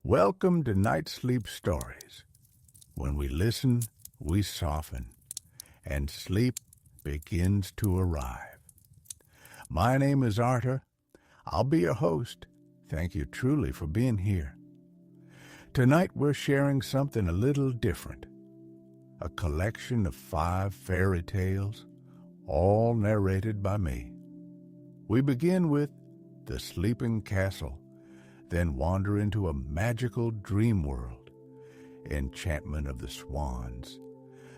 Welcome to Night Sleep Stories. When we listen, we soften, and sleep begins to arrive. My name is Artur. I'll be your host. Thank you truly for being here. Tonight we're sharing something a little different. A collection of 5 fairy tales, all narrated by me. We begin with The Sleeping Castle, then wander into a magical dream world, Enchantment of the Swans,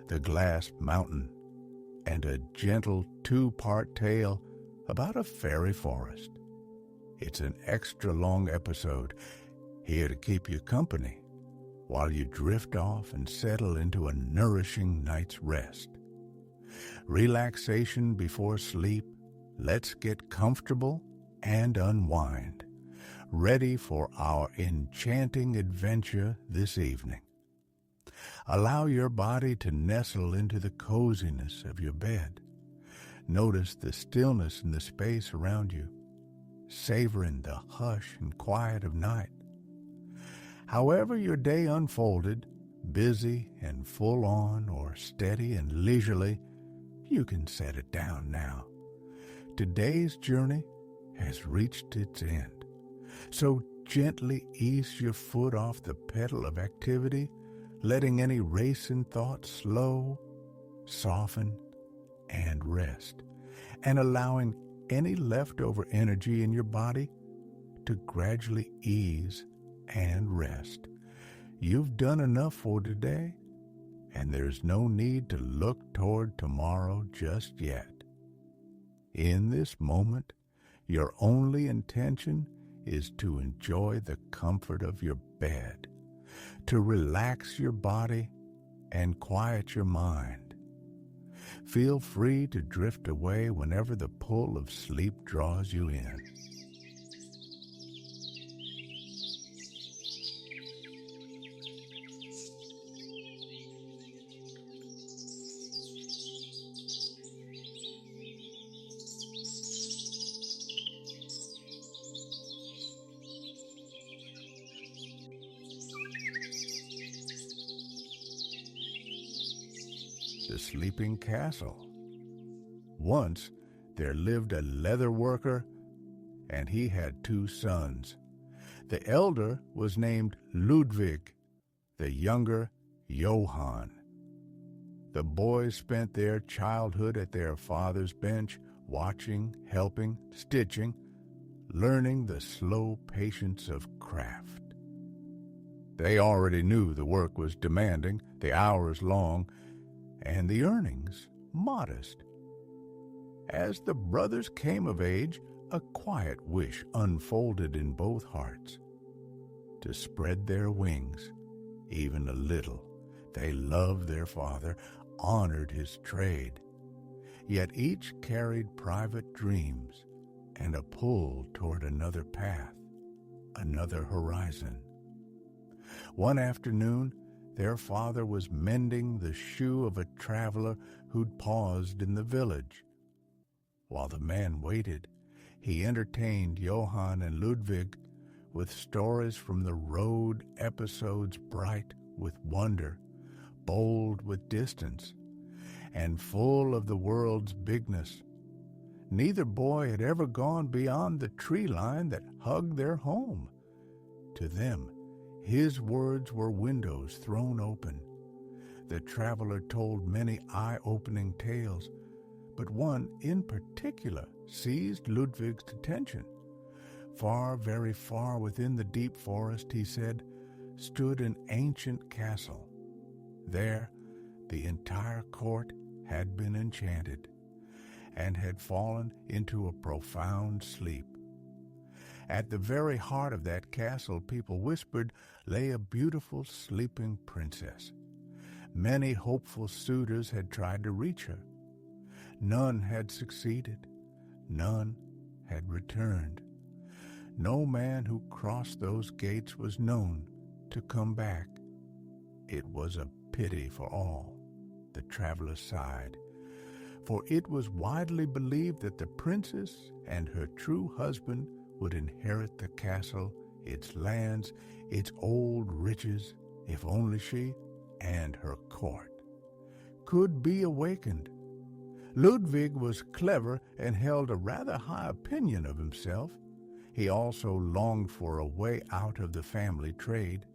The Glass Mountain, and a gentle 2-part tale about a fairy forest. It's an extra long episode, here to keep you company while you drift off and settle into a nourishing night's rest. Relaxation before sleep, let's get comfortable and unwind, ready for our enchanting adventure this evening. Allow your body to nestle into the coziness of your bed. Notice the stillness in the space around you, savoring the hush and quiet of night. However your day unfolded, busy and full on or steady and leisurely, you can set it down now. Today's journey has reached its end. So gently ease your foot off the pedal of activity, letting any racing thoughts slow, soften, and rest, and allowing any leftover energy in your body to gradually ease and rest. You've done enough for today, and there's no need to look toward tomorrow just yet. In this moment, your only intention is to enjoy the comfort of your bed, to relax your body and quiet your mind. Feel free to drift away whenever the pull of sleep draws you in. The Sleeping Castle. Once there lived a leather worker, and he had 2 sons. The elder was named Ludwig, the younger Johann. The boys spent their childhood at their father's bench, watching, helping, stitching, learning the slow patience of craft. They already knew the work was demanding, the hours long, and the earnings modest. As the brothers came of age, a quiet wish unfolded in both hearts. To spread their wings, even a little. They loved their father, honored his trade. Yet each carried private dreams and a pull toward another path, another horizon. One afternoon, their father was mending the shoe of a traveler who'd paused in the village. While the man waited, he entertained Johann and Ludwig with stories from the road, episodes bright with wonder, bold with distance, and full of the world's bigness. Neither boy had ever gone beyond the tree line that hugged their home. To them, his words were windows thrown open. The traveler told many eye-opening tales, but one in particular seized Ludwig's attention. Far, very far within the deep forest, he said, stood an ancient castle. There, the entire court had been enchanted and had fallen into a profound sleep. At the very heart of that castle, people whispered, lay a beautiful sleeping princess. Many hopeful suitors had tried to reach her. None had succeeded. None had returned. No man who crossed those gates was known to come back. It was a pity for all, the traveler sighed, for it was widely believed that the princess and her true husband would inherit the castle its lands, its old riches, if only she and her court could be awakened. Ludwig was clever and held a rather high opinion of himself. He also longed for a way out of the family trade.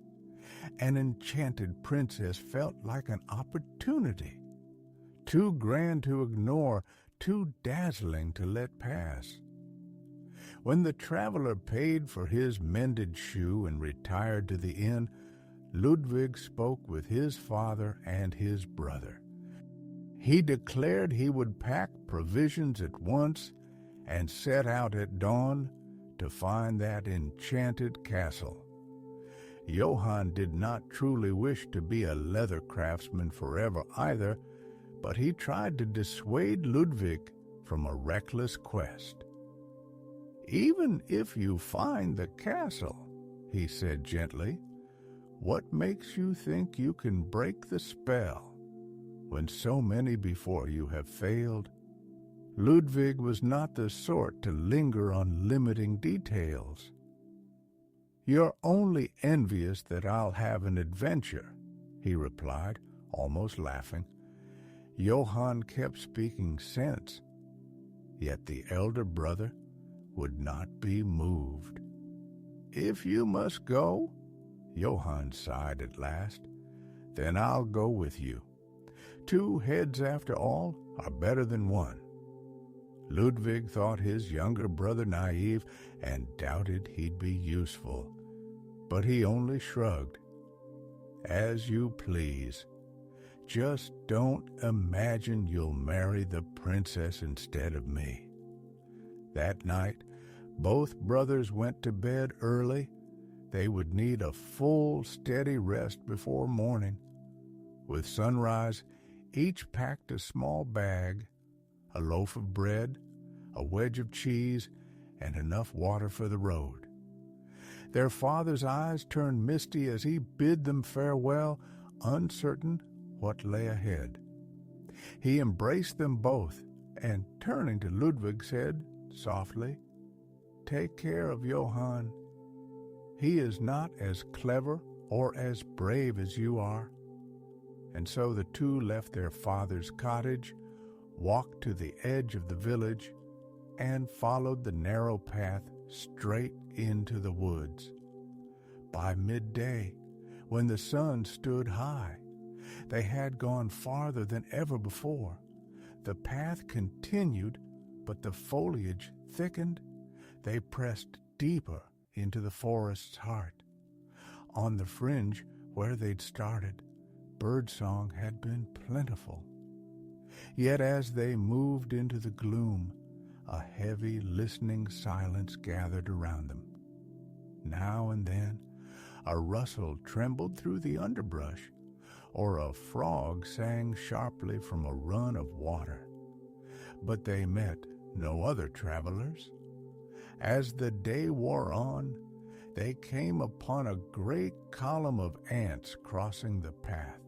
An enchanted princess felt like an opportunity, too grand to ignore, too dazzling to let pass. When the traveler paid for his mended shoe and retired to the inn, Ludwig spoke with his father and his brother. He declared he would pack provisions at once and set out at dawn to find that enchanted castle. Johann did not truly wish to be a leather craftsman forever either, but he tried to dissuade Ludwig from a reckless quest. "Even if you find the castle," he said gently, "what makes you think you can break the spell when so many before you have failed?" Ludwig was not the sort to linger on limiting details. "You're only envious that I'll have an adventure," he replied, almost laughing. Johann kept speaking sense, yet the elder brother would not be moved. "If you must go," Johann sighed at last, "then I'll go with you. 2 heads, after all, are better than 1. Ludwig thought his younger brother naive and doubted he'd be useful, but he only shrugged. "As you please. Just don't imagine you'll marry the princess instead of me." That night, both brothers went to bed early. They would need a full, steady rest before morning. With sunrise, each packed a small bag, a loaf of bread, a wedge of cheese, and enough water for the road. Their father's eyes turned misty as he bid them farewell, uncertain what lay ahead. He embraced them both and, turning to Ludwig, said softly, "Take care of Johann. He is not as clever or as brave as you are." And so the two left their father's cottage, walked to the edge of the village, and followed the narrow path straight into the woods. By midday, when the sun stood high, they had gone farther than ever before. The path continued, but the foliage thickened. They pressed deeper into the forest's heart. On the fringe where they'd started, birdsong had been plentiful. Yet as they moved into the gloom, a heavy, listening silence gathered around them. Now and then, a rustle trembled through the underbrush, or a frog sang sharply from a run of water. But they met no other travelers. As the day wore on, they came upon a great column of ants crossing the path,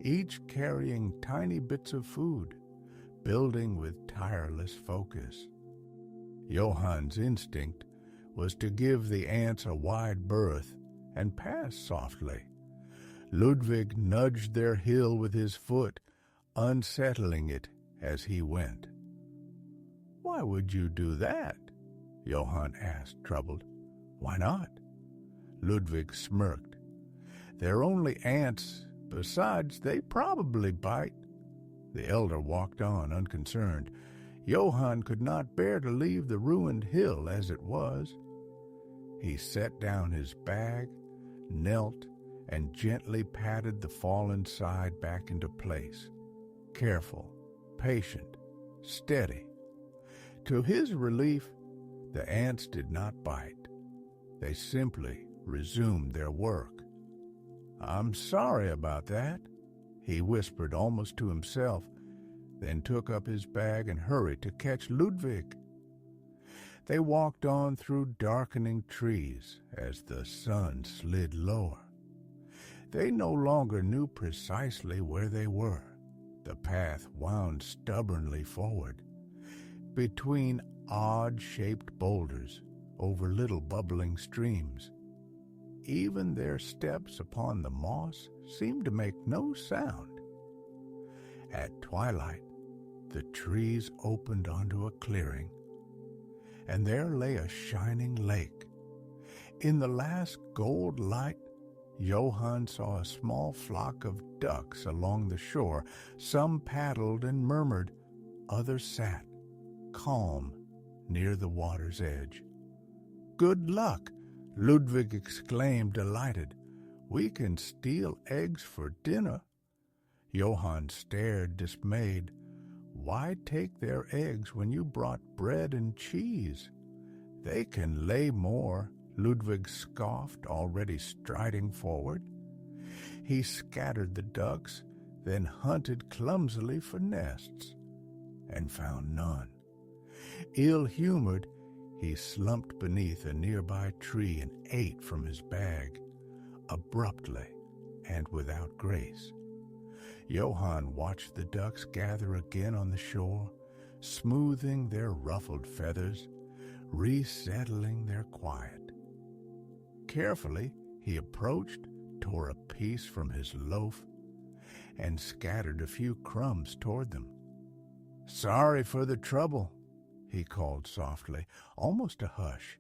each carrying tiny bits of food, building with tireless focus. Johann's instinct was to give the ants a wide berth and pass softly. Ludwig nudged their hill with his foot, unsettling it as he went. "Why would you do that?" Johann asked, troubled. "Why not?" Ludwig smirked. "They're only ants. Besides, they probably bite." The elder walked on, unconcerned. Johann could not bear to leave the ruined hill as it was. He set down his bag, knelt, and gently patted the fallen side back into place. Careful, patient, steady. To his relief, the ants did not bite. They simply resumed their work. "I'm sorry about that," he whispered almost to himself, then took up his bag and hurried to catch Ludwig. They walked on through darkening trees as the sun slid lower. They no longer knew precisely where they were. The path wound stubbornly forward, between odd-shaped boulders, over little bubbling streams. even their steps upon the moss seemed to make no sound. At twilight, the trees opened onto a clearing, and there lay a shining lake. In the last gold light, Johann saw a small flock of ducks along the shore. Some paddled and murmured, others sat, calm, near the water's edge. "Good luck!" Ludwig exclaimed, delighted. "We can steal eggs for dinner." Johann stared, dismayed. "Why take their eggs when you brought bread and cheese?" "They can lay more," Ludwig scoffed, already striding forward. He scattered the ducks, then hunted clumsily for nests, and found none. Ill-humored, he slumped beneath a nearby tree and ate from his bag, abruptly and without grace. Johann watched the ducks gather again on the shore, smoothing their ruffled feathers, resettling their quiet. Carefully, he approached, tore a piece from his loaf, and scattered a few crumbs toward them. "Sorry for the trouble," he called softly, almost a hush.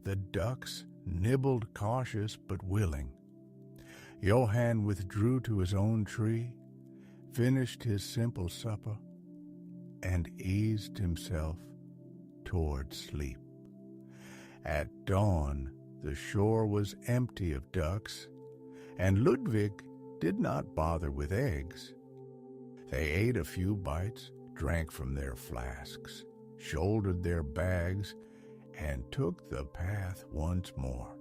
The ducks nibbled, cautious but willing. Johann withdrew to his own tree, finished his simple supper, and eased himself toward sleep. At dawn, the shore was empty of ducks, and Ludwig did not bother with eggs. They ate a few bites, drank from their flasks, shouldered their bags, and took the path once more.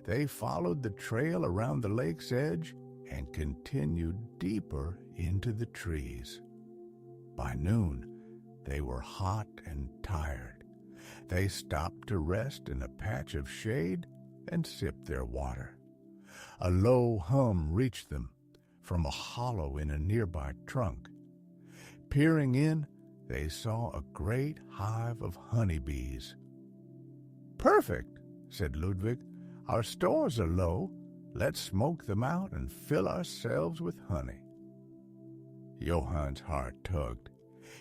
They followed the trail around the lake's edge and continued deeper into the trees. By noon, they were hot and tired. They stopped to rest in a patch of shade and sipped their water. A low hum reached them from a hollow in a nearby trunk. Peering in, they saw a great hive of honeybees. "Perfect," said Ludwig. "Our stores are low. Let's smoke them out and fill ourselves with honey." Johann's heart tugged.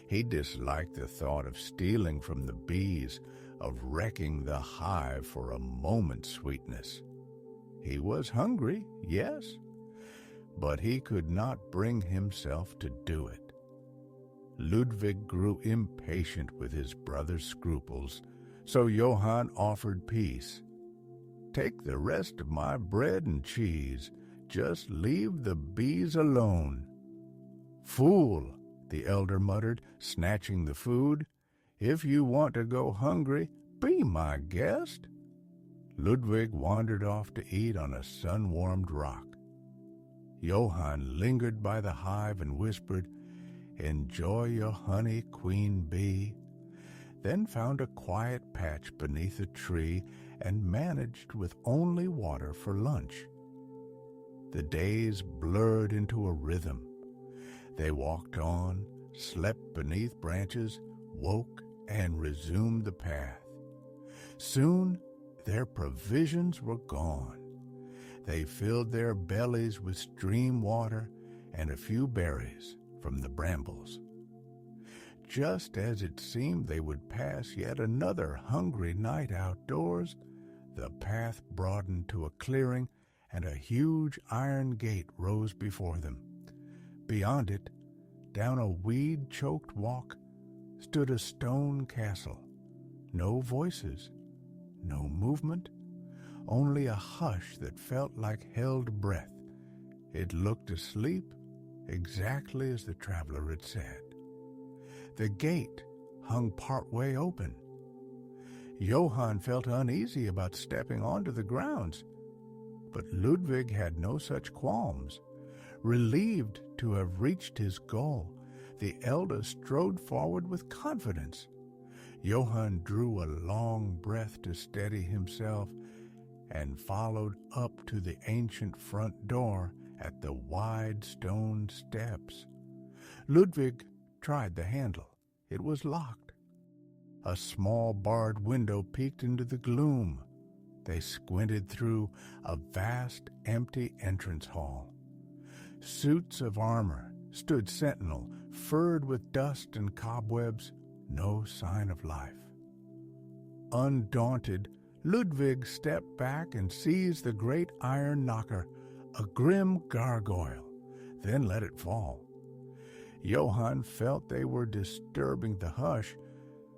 He disliked the thought of stealing from the bees, of wrecking the hive for a moment's sweetness. He was hungry, yes, but he could not bring himself to do it. Ludwig grew impatient with his brother's scruples, so Johann offered peace. "Take the rest of my bread and cheese. Just leave the bees alone." "Fool," the elder muttered, snatching the food. "If you want to go hungry, be my guest." Ludwig wandered off to eat on a sun-warmed rock. Johann lingered by the hive and whispered, "Enjoy your honey, queen bee," then found a quiet patch beneath a tree and managed with only water for lunch. The days blurred into a rhythm. They walked on, slept beneath branches, woke, and resumed the path. Soon their provisions were gone. They filled their bellies with stream water and a few berries from the brambles. Just as it seemed they would pass yet another hungry night outdoors, the path broadened to a clearing, and a huge iron gate rose before them. Beyond it, down a weed-choked walk, stood a stone castle. No voices, no movement, only a hush that felt like held breath. It looked asleep, exactly as the traveler had said. The gate hung partway open. Johann felt uneasy about stepping onto the grounds, but Ludwig had no such qualms. Relieved to have reached his goal, the elder strode forward with confidence. Johann drew a long breath to steady himself and followed up to the ancient front door at the wide stone steps. Ludwig tried the handle. It was locked. A small barred window peeked into the gloom. they squinted through a vast, empty entrance hall. Suits of armor stood sentinel, furred with dust and cobwebs, no sign of life. Undaunted, Ludwig stepped back and seized the great iron knocker, a grim gargoyle, then let it fall. Johann felt they were disturbing the hush,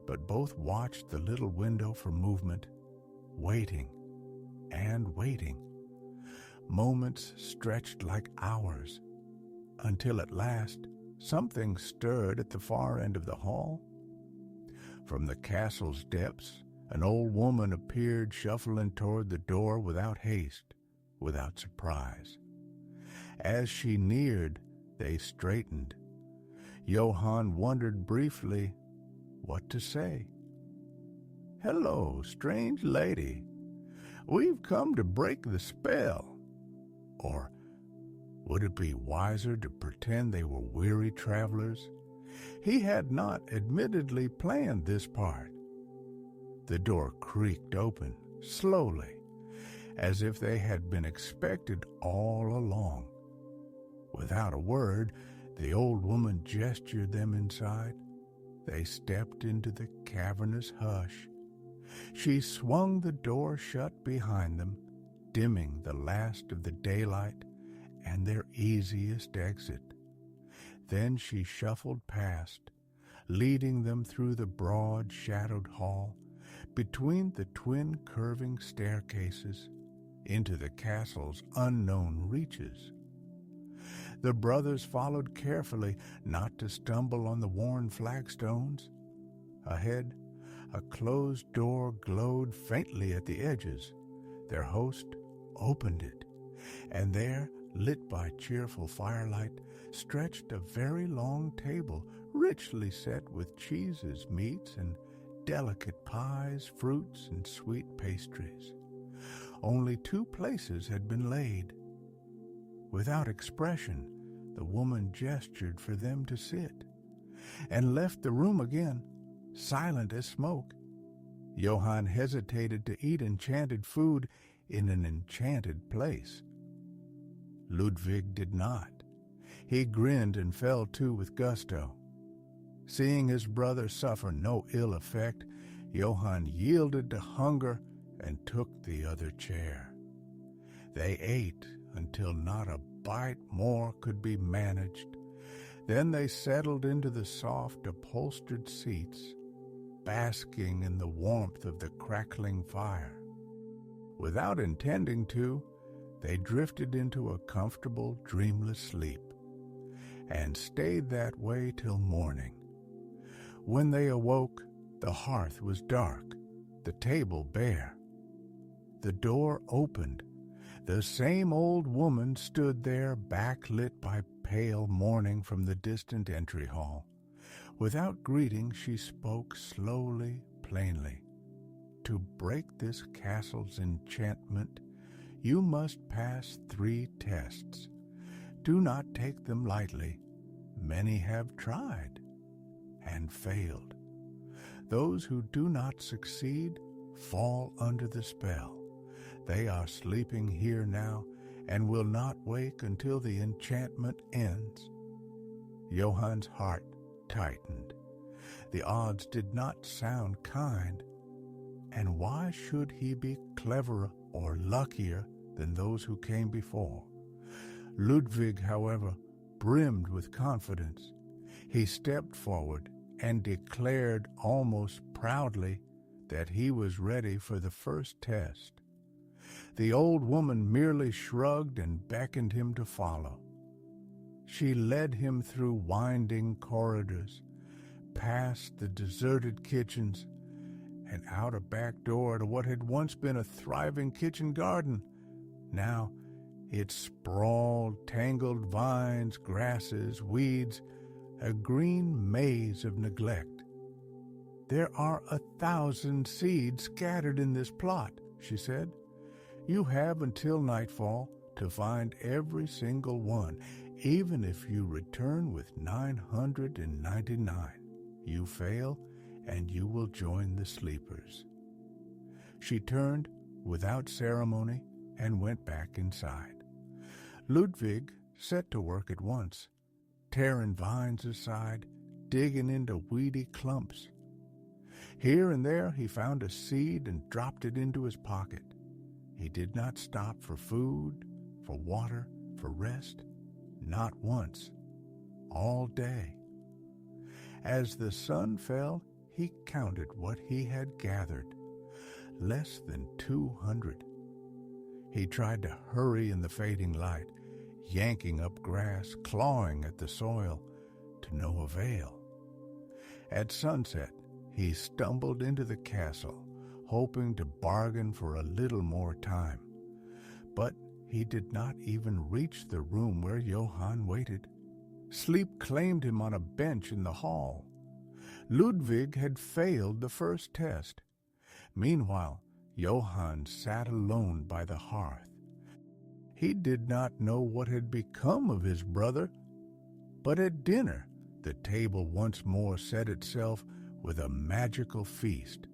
but both watched the little window for movement, waiting and waiting. Moments stretched like hours, until at last something stirred at the far end of the hall. From the castle's depths, an old woman appeared, shuffling toward the door without haste, without surprise. As she neared, they straightened. Johann wondered briefly what to say. "Hello, strange lady. We've come to break the spell." Or would it be wiser to pretend they were weary travelers? He had not admittedly planned this part. The door creaked open, slowly, as if they had been expected all along. Without a word, the old woman gestured them inside. They stepped into the cavernous hush. She swung the door shut behind them, dimming the last of the daylight and their easiest exit. Then she shuffled past, leading them through the broad, shadowed hall, between the twin curving staircases, into the castle's unknown reaches. The brothers followed carefully, not to stumble on the worn flagstones. Ahead, a closed door glowed faintly at the edges. Their host opened it, and there, lit by cheerful firelight, stretched a very long table, richly set with cheeses, meats, and delicate pies, fruits, and sweet pastries. Only 2 places had been laid. Without expression, the woman gestured for them to sit, and left the room again, silent as smoke. Johann hesitated to eat enchanted food in an enchanted place. Ludwig did not. He grinned and fell to with gusto. Seeing his brother suffer no ill effect, Johann yielded to hunger and took the other chair. They ate until not a bite more could be managed. Then they settled into the soft, upholstered seats, basking in the warmth of the crackling fire. Without intending to, they drifted into a comfortable, dreamless sleep, and stayed that way till morning. When they awoke, the hearth was dark, the table bare. The door opened. The same old woman stood there, backlit by pale morning from the distant entry hall. Without greeting, she spoke slowly, plainly. "To break this castle's enchantment, you must pass 3 tests. Do not take them lightly. Many have tried and failed. Those who do not succeed fall under the spell. They are sleeping here now and will not wake until the enchantment ends." Johann's heart tightened. The odds did not sound kind. And why should he be cleverer or luckier than those who came before? Ludwig, however, brimmed with confidence. He stepped forward and declared almost proudly that he was ready for the first test. The old woman merely shrugged and beckoned him to follow. She led him through winding corridors, past the deserted kitchens, and out a back door to what had once been a thriving kitchen garden. Now it sprawled, tangled vines, grasses, weeds, a green maze of neglect. "There are 1,000 seeds scattered in this plot," she said. "You have until nightfall to find every single one, even if you return with 999. You fail, and you will join the sleepers." She turned, without ceremony and went back inside. Ludwig set to work at once, tearing vines aside, digging into weedy clumps. Here and there he found a seed and dropped it into his pocket. He did not stop for food, for water, for rest, not once, all day. As the sun fell, he counted what he had gathered, less than 200. He tried to hurry in the fading light, yanking up grass, clawing at the soil, to no avail. At sunset, he stumbled into the castle, hoping to bargain for a little more time. But he did not even reach the room where Johann waited. Sleep claimed him on a bench in the hall. Ludwig had failed the first test. Meanwhile, Johann sat alone by the hearth. He did not know what had become of his brother, but at dinner the table once more set itself with a magical feast,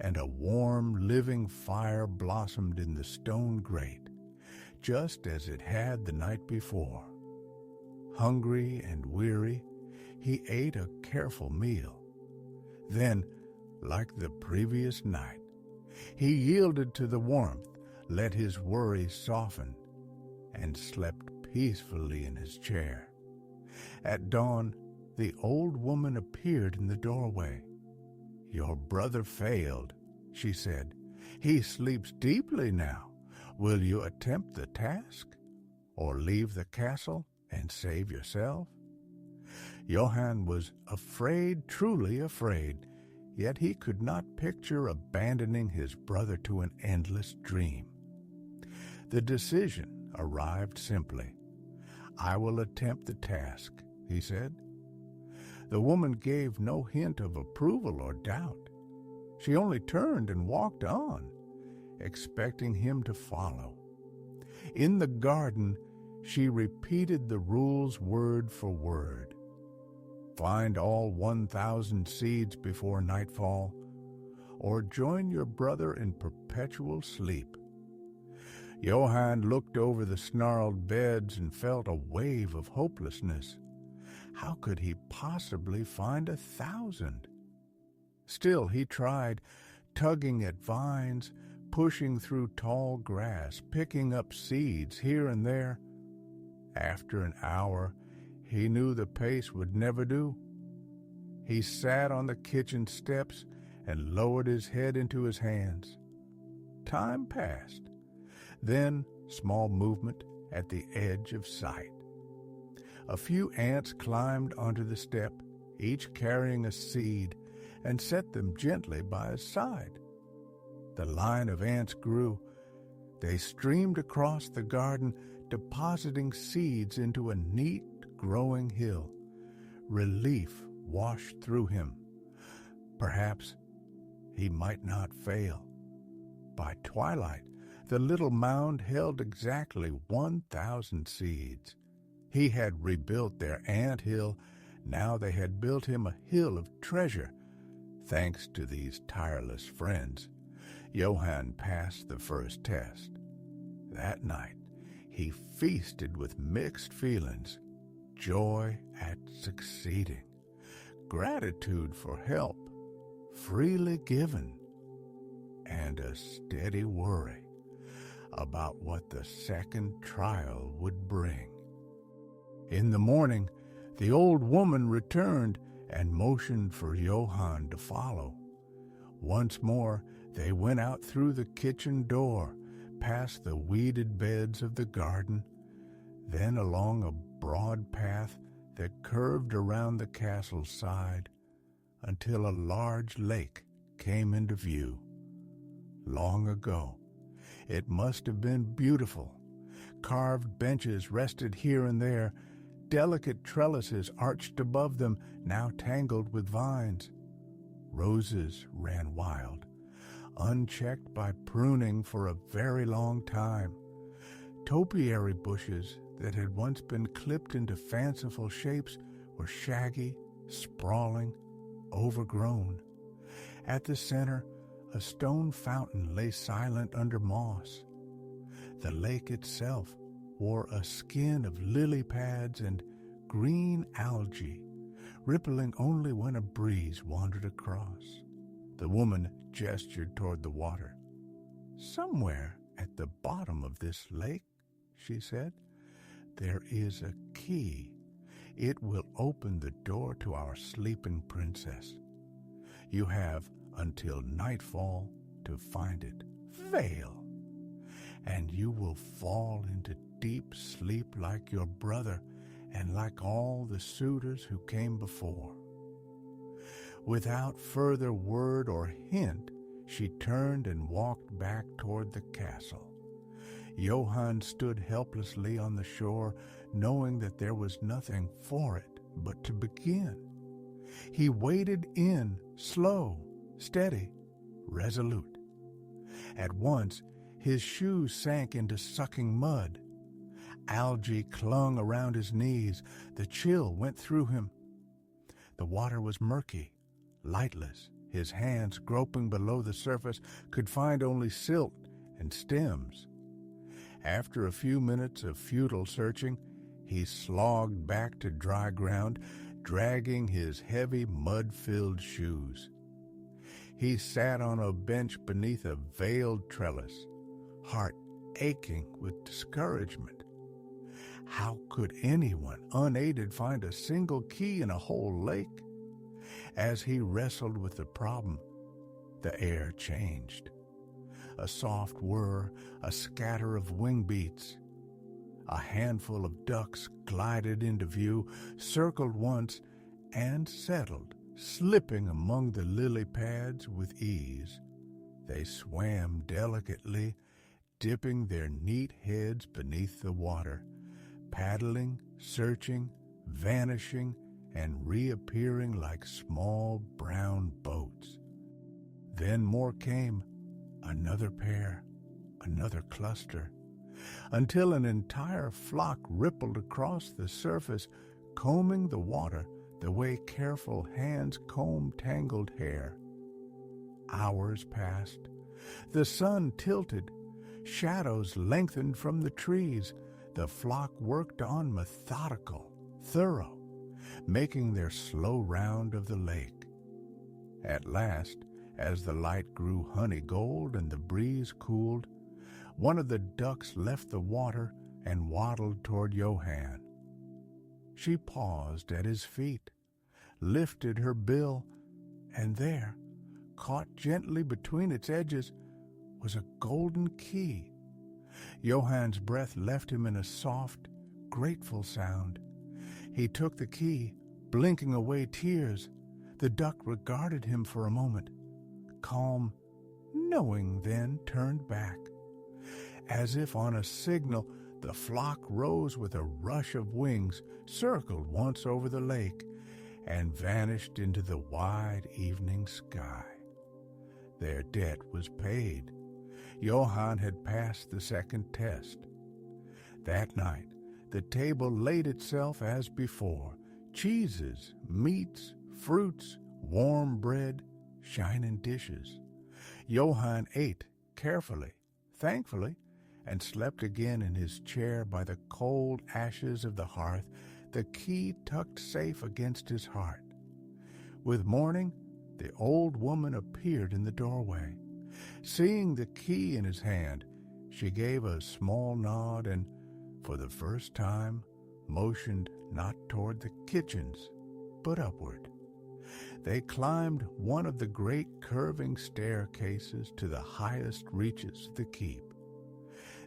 and a warm, living fire blossomed in the stone grate, just as it had the night before. Hungry and weary, he ate a careful meal. Then, like the previous night, he yielded to the warmth, let his worries soften, and slept peacefully in his chair. At dawn, the old woman appeared in the doorway. "Your brother failed," she said. "He sleeps deeply now. Will you attempt the task, or leave the castle and save yourself?" Johann was afraid, truly afraid, yet he could not picture abandoning his brother to an endless dream. The decision arrived simply. "I will attempt the task," he said. The woman gave no hint of approval or doubt. She only turned and walked on, expecting him to follow. In the garden, she repeated the rules word for word. Find all 1,000 seeds before nightfall, or join your brother in perpetual sleep. Johann looked over the snarled beds and felt a wave of hopelessness. How could he possibly find 1,000? Still he tried, tugging at vines, pushing through tall grass, picking up seeds here and there. After an hour, he knew the pace would never do. He sat on the kitchen steps and lowered his head into his hands. Time passed. Then small movement at the edge of sight. A few ants climbed onto the step, each carrying a seed, and set them gently by his side. The line of ants grew. They streamed across the garden, depositing seeds into a neat, growing hill. Relief washed through him. Perhaps he might not fail. By twilight, the little mound held exactly 1,000 seeds. He had rebuilt their ant hill. Now they had built him a hill of treasure. Thanks to these tireless friends, Johann passed the first test. That night, he feasted with mixed feelings: joy at succeeding, gratitude for help freely given, and a steady worry about what the second trial would bring. In the morning, the old woman returned and motioned for Johann to follow. Once more, they went out through the kitchen door, past the weeded beds of the garden, then along a broad path that curved around the castle's side until a large lake came into view. Long ago, it must have been beautiful. Carved benches rested here and there, delicate trellises arched above them, now tangled with vines. Roses ran wild, unchecked by pruning for a very long time. Topiary bushes that had once been clipped into fanciful shapes were shaggy, sprawling, overgrown. At the center, a stone fountain lay silent under moss. The lake itself wore a skin of lily pads and green algae, rippling only when a breeze wandered across. The woman gestured toward the water. "Somewhere at the bottom of this lake," she said, "there is a key. It will open the door to our sleeping princess. You have until nightfall to find it. Fail, and you will fall into deep sleep like your brother and like all the suitors who came before." Without further word or hint, she turned and walked back toward the castle. Johann stood helplessly on the shore, knowing that there was nothing for it but to begin. He waded in, slow, steady, resolute. At once, his shoes sank into sucking mud. Algae clung around his knees. The chill went through him. The water was murky, lightless. His hands, groping below the surface, could find only silt and stems. After a few minutes of futile searching, he slogged back to dry ground, dragging his heavy, mud-filled shoes. He sat on a bench beneath a veiled trellis, heart aching with discouragement. How could anyone unaided find a single key in a whole lake? As he wrestled with the problem, the air changed. A soft whir, a scatter of wing beats. A handful of ducks glided into view, circled once, and settled, slipping among the lily pads with ease. They swam delicately, dipping their neat heads beneath the water, paddling, searching, vanishing, and reappearing like small brown boats. Then more came, another pair, another cluster, until an entire flock rippled across the surface, combing the water the way careful hands comb tangled hair. Hours passed. The sun tilted. Shadows lengthened from the trees. The flock worked on methodical, thorough, making their slow round of the lake. At last, as the light grew honey gold and the breeze cooled, one of the ducks left the water and waddled toward Johann. She paused at his feet, lifted her bill, and there, caught gently between its edges, was a golden key. Johann's breath left him in a soft, grateful sound. He took the key, blinking away tears. The duck regarded him for a moment, calm, knowing, then turned back. As if on a signal, the flock rose with a rush of wings, circled once over the lake, and vanished into the wide evening sky. Their debt was paid. Johann had passed the second test. That night, the table laid itself as before: cheeses, meats, fruits, warm bread, shining dishes. Johann ate carefully, thankfully, and slept again in his chair by the cold ashes of the hearth, the key tucked safe against his heart. With morning, the old woman appeared in the doorway. Seeing the key in his hand, she gave a small nod and, for the first time, motioned not toward the kitchens, but upward. They climbed one of the great curving staircases to the highest reaches of the keep.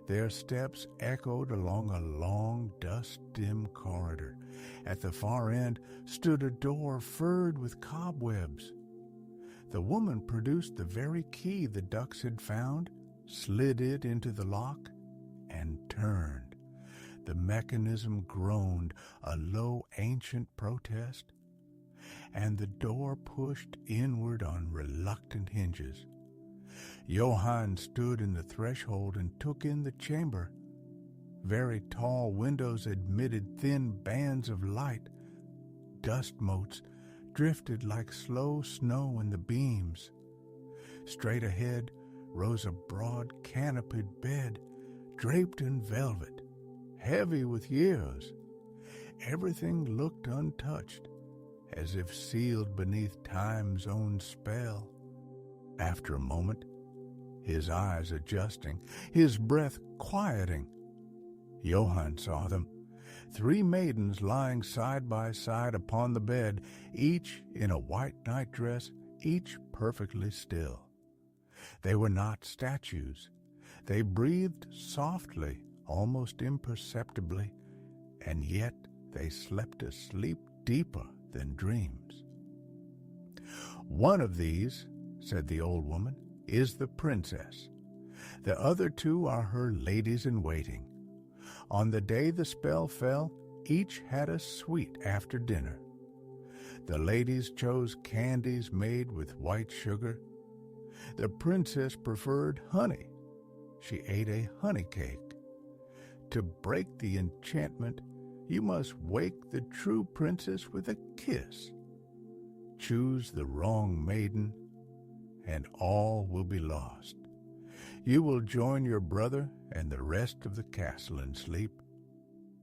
Their steps echoed along a long, dust-dim corridor. At the far end stood a door furred with cobwebs. The woman produced the very key the ducks had found, slid it into the lock, and turned. The mechanism groaned, a low, ancient protest, and the door pushed inward on reluctant hinges. Johann stood in the threshold and took in the chamber. Very tall windows admitted thin bands of light. Dust motes drifted like slow snow in the beams. Straight ahead rose a broad canopied bed, draped in velvet, heavy with years. Everything looked untouched, as if sealed beneath time's own spell. After a moment, his eyes adjusting, his breath quieting, Johann saw them, 3 maidens lying side by side upon the bed, each in a white nightdress, each perfectly still. They were not statues. They breathed softly, almost imperceptibly, and yet they slept a sleep deeper than dreams. "One of these," said the old woman, "is the princess. The other 2 are her ladies-in-waiting. On the day the spell fell, each had a sweet after dinner. The ladies chose candies made with white sugar. The princess preferred honey. She ate a honey cake. To break the enchantment, you must wake the true princess with a kiss. Choose the wrong maiden, and all will be lost. You will join your brother and the rest of the castle in sleep."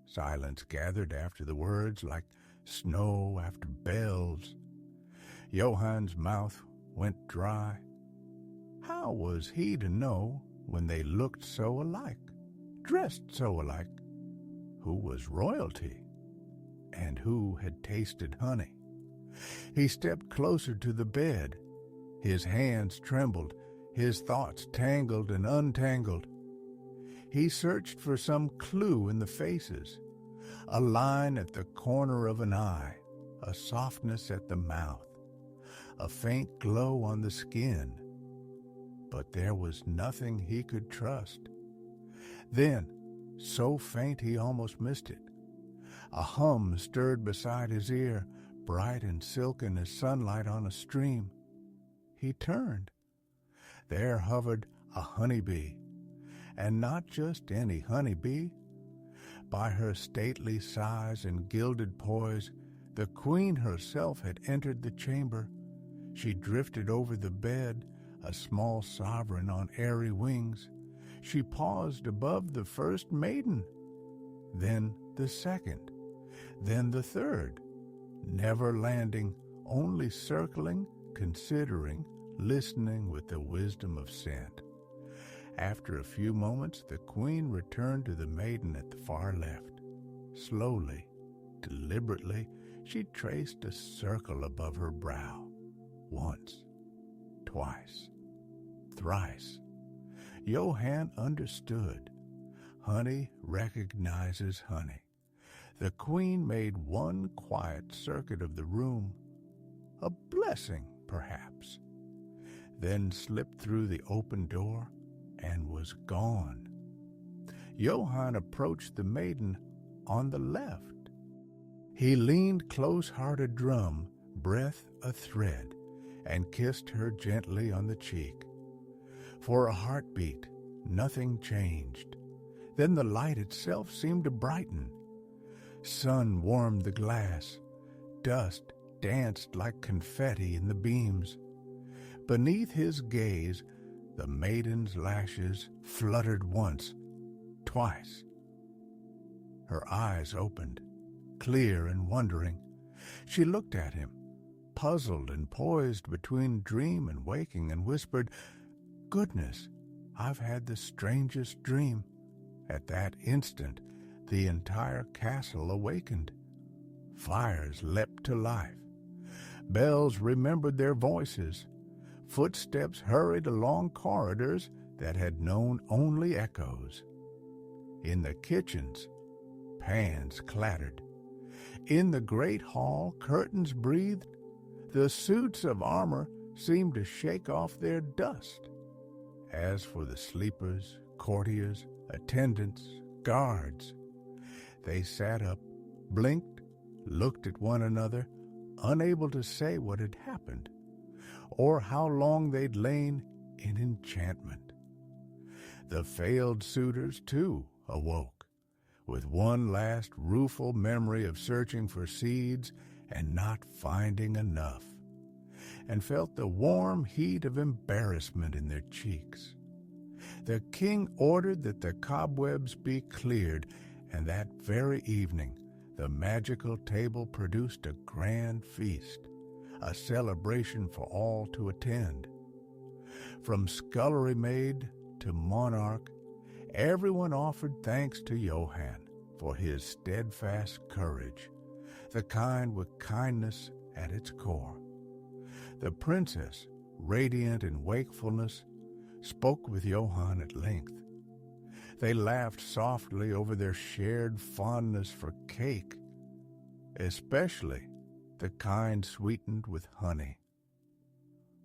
Silence gathered after the words like snow after bells. Johann's mouth went dry. How was he to know, when they looked so alike, dressed so alike, who was royalty and who had tasted honey? He stepped closer to the bed. His hands trembled, his thoughts tangled and untangled. He searched for some clue in the faces, a line at the corner of an eye, a softness at the mouth, a faint glow on the skin. But there was nothing he could trust. Then, so faint he almost missed it, a hum stirred beside his ear, bright and silken as sunlight on a stream. He turned. There hovered a honeybee, and not just any honeybee. By her stately size and gilded poise, the queen herself had entered the chamber. She drifted over the bed, a small sovereign on airy wings. She paused above the first maiden, then the second, then the third, never landing, only circling, considering, listening with the wisdom of scent. After a few moments, the queen returned to the maiden at the far left. Slowly, deliberately, she traced a circle above her brow. Once, twice, thrice. Johann understood. Honey recognizes honey. The queen made one quiet circuit of the room, a blessing, perhaps, then slipped through the open door and was gone. Johann approached the maiden on the left. He leaned close-hearted drum, breath a thread, and kissed her gently on the cheek. For a heartbeat, nothing changed. Then the light itself seemed to brighten. Sun warmed the glass. Dust danced like confetti in the beams. Beneath his gaze, the maiden's lashes fluttered once, twice. Her eyes opened, clear and wondering. She looked at him, puzzled and poised between dream and waking, and whispered, "Goodness, I've had the strangest dream." At that instant, the entire castle awakened. Fires leapt to life. Bells remembered their voices. Footsteps hurried along corridors that had known only echoes. In the kitchens, pans clattered. In the great hall, curtains breathed. The suits of armor seemed to shake off their dust. As for the sleepers, courtiers, attendants, guards, they sat up, blinked, looked at one another, unable to say what had happened, or how long they'd lain in enchantment. The failed suitors, too, awoke, with one last rueful memory of searching for seeds and not finding enough. and felt the warm heat of embarrassment in their cheeks. The king ordered that the cobwebs be cleared, and that very evening the magical table produced a grand feast, a celebration for all to attend. From scullery maid to monarch, everyone offered thanks to Johann for his steadfast courage, the kind with kindness at its core. The princess, radiant in wakefulness, spoke with Johann at length. They laughed softly over their shared fondness for cake, especially the kind sweetened with honey.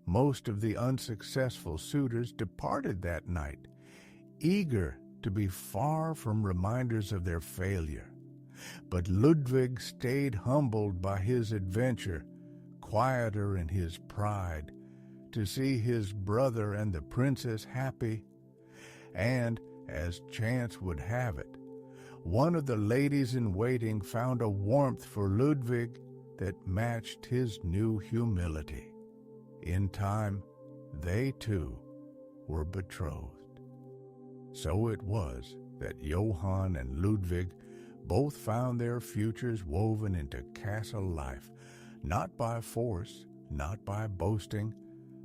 Most of the unsuccessful suitors departed that night, eager to be far from reminders of their failure. But Ludwig stayed humbled by his adventure, quieter in his pride, to see his brother and the princess happy, and, as chance would have it, one of the ladies-in-waiting found a warmth for Ludwig that matched his new humility. In time, they too were betrothed. So it was that Johann and Ludwig both found their futures woven into castle life, not by force, not by boasting,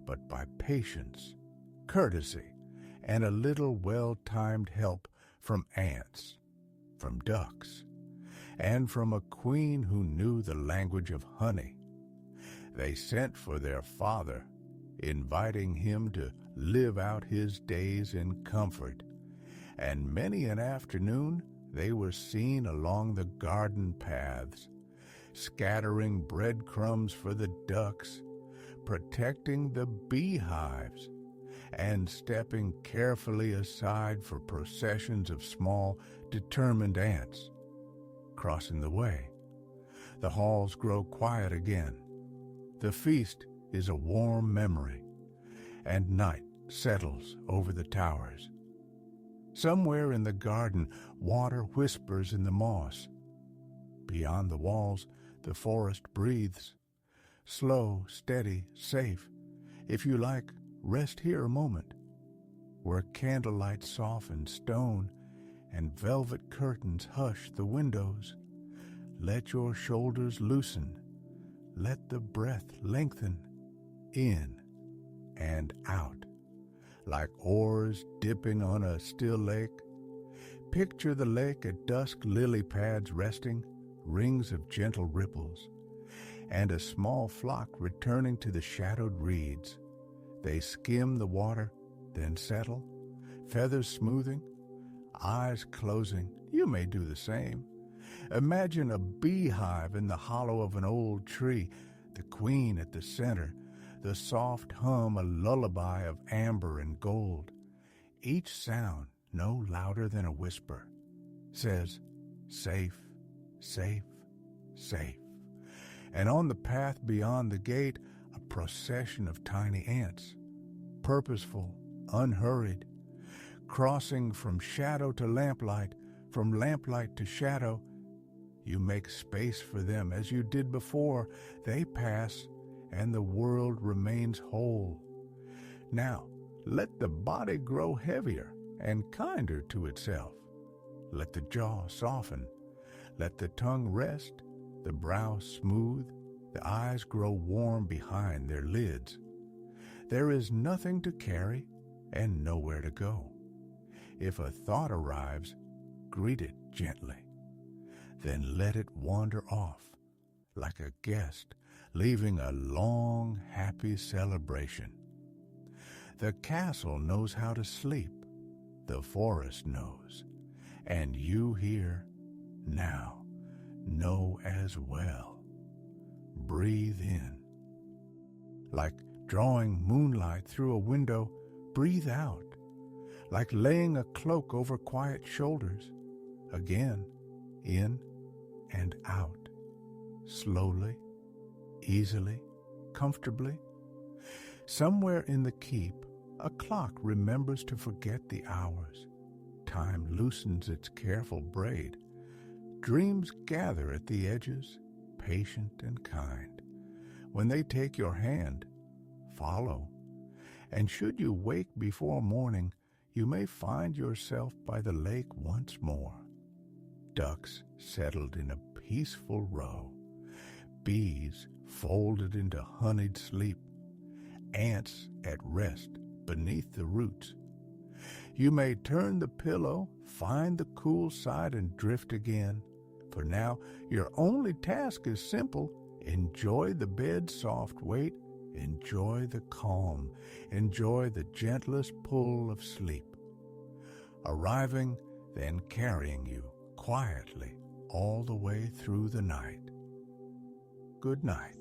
but by patience, courtesy, and a little well-timed help from ants, from ducks, and from a queen who knew the language of honey. They sent for their father, inviting him to live out his days in comfort, and many an afternoon they were seen along the garden paths, scattering breadcrumbs for the ducks, protecting the beehives, and stepping carefully aside for processions of small, determined ants. Crossing the way, the halls grow quiet again. The feast is a warm memory, and night settles over the towers. Somewhere in the garden, water whispers in the moss. Beyond the walls, the forest breathes. Slow, steady, safe. If you like, rest here a moment, where candlelight softens stone and velvet curtains hush the windows. Let your shoulders loosen. Let the breath lengthen, in and out, like oars dipping on a still lake. Picture the lake at dusk, lily pads resting, rings of gentle ripples, and a small flock returning to the shadowed reeds. They skim the water, then settle, feathers smoothing, eyes closing. You may do the same. Imagine a beehive in the hollow of an old tree, the queen at the center, the soft hum a lullaby of amber and gold. Each sound, no louder than a whisper, says, safe, safe, safe. And on the path beyond the gate, a procession of tiny ants, purposeful, unhurried, crossing from shadow to lamplight, from lamplight to shadow. You make space for them as you did before. They pass, and the world remains whole. Now, let the body grow heavier and kinder to itself. Let the jaw soften. Let the tongue rest, the brow smooth, the eyes grow warm behind their lids. There is nothing to carry and nowhere to go. If a thought arrives, greet it gently. Then let it wander off like a guest, leaving a long, happy celebration. The castle knows how to sleep, the forest knows, and you here now know as well. Breathe in. Like drawing moonlight through a window, breathe out. Like laying a cloak over quiet shoulders, again, in and out, slowly, easily, comfortably. Somewhere in the keep, a clock remembers to forget the hours. Time loosens its careful braid. Dreams gather at the edges, patient and kind. When they take your hand, follow. And should you wake before morning, you may find yourself by the lake once more. Ducks settled in a peaceful row, bees folded into honeyed sleep, ants at rest beneath the roots. You may turn the pillow, find the cool side, and drift again. For now, your only task is simple. Enjoy the bed's soft weight, enjoy the calm, enjoy the gentlest pull of sleep, arriving, then carrying you quietly all the way through the night. Good night.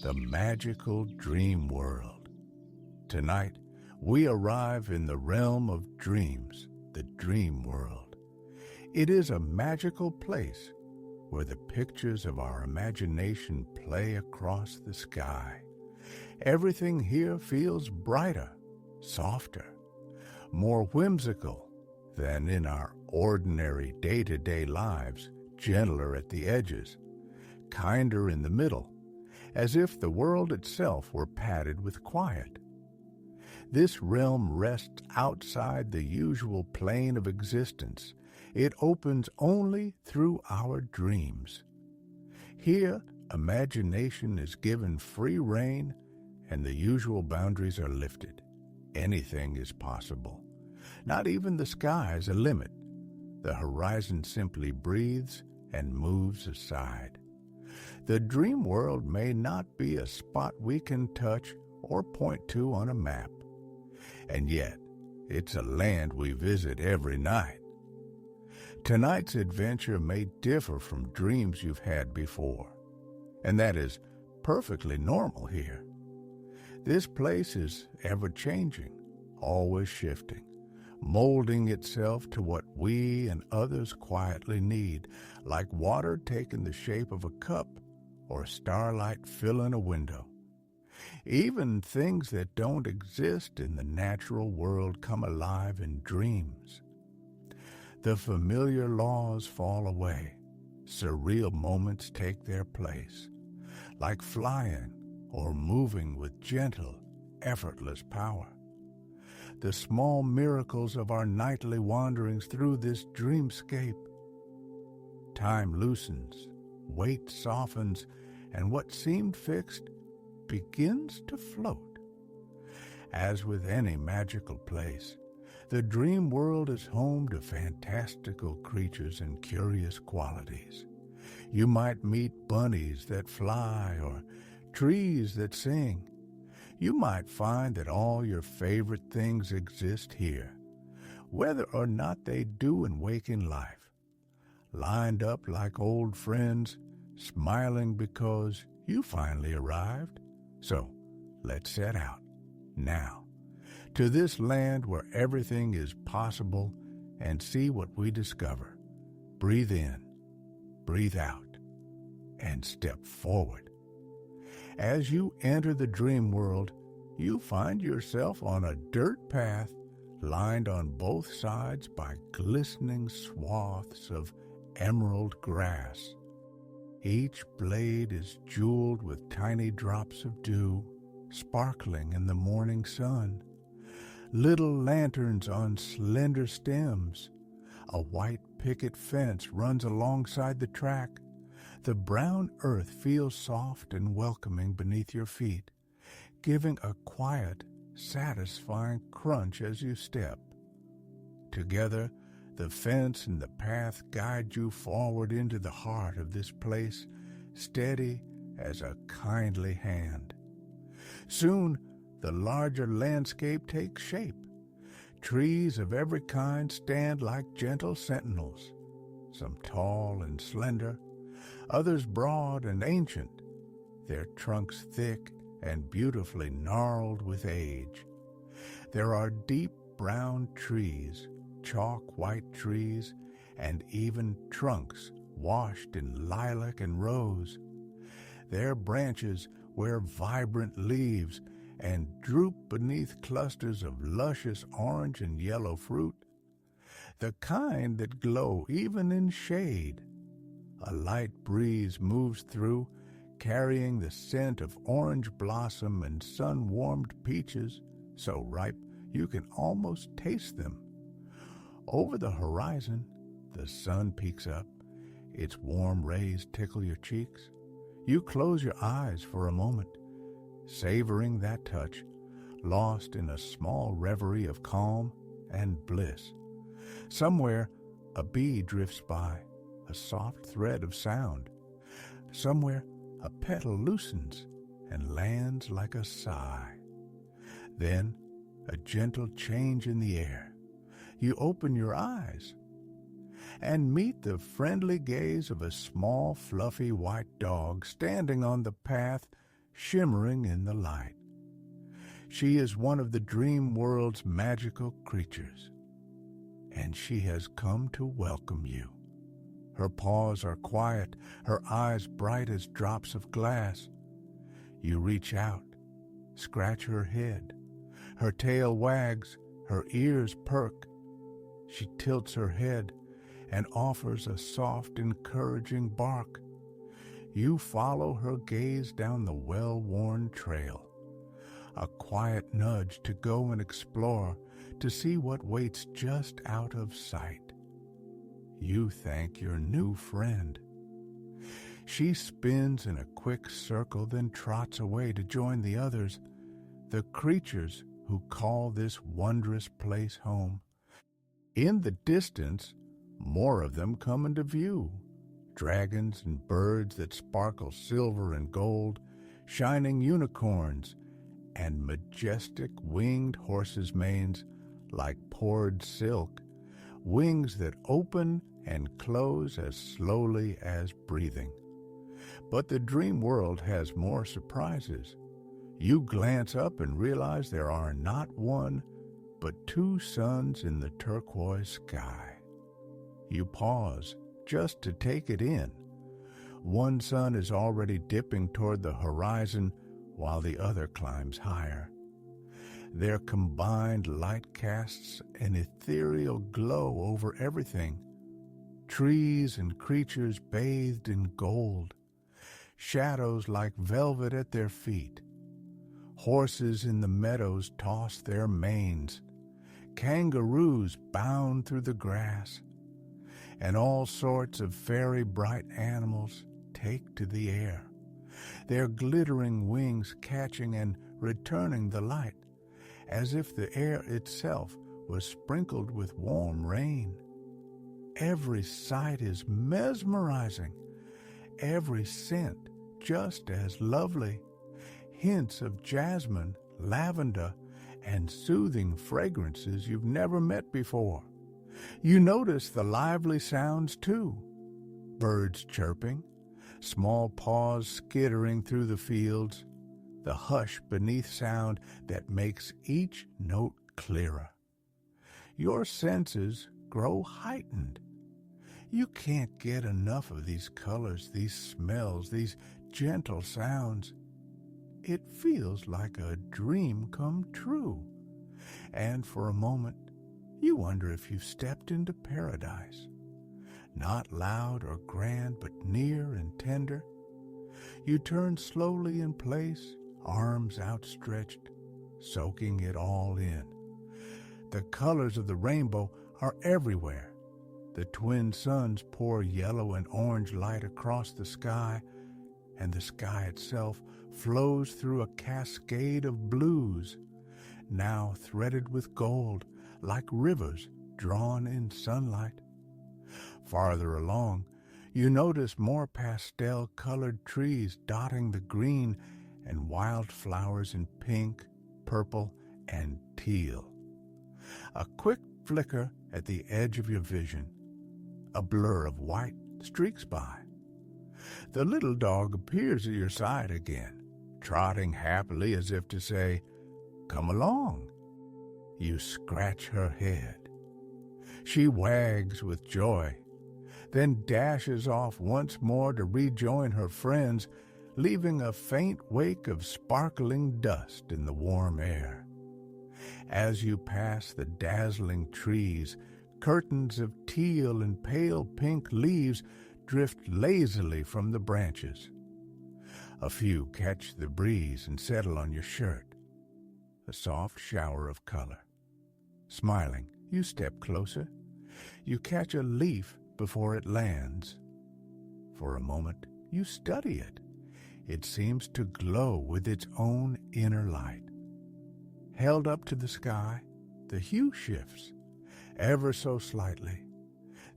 The magical dream world. Tonight, we arrive in the realm of dreams, the dream world. It is a magical place where the pictures of our imagination play across the sky. Everything here feels brighter, softer, more whimsical than in our ordinary day-to-day lives, gentler at the edges, kinder in the middle, as if the world itself were padded with quiet. This realm rests outside the usual plane of existence. It opens only through our dreams. Here, imagination is given free rein and the usual boundaries are lifted. Anything is possible. Not even the sky is a limit. The horizon simply breathes and moves aside. The dream world may not be a spot we can touch or point to on a map. And yet, it's a land we visit every night. Tonight's adventure may differ from dreams you've had before, and that is perfectly normal here. This place is ever-changing, always shifting, molding itself to what we and others quietly need, like water taking the shape of a cup or starlight filling a window. Even things that don't exist in the natural world come alive in dreams. The familiar laws fall away. Surreal moments take their place, like flying or moving with gentle, effortless power. The small miracles of our nightly wanderings through this dreamscape. Time loosens, weight softens, and what seemed fixed begins to float. As with any magical place, the dream world is home to fantastical creatures and curious qualities. You might meet bunnies that fly or trees that sing. You might find that all your favorite things exist here, whether or not they do in waking life, lined up like old friends, smiling because you finally arrived. So, let's set out, now, to this land where everything is possible and see what we discover. Breathe in, breathe out, and step forward. As you enter the dream world, you find yourself on a dirt path lined on both sides by glistening swaths of emerald grass. Each blade is jeweled with tiny drops of dew, sparkling in the morning sun. Little lanterns on slender stems. A white picket fence runs alongside the track. The brown earth feels soft and welcoming beneath your feet, giving a quiet, satisfying crunch as you step. Together, the fence and the path guide you forward into the heart of this place, steady as a kindly hand. Soon, the larger landscape takes shape. Trees of every kind stand like gentle sentinels, some tall and slender, others broad and ancient, their trunks thick and beautifully gnarled with age. There are deep brown trees chalk-white trees and even trunks washed in lilac and rose. Their branches wear vibrant leaves and droop beneath clusters of luscious orange and yellow fruit, the kind that glow even in shade. A light breeze moves through, carrying the scent of orange blossom and sun-warmed peaches, so ripe you can almost taste them. Over the horizon, the sun peeks up. Its warm rays tickle your cheeks. You close your eyes for a moment, savoring that touch, lost in a small reverie of calm and bliss. Somewhere, a bee drifts by, a soft thread of sound. Somewhere, a petal loosens and lands like a sigh. Then, a gentle change in the air. You open your eyes and meet the friendly gaze of a small, fluffy white dog standing on the path, shimmering in the light. She is one of the dream world's magical creatures, and she has come to welcome you. Her paws are quiet, her eyes bright as drops of glass. You reach out, scratch her head. Her tail wags, her ears perk. She tilts her head and offers a soft, encouraging bark. You follow her gaze down the well-worn trail, a quiet nudge to go and explore, to see what waits just out of sight. You thank your new friend. She spins in a quick circle, then trots away to join the others, the creatures who call this wondrous place home. In the distance, more of them come into view. Dragons and birds that sparkle silver and gold, shining unicorns, and majestic winged horses' manes like poured silk, wings that open and close as slowly as breathing. But the dream world has more surprises. You glance up and realize there are not one, but two suns in the turquoise sky. You pause just to take it in. One sun is already dipping toward the horizon while the other climbs higher. Their combined light casts an ethereal glow over everything. Trees and creatures bathed in gold, shadows like velvet at their feet. Horses in the meadows toss their manes, kangaroos bound through the grass, and all sorts of fairy bright animals take to the air, their glittering wings catching and returning the light, as if the air itself was sprinkled with warm rain. Every sight is mesmerizing, every scent just as lovely. Hints of jasmine, lavender, and soothing fragrances you've never met before. You notice the lively sounds too. Birds chirping, small paws skittering through the fields, the hush beneath sound that makes each note clearer. Your senses grow heightened. You can't get enough of these colors, these smells, these gentle sounds. It feels like a dream come true. And for a moment, you wonder if you've stepped into paradise. Not loud or grand, but near and tender. You turn slowly in place, arms outstretched, soaking it all in. The colors of the rainbow are everywhere. The twin suns pour yellow and orange light across the sky, and the sky itself flows through a cascade of blues, now threaded with gold, like rivers drawn in sunlight. Farther along, you notice more pastel-colored trees dotting the green and wildflowers in pink, purple, and teal. A quick flicker at the edge of your vision. A blur of white streaks by. The little dog appears at your side again, trotting happily as if to say, "Come along." You scratch her head. She wags with joy, then dashes off once more to rejoin her friends, leaving a faint wake of sparkling dust in the warm air. As you pass the dazzling trees, curtains of teal and pale pink leaves drift lazily from the branches. A few catch the breeze and settle on your shirt, a soft shower of color. Smiling, you step closer. You catch a leaf before it lands. For a moment, you study it. It seems to glow with its own inner light. Held up to the sky, the hue shifts, ever so slightly,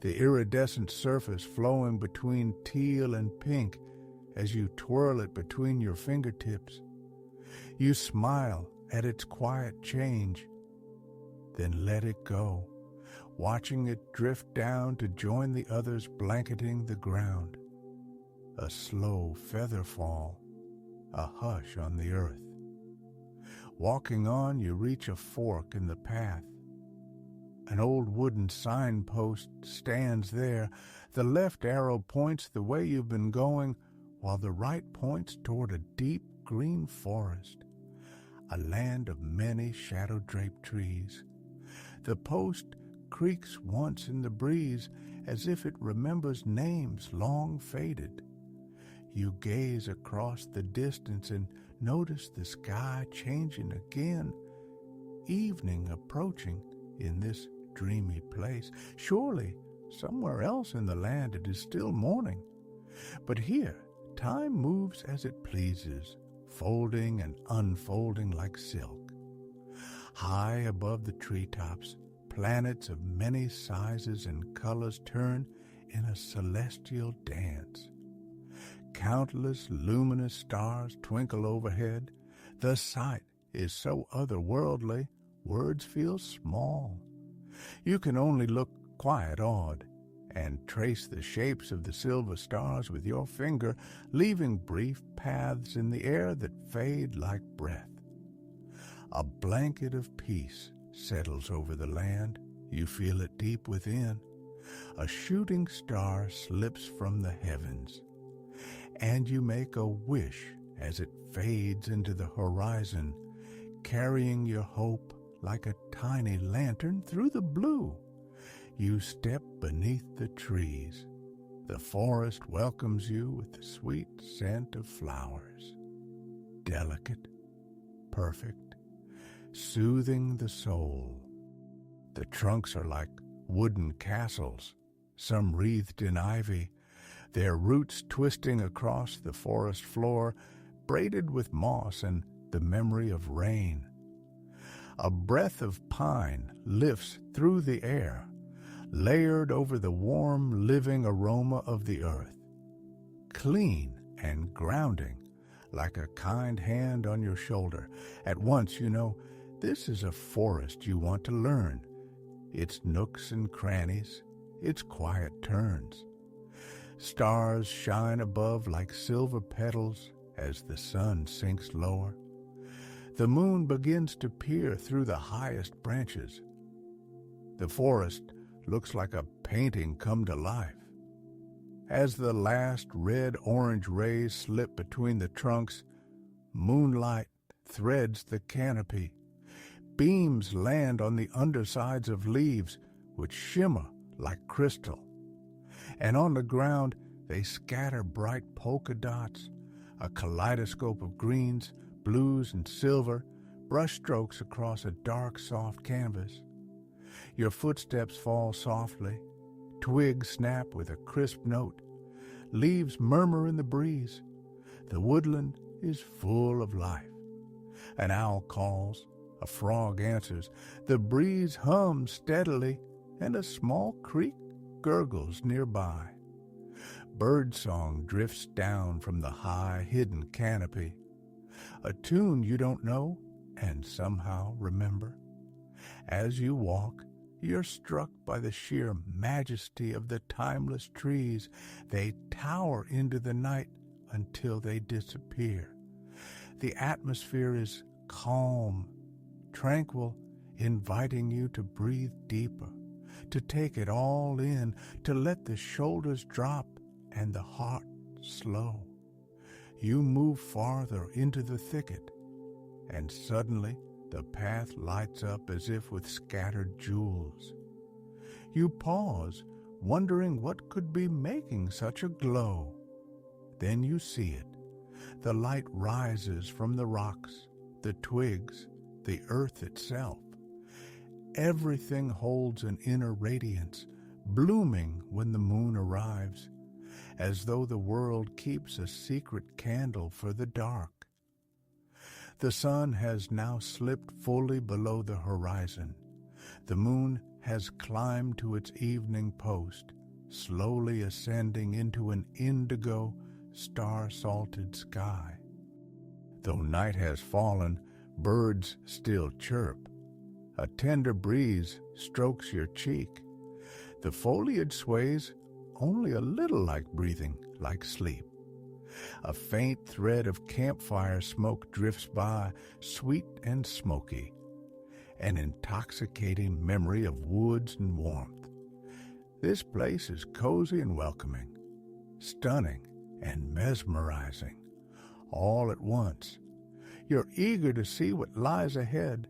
the iridescent surface flowing between teal and pink as you twirl it between your fingertips. You smile at its quiet change, then let it go, watching it drift down to join the others blanketing the ground. A slow feather fall, a hush on the earth. Walking on, you reach a fork in the path. An old wooden signpost stands there. The left arrow points the way you've been going, while the right points toward a deep green forest, a land of many shadow-draped trees. The post creaks once in the breeze as if it remembers names long faded. You gaze across the distance and notice the sky changing again, evening approaching in this dreamy place. Surely, somewhere else in the land it is still morning. But here, time moves as it pleases, folding and unfolding like silk. High above the treetops, planets of many sizes and colors turn in a celestial dance. Countless luminous stars twinkle overhead. The sight is so otherworldly, words feel small. You can only look quite awed and trace the shapes of the silver stars with your finger, leaving brief paths in the air that fade like breath. A blanket of peace settles over the land. You feel it deep within. A shooting star slips from the heavens, and you make a wish as it fades into the horizon, carrying your hope like a tiny lantern through the blue. You step beneath the trees. The forest welcomes you with the sweet scent of flowers. Delicate, perfect, soothing the soul. The trunks are like wooden castles, some wreathed in ivy, their roots twisting across the forest floor, braided with moss and the memory of rain. A breath of pine lifts through the air, layered over the warm, living aroma of the earth. Clean and grounding, like a kind hand on your shoulder. At once you know this is a forest you want to learn, its nooks and crannies, its quiet turns. Stars shine above like silver petals as the sun sinks lower. The moon begins to peer through the highest branches. The forest looks like a painting come to life. As the last red-orange rays slip between the trunks, moonlight threads the canopy. Beams land on the undersides of leaves, which shimmer like crystal. And on the ground, they scatter bright polka dots, a kaleidoscope of greens, blues, and silver, brushstrokes across a dark, soft canvas. Your footsteps fall softly. Twigs snap with a crisp note. Leaves murmur in the breeze. The woodland is full of life. An owl calls. A frog answers. The breeze hums steadily, and a small creek gurgles nearby. Birdsong drifts down from the high, hidden canopy. A tune you don't know and somehow remember. As you walk, you're struck by the sheer majesty of the timeless trees. They tower into the night until they disappear. The atmosphere is calm, tranquil, inviting you to breathe deeper, to take it all in, to let the shoulders drop and the heart slow. You move farther into the thicket, and suddenly the path lights up as if with scattered jewels. You pause, wondering what could be making such a glow. Then you see it. The light rises from the rocks, the twigs, the earth itself. Everything holds an inner radiance, blooming when the moon arrives, as though the world keeps a secret candle for the dark. The sun has now slipped fully below the horizon. The moon has climbed to its evening post, slowly ascending into an indigo, star-salted sky. Though night has fallen, birds still chirp. A tender breeze strokes your cheek. The foliage sways only a little like breathing, like sleep. A faint thread of campfire smoke drifts by, sweet and smoky, an intoxicating memory of woods and warmth. This place is cozy and welcoming, stunning and mesmerizing, all at once. You're eager to see what lies ahead,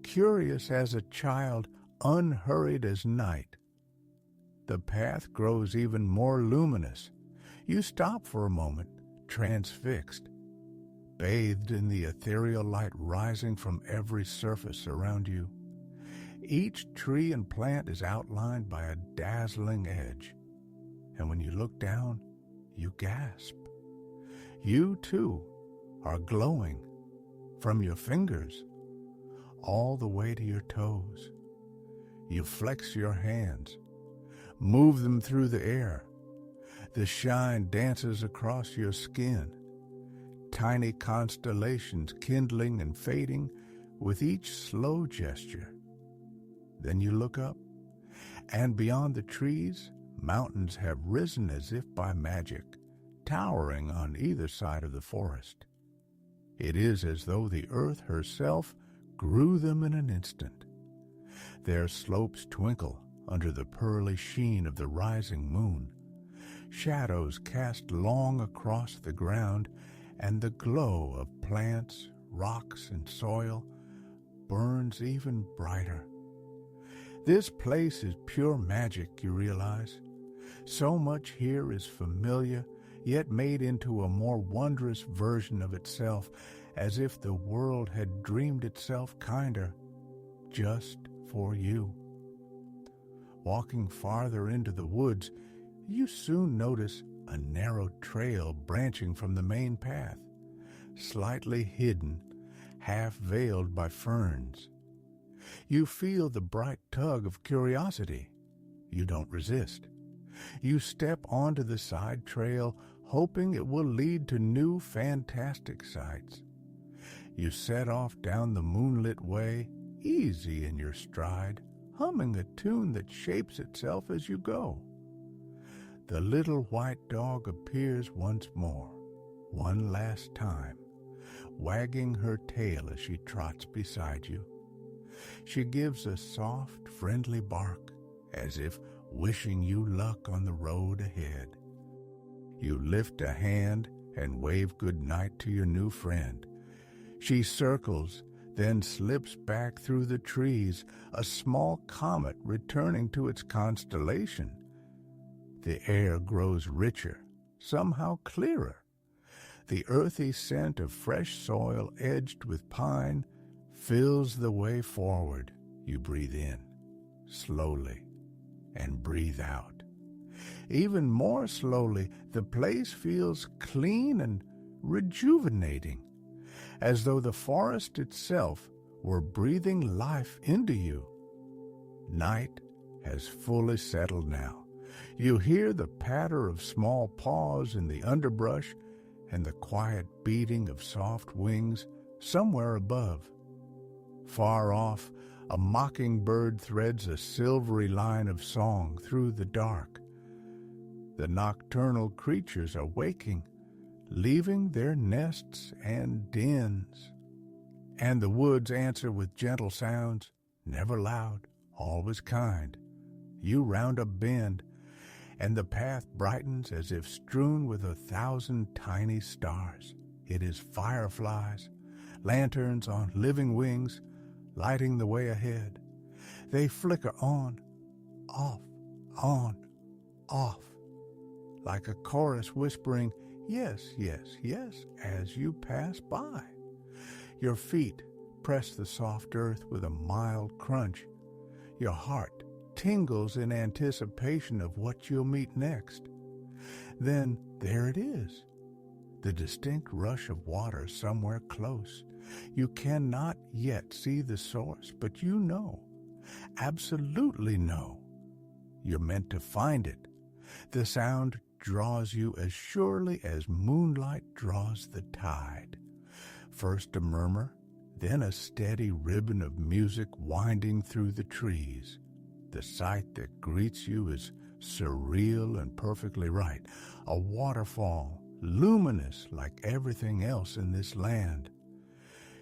curious as a child, unhurried as night. The path grows even more luminous. You stop for a moment, transfixed, bathed in the ethereal light rising from every surface around you. Each tree and plant is outlined by a dazzling edge, and when you look down, you gasp. You, too, are glowing from your fingers all the way to your toes. You flex your hands, move them through the air. The shine dances across your skin, tiny constellations kindling and fading with each slow gesture. Then you look up, and beyond the trees, mountains have risen as if by magic, towering on either side of the forest. It is as though the earth herself grew them in an instant. Their slopes twinkle under the pearly sheen of the rising moon. Shadows cast long across the ground, and the glow of plants, rocks, and soil burns even brighter. This place is pure magic, you realize. So much here is familiar, yet made into a more wondrous version of itself, as if the world had dreamed itself kinder, just for you. Walking farther into the woods, you soon notice a narrow trail branching from the main path, slightly hidden, half veiled by ferns. You feel the bright tug of curiosity. You don't resist. You step onto the side trail, hoping it will lead to new fantastic sights. You set off down the moonlit way, easy in your stride, humming a tune that shapes itself as you go. The little white dog appears once more, one last time, wagging her tail as she trots beside you. She gives a soft, friendly bark, as if wishing you luck on the road ahead. You lift a hand and wave good night to your new friend. She circles, then slips back through the trees, a small comet returning to its constellation. The air grows richer, somehow clearer. The earthy scent of fresh soil edged with pine fills the way forward. You breathe in, slowly, and breathe out. Even more slowly, the place feels clean and rejuvenating, as though the forest itself were breathing life into you. Night has fully settled now. You hear the patter of small paws in the underbrush and the quiet beating of soft wings somewhere above. Far off, a mockingbird threads a silvery line of song through the dark. The nocturnal creatures are waking, leaving their nests and dens. And the woods answer with gentle sounds, never loud, always kind. you round a bend, and the path brightens as if strewn with 1,000 tiny stars. It is fireflies, lanterns on living wings, lighting the way ahead. They flicker on, off, like a chorus whispering, yes, yes, yes, as you pass by. Your feet press the soft earth with a mild crunch. Your heart tingles in anticipation of what you'll meet next. Then there it is, the distinct rush of water somewhere close. You cannot yet see the source, but you know, absolutely know, you're meant to find it. The sound draws you as surely as moonlight draws the tide. First a murmur, then a steady ribbon of music winding through the trees. The sight that greets you is surreal and perfectly right. A waterfall, luminous like everything else in this land.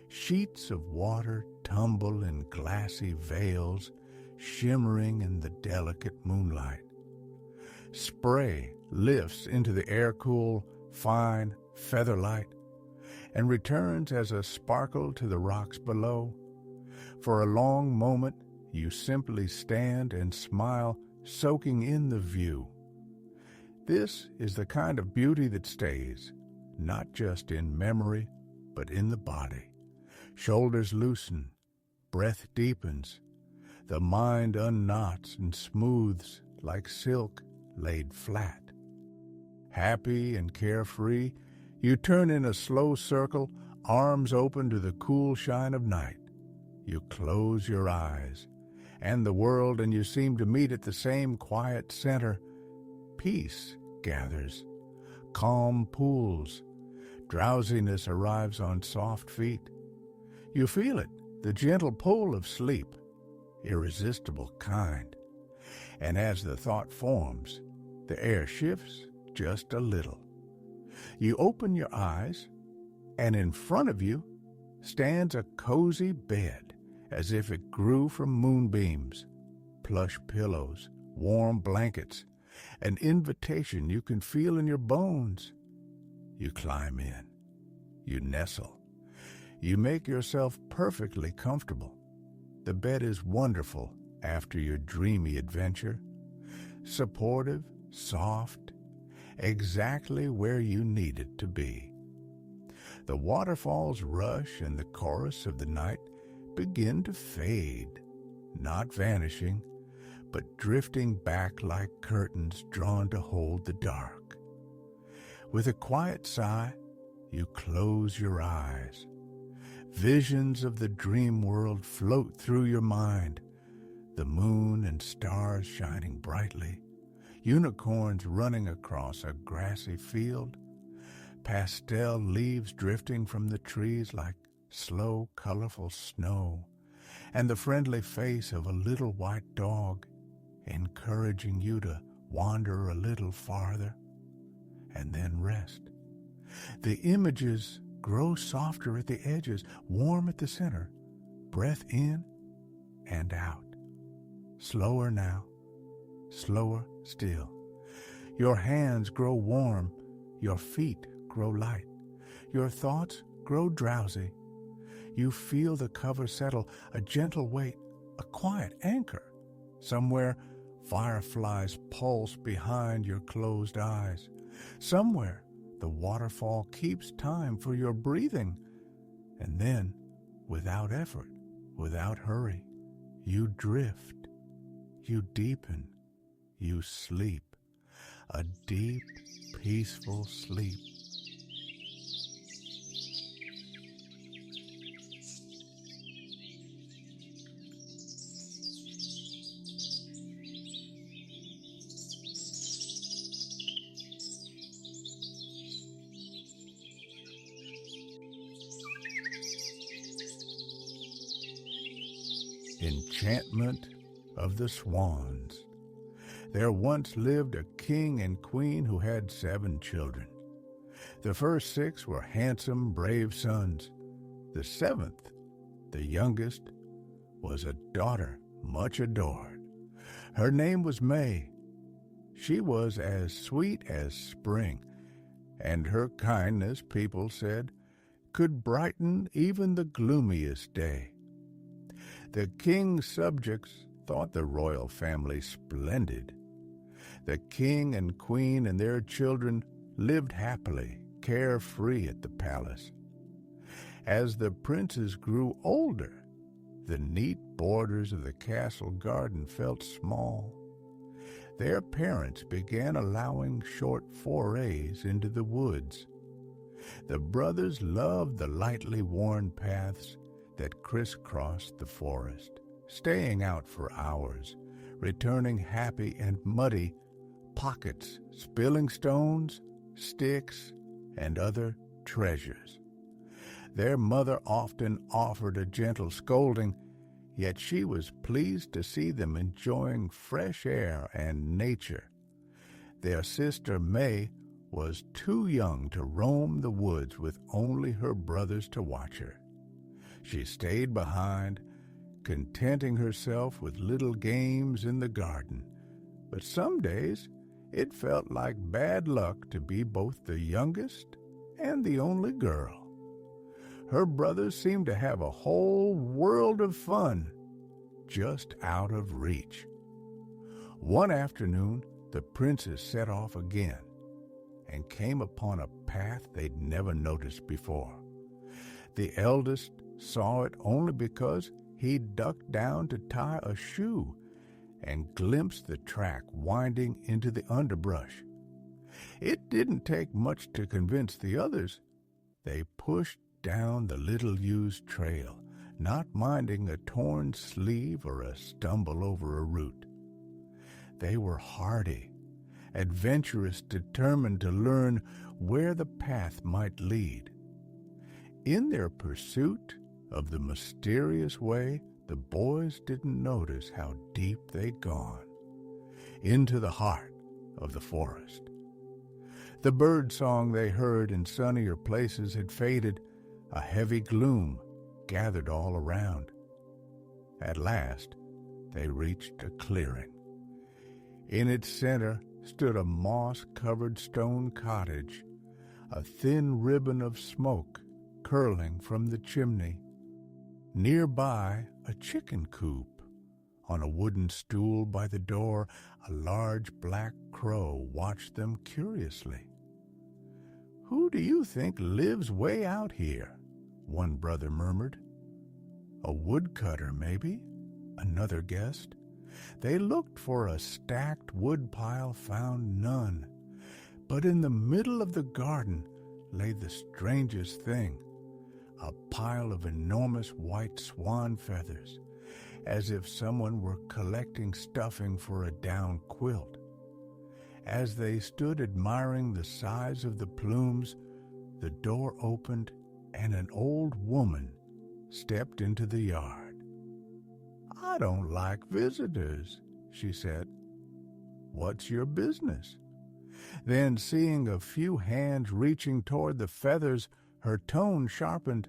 Sheets of water tumble in glassy veils, shimmering in the delicate moonlight. Spray lifts into the air-cool, fine feather light and returns as a sparkle to the rocks below. For a long moment, you simply stand and smile, soaking in the view. This is the kind of beauty that stays, not just in memory, but in the body. Shoulders loosen, breath deepens, the mind unknots and smooths like silk laid flat. Happy and carefree, you turn in a slow circle, arms open to the cool shine of night. You close your eyes, and the world and you seem to meet at the same quiet center. Peace gathers, calm pools, drowsiness arrives on soft feet. You feel it, the gentle pull of sleep, irresistible kind. And as the thought forms, the air shifts just a little. You open your eyes, and in front of you stands a cozy bed, as if it grew from moonbeams, plush pillows, warm blankets, an invitation you can feel in your bones. You climb in, you nestle, you make yourself perfectly comfortable. The bed is wonderful after your dreamy adventure, supportive, soft, exactly where you need it to be. The waterfall's rush and the chorus of the night begin to fade, not vanishing, but drifting back like curtains drawn to hold the dark. With a quiet sigh, you close your eyes. Visions of the dream world float through your mind, the moon and stars shining brightly, unicorns running across a grassy field, pastel leaves drifting from the trees like slow, colorful snow, and the friendly face of a little white dog encouraging you to wander a little farther and then rest. The images grow softer at the edges, warm at the center, breath in and out. Slower now, slower still. Your hands grow warm, your feet grow light, your thoughts grow drowsy. You feel the cover settle, a gentle weight, a quiet anchor. Somewhere, fireflies pulse behind your closed eyes. Somewhere, the waterfall keeps time for your breathing. And then, without effort, without hurry, you drift, you deepen, you sleep, a deep, peaceful sleep. Enchantment of the Swans. There once lived a king and queen who had 7 children. The first 6 were handsome, brave sons. The 7th, the youngest, was a daughter much adored. Her name was May. She was as sweet as spring, and her kindness, people said, could brighten even the gloomiest day. The king's subjects thought the royal family splendid. The king and queen and their children lived happily, carefree at the palace. As the princes grew older, the neat borders of the castle garden felt small. Their parents began allowing short forays into the woods. The brothers loved the lightly worn paths that crisscrossed the forest, staying out for hours, returning happy and muddy, pockets spilling stones, sticks, and other treasures. Their mother often offered a gentle scolding, yet she was pleased to see them enjoying fresh air and nature. Their sister May was too young to roam the woods with only her brothers to watch her. She stayed behind, contenting herself with little games in the garden, but some days it felt like bad luck to be both the youngest and the only girl. Her brothers seemed to have a whole world of fun just out of reach. One afternoon, the princess set off again and came upon a path they'd never noticed before. The eldest saw it only because he ducked down to tie a shoe and glimpsed the track winding into the underbrush. It didn't take much to convince the others. They pushed down the little-used trail, not minding a torn sleeve or a stumble over a root. They were hardy, adventurous, determined to learn where the path might lead. In their pursuit of the mysterious way, the boys didn't notice how deep they'd gone, into the heart of the forest. The bird song they heard in sunnier places had faded. A heavy gloom gathered all around. At last, they reached a clearing. In its center stood a moss-covered stone cottage, a thin ribbon of smoke curling from the chimney. Nearby, a chicken coop. On a wooden stool by the door, a large black crow watched them curiously. "Who do you think lives way out here?" one brother murmured. "A woodcutter, maybe," another guessed. They looked for a stacked woodpile, found none. But in the middle of the garden lay the strangest thing, a pile of enormous white swan feathers, as if someone were collecting stuffing for a down quilt. As they stood admiring the size of the plumes, the door opened and an old woman stepped into the yard. "I don't like visitors," she said. "What's your business?" Then, seeing a few hands reaching toward the feathers, her tone sharpened.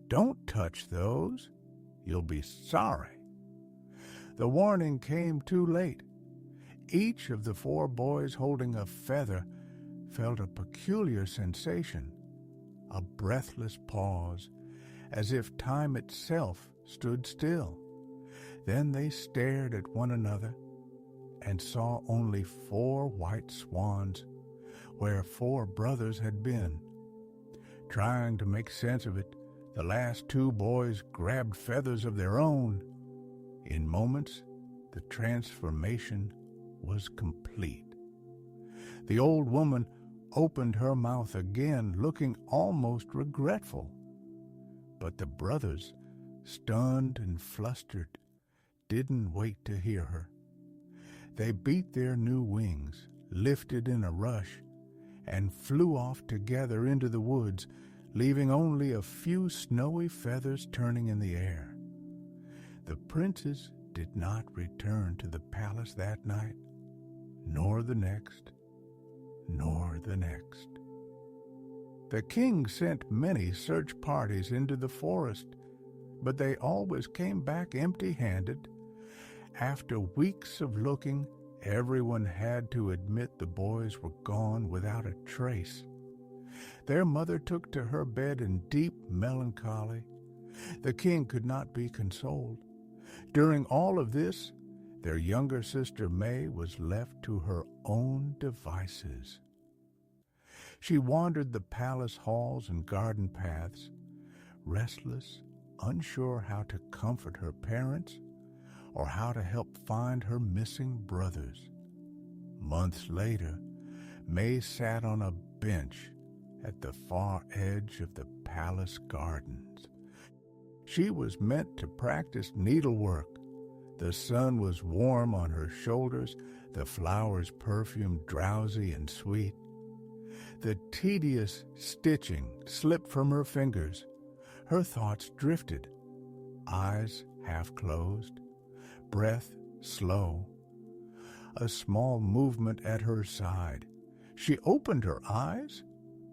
"Don't touch those. You'll be sorry." The warning came too late. Each of the 4 boys holding a feather felt a peculiar sensation, a breathless pause, as if time itself stood still. Then they stared at one another and saw only 4 white swans where 4 brothers had been. Trying to make sense of it, the last 2 boys grabbed feathers of their own. In moments, the transformation was complete. The old woman opened her mouth again, looking almost regretful. But the brothers, stunned and flustered, didn't wait to hear her. They beat their new wings, lifted in a rush, and flew off together into the woods, leaving only a few snowy feathers turning in the air. The princes did not return to the palace that night, nor the next, nor the next. The king sent many search parties into the forest, but they always came back empty-handed. After weeks of looking, everyone had to admit the boys were gone without a trace. Their mother took to her bed in deep melancholy. The king could not be consoled. During all of this, their younger sister May was left to her own devices. She wandered the palace halls and garden paths, restless, unsure how to comfort her parents or how to help find her missing brothers. Months later, May sat on a bench at the far edge of the palace gardens. She was meant to practice needlework. The sun was warm on her shoulders, the flowers perfumed drowsy and sweet. The tedious stitching slipped from her fingers. Her thoughts drifted, eyes half closed, breath slow. A small movement at her side. She opened her eyes.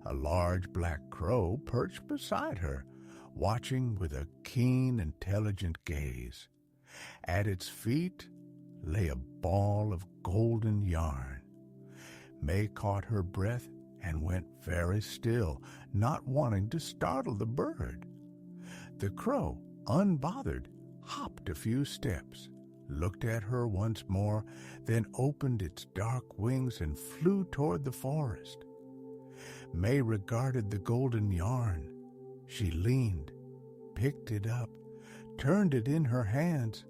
A large black crow perched beside her, watching with a keen, intelligent gaze. At its feet lay a ball of golden yarn. May caught her breath and went very still, not wanting to startle the bird. The crow, unbothered, hopped a few steps, looked at her once more, then opened its dark wings and flew toward the forest. May regarded the golden yarn. She leaned, picked it up, turned it in her hands.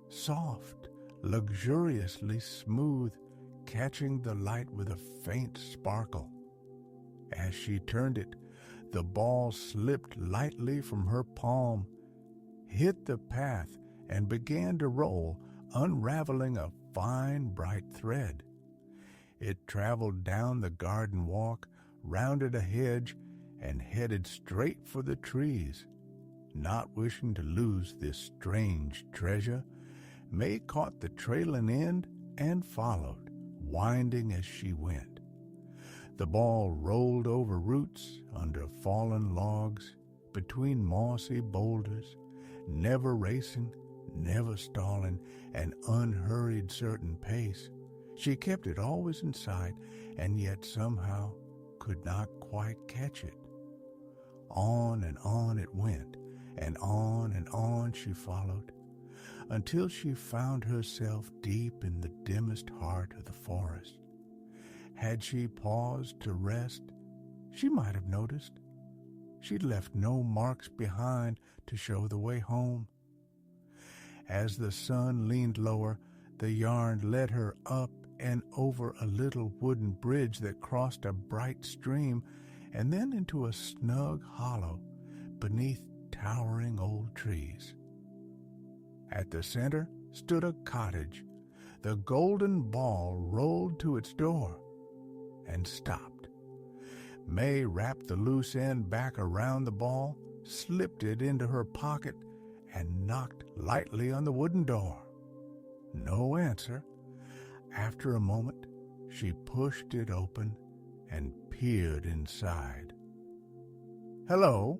Soft, luxuriously smooth, catching the light with a faint sparkle. As she turned it, the ball slipped lightly from her palm, hit the path, and began to roll, unraveling a fine, bright thread. It traveled down the garden walk, rounded a hedge, and headed straight for the trees. Not wishing to lose this strange treasure, May caught the trailing end and followed, winding as she went. The ball rolled over roots, under fallen logs, between mossy boulders, never racing, never stalling, an unhurried certain pace. She kept it always in sight, and yet somehow could not quite catch it. On and on it went, and on she followed, until she found herself deep in the dimmest heart of the forest. Had she paused to rest, she might have noticed. She'd left no marks behind to show the way home. As the sun leaned lower, the yarn led her up and over a little wooden bridge that crossed a bright stream, and then into a snug hollow beneath towering old trees. At the center stood a cottage. The golden ball rolled to its door and stopped. May wrapped the loose end back around the ball, slipped it into her pocket, and knocked lightly on the wooden door. No answer. After a moment, she pushed it open and peered inside. Hello.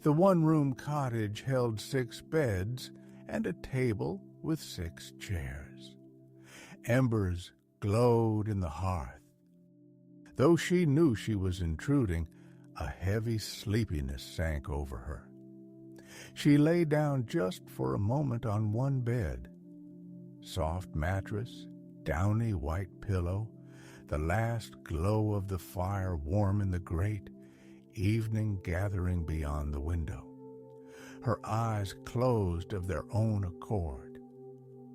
The one-room cottage held 6 beds and a table with 6 chairs. Embers glowed in the hearth. Though she knew she was intruding, a heavy sleepiness sank over her. She lay down just for a moment on one bed. Soft mattress, downy white pillow, the last glow of the fire warm in the grate, evening gathering beyond the window. Her eyes closed of their own accord.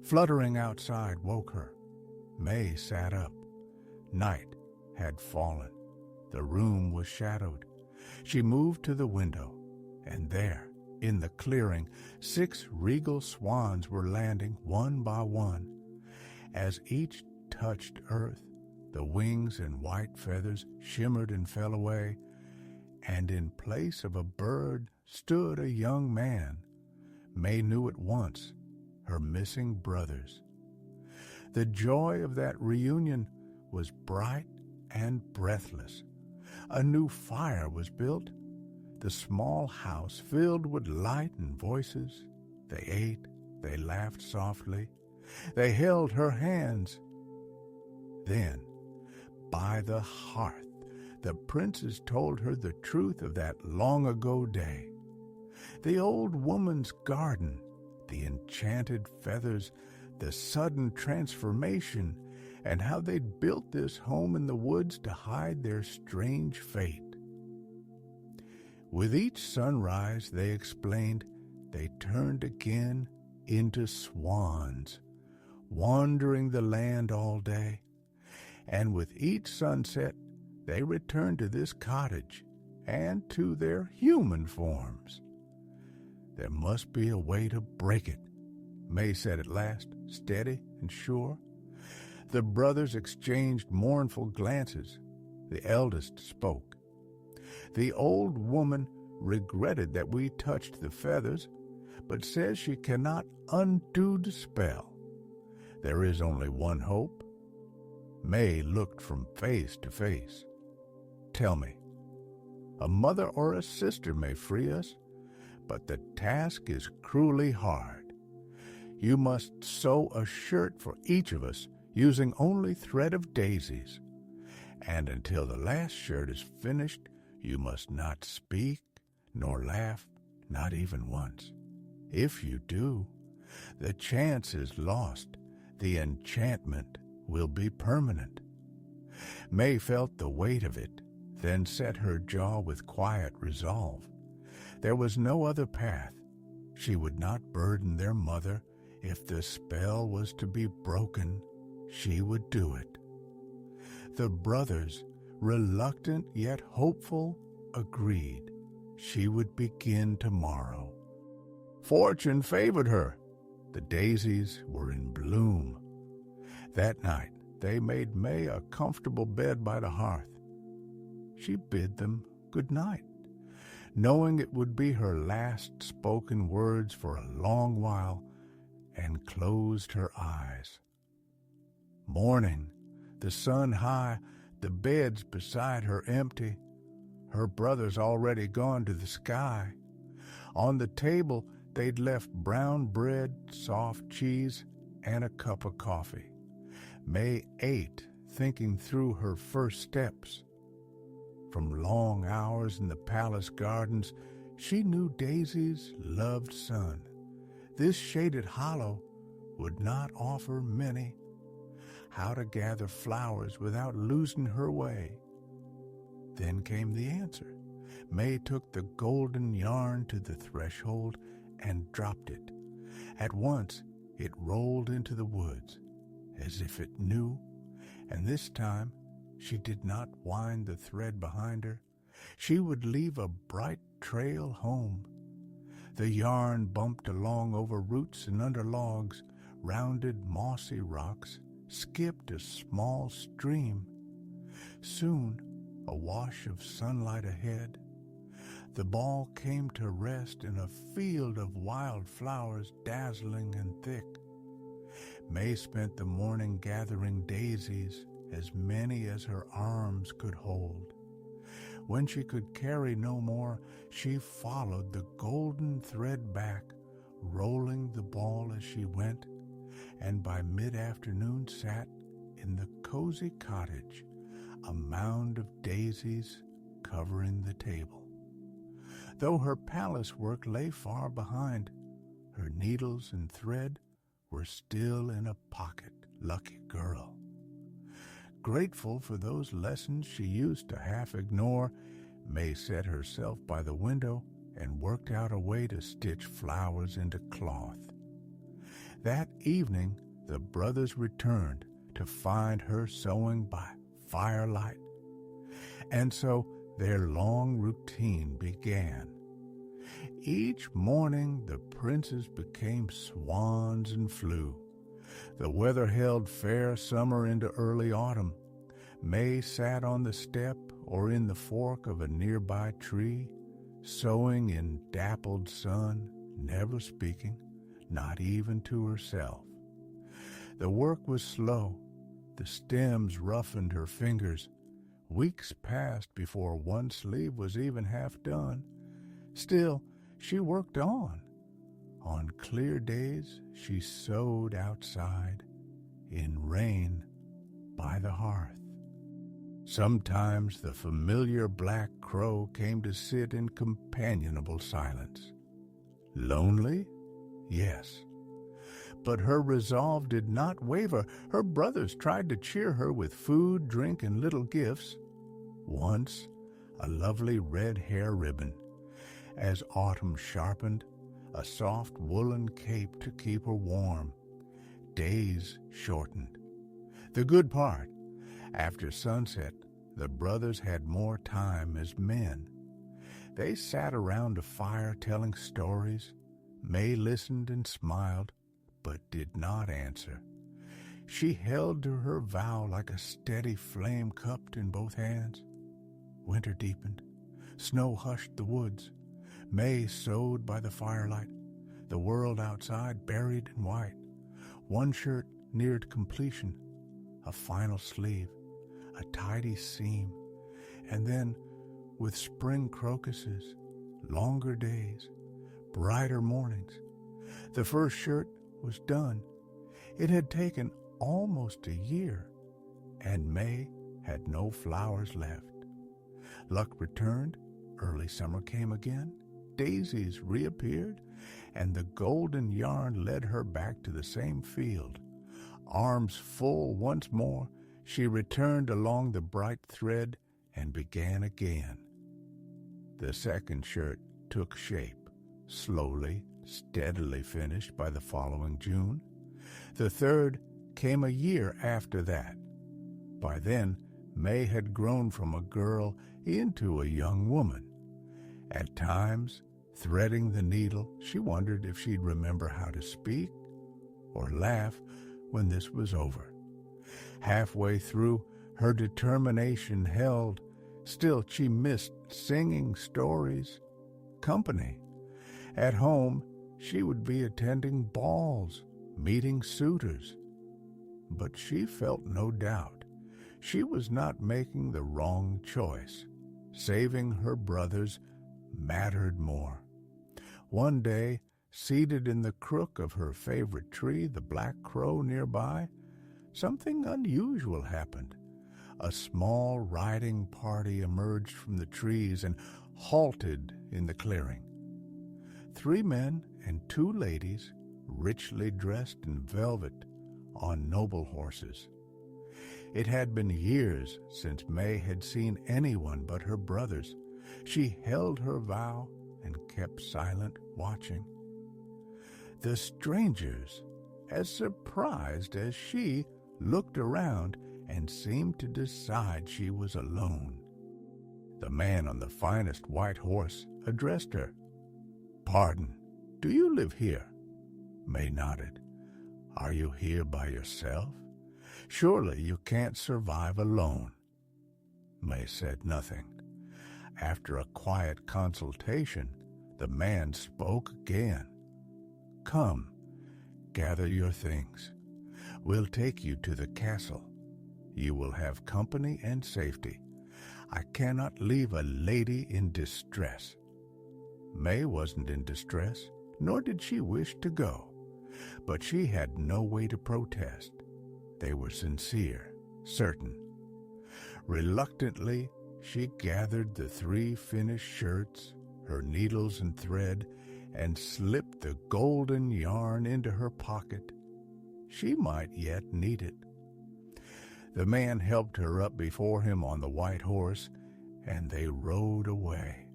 Fluttering outside woke her. May sat up. Night had fallen. The room was shadowed. She moved to the window, and there, in the clearing, 6 regal swans were landing one by one. As each touched earth, the wings and white feathers shimmered and fell away, and in place of a bird stood a young man. May knew at once her missing brothers. The joy of that reunion was bright and breathless. A new fire was built, the small house filled with light and voices. They ate, They laughed softly. They held her hands. Then, by the hearth, the princess told her the truth of that long-ago day. The old woman's garden, the enchanted feathers, the sudden transformation, and how they'd built this home in the woods to hide their strange fate. With each sunrise, they explained, they turned again into swans, wandering the land all day. And with each sunset, they returned to this cottage and to their human forms. There must be a way to break it, May said at last, steady and sure. The brothers exchanged mournful glances. The eldest spoke. The old woman regretted that we touched the feathers, but says she cannot undo the spell. There is only one hope. May looked from face to face. Tell me, a mother or a sister may free us, but the task is cruelly hard. You must sew a shirt for each of us using only thread of daisies. And until the last shirt is finished, you must not speak nor laugh, not even once. If you do, the chance is lost. The enchantment will be permanent. May felt the weight of it, then set her jaw with quiet resolve. There was no other path. She would not burden their mother. If the spell was to be broken, she would do it. The brothers, reluctant yet hopeful, agreed. She would begin tomorrow. Fortune favored her. The daisies were in bloom. That night, they made May a comfortable bed by the hearth. She bid them good night, knowing it would be her last spoken words for a long while, and closed her eyes. Morning, the sun high, the beds beside her empty, her brothers already gone to the sky. On the table, they'd left brown bread, soft cheese, and a cup of coffee. May ate, thinking through her first steps. From long hours in the palace gardens, she knew daisies loved sun. This shaded hollow would not offer many. How to gather flowers without losing her way. Then came the answer. May took the golden yarn to the threshold and dropped it. At once it rolled into the woods, as if it knew, and this time she did not wind the thread behind her. She would leave a bright trail home. The yarn bumped along over roots and under logs, rounded mossy rocks, skipped a small stream. Soon, a wash of sunlight ahead, the ball came to rest in a field of wildflowers dazzling and thick. May spent the morning gathering daisies, as many as her arms could hold. When she could carry no more, she followed the golden thread back, rolling the ball as she went, and by mid-afternoon sat in the cozy cottage, a mound of daisies covering the table. Though her palace work lay far behind, her needles and thread were still in a pocket, lucky girl. Grateful for those lessons she used to half ignore, May set herself by the window and worked out a way to stitch flowers into cloth. That evening, the brothers returned to find her sewing by firelight. And so their long routine began. Each morning the princes became swans and flew. The weather held fair summer into early autumn. May sat on the step or in the fork of a nearby tree, sewing in dappled sun, never speaking, not even to herself. The work was slow. The stems roughened her fingers. Weeks passed before one sleeve was even half done. Still, she worked on On clear days she sewed outside, in rain by the hearth. Sometimes the familiar black crow came to sit in companionable silence. Lonely? Yes. But her resolve did not waver. Her brothers tried to cheer her with food, drink, and little gifts. Once, a lovely red hair ribbon. As autumn sharpened, a soft woolen cape to keep her warm. Days shortened. The good part, after sunset, the brothers had more time as men. They sat around a fire telling stories. May listened and smiled, but did not answer. She held to her vow like a steady flame cupped in both hands. Winter deepened. Snow hushed the woods. May sewed by the firelight. The world outside buried in white. One shirt neared completion, a final sleeve, a tidy seam, and then, with spring crocuses, longer days, brighter mornings, the first shirt was done. It had taken almost a year, and May had no flowers left. Luck returned, early summer came again, daisies reappeared, and the golden yarn led her back to the same field. Arms full once more, she returned along the bright thread and began again. The second shirt took shape, slowly, steadily finished by the following June. The third came a year after that. By then, May had grown from a girl into a young woman. At times, threading the needle, she wondered if she'd remember how to speak or laugh when this was over. Halfway through, her determination held. Still, she missed singing stories, company. At home, she would be attending balls, meeting suitors. But she felt no doubt. She was not making the wrong choice. Saving her brothers mattered more. One day, seated in the crook of her favorite tree, the black crow nearby, something unusual happened. A small riding party emerged from the trees and halted in the clearing. 3 men and 2 ladies, richly dressed in velvet, on noble horses. It had been years since May had seen anyone but her brothers. She held her vow and kept silent, watching. The strangers, as surprised as she, looked around and seemed to decide she was alone. The man on the finest white horse addressed her. "Pardon, do you live here?" May nodded. "Are you here by yourself? Surely you can't survive alone." May said nothing. After a quiet consultation, the man spoke again. "Come, gather your things. We'll take you to the castle. You will have company and safety. I cannot leave a lady in distress." May wasn't in distress, nor did she wish to go, but she had no way to protest. They were sincere, certain. Reluctantly, she gathered the 3 finished shirts, her needles and thread, and slipped the golden yarn into her pocket. She might yet need it. The man helped her up before him on the white horse, and they rode away.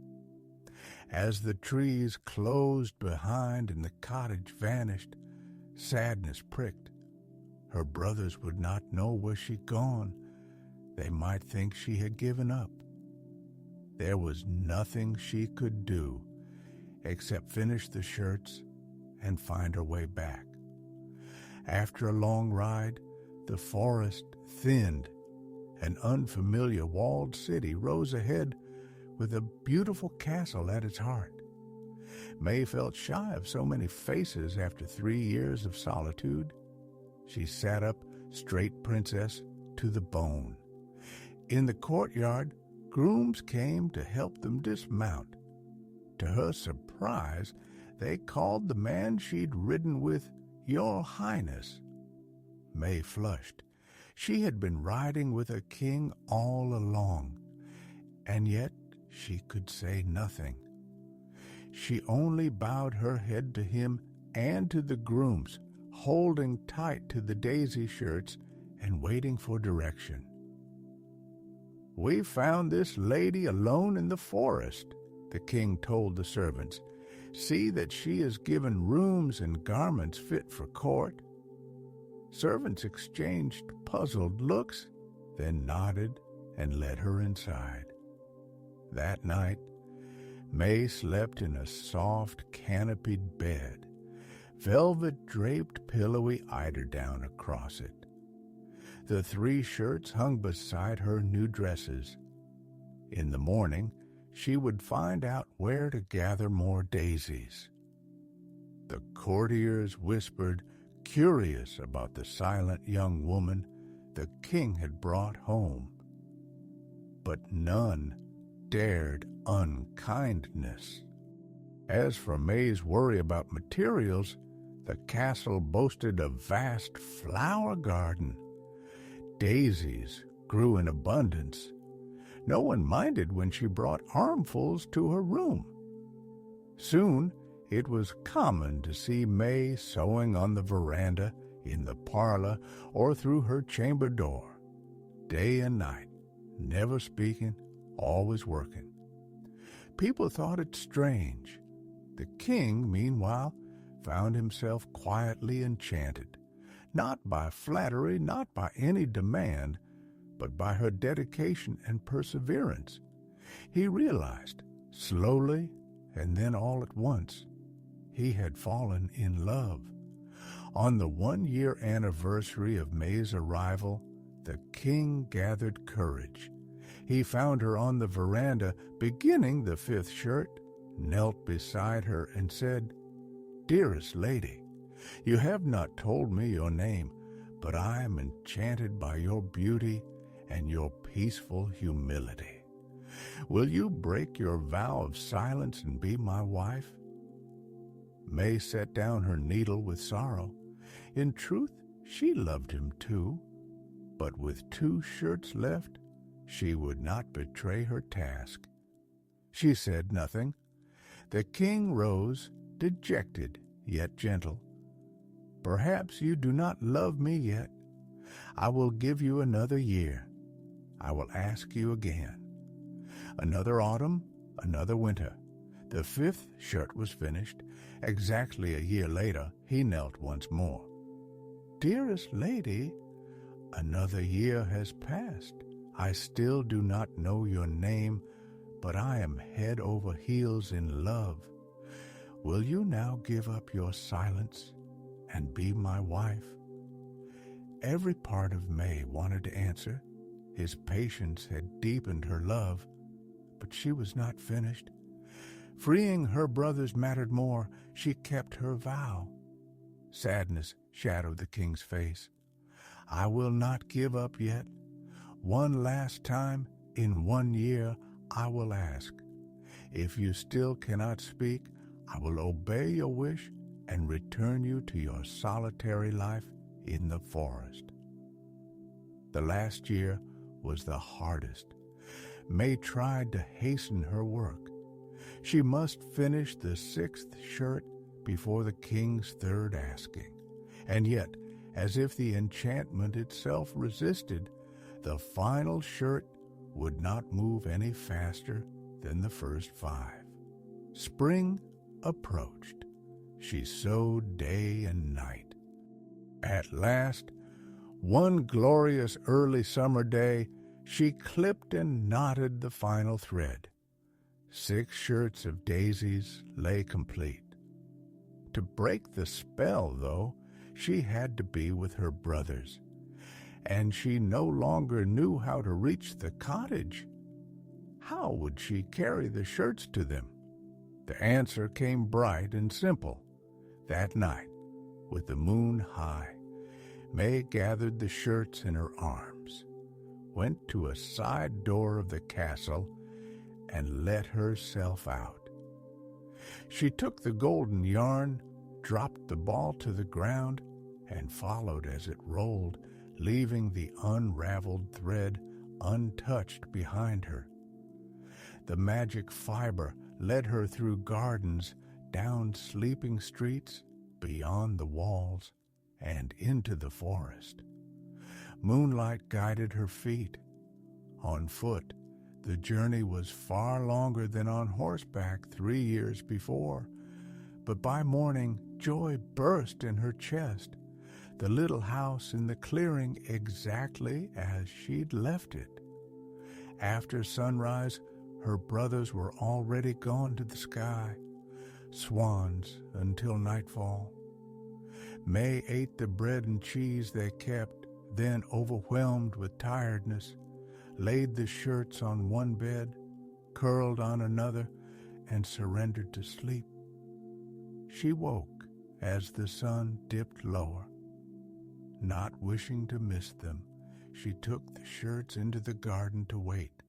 As the trees closed behind and the cottage vanished, sadness pricked. Her brothers would not know where she'd gone. They might think she had given up. There was nothing she could do except finish the shirts and find her way back. After a long ride, the forest thinned. An unfamiliar walled city rose ahead with a beautiful castle at its heart. May felt shy of so many faces after 3 years of solitude. She sat up, straight princess to the bone. In the courtyard, grooms came to help them dismount. To her surprise, They called the man she'd ridden with Your Highness. May flushed. She had been riding with a king all along, and yet she could say nothing. She only bowed her head to him and to the grooms, holding tight to the daisy shirts and waiting for direction. "We found this lady alone in the forest," the king told the servants. "See that she is given rooms and garments fit for court." Servants exchanged puzzled looks, then nodded and led her inside. That night, May slept in a soft, canopied bed, velvet-draped pillowy eiderdown across it. The 3 shirts hung beside her new dresses. In the morning, she would find out where to gather more daisies. The courtiers whispered, curious about the silent young woman the king had brought home. But none dared unkindness. As for May's worry about materials, the castle boasted a vast flower garden. Daisies grew in abundance. No one minded when she brought armfuls to her room. Soon it was common to see May sewing on the veranda, in the parlor, or through her chamber door, day and night, never speaking, always working. People thought it strange. The king, meanwhile, found himself quietly enchanted, not by flattery, not by any demand, but by her dedication and perseverance. He realized, slowly and then all at once, he had fallen in love. On the 1-year anniversary of May's arrival, the king gathered courage. He found her on the veranda, beginning the 5th shirt, knelt beside her and said, "Dearest lady, you have not told me your name, but I am enchanted by your beauty and your peaceful humility. Will you break your vow of silence and be my wife?" May set down her needle with sorrow. In truth, she loved him too, but with 2 shirts left, she would not betray her task. She said nothing. The king rose, dejected yet gentle. "Perhaps you do not love me yet. I will give you another year. I will ask you again." Another autumn, another winter. The 5th shirt was finished. Exactly a year later, he knelt once more. "Dearest lady, another year has passed. I still do not know your name, but I am head over heels in love. Will you now give up your silence and be my wife?" Every part of May wanted to answer. His patience had deepened her love, but she was not finished. Freeing her brothers mattered more. She kept her vow. Sadness shadowed the king's face. "I will not give up yet. One last time, in 1 year, I will ask. If you still cannot speak, I will obey your wish and return you to your solitary life in the forest." The last year was the hardest. May tried to hasten her work. She must finish the 6th shirt before the king's 3rd asking. And yet, as if the enchantment itself resisted, the final shirt would not move any faster than the first 5. Spring approached. She sewed day and night. At last, one glorious early summer day, she clipped and knotted the final thread. 6 shirts of daisies lay complete. To break the spell, though, she had to be with her brothers, and she no longer knew how to reach the cottage. How would she carry the shirts to them? The answer came bright and simple. That night, with the moon high, May gathered the shirts in her arms, went to a side door of the castle, and let herself out. She took the golden yarn, dropped the ball to the ground, and followed as it rolled, leaving the unraveled thread untouched behind her. The magic fiber led her through gardens, down sleeping streets, beyond the walls, and into the forest. Moonlight guided her feet. On foot, the journey was far longer than on horseback 3 years before, but by morning joy burst in her chest, the little house in the clearing exactly as she'd left it. After sunrise, her brothers were already gone to the sky, swans until nightfall. May ate the bread and cheese they kept, then, overwhelmed with tiredness, laid the shirts on one bed, curled on another, and surrendered to sleep. She woke as the sun dipped lower. Not wishing to miss them, she took the shirts into the garden to wait.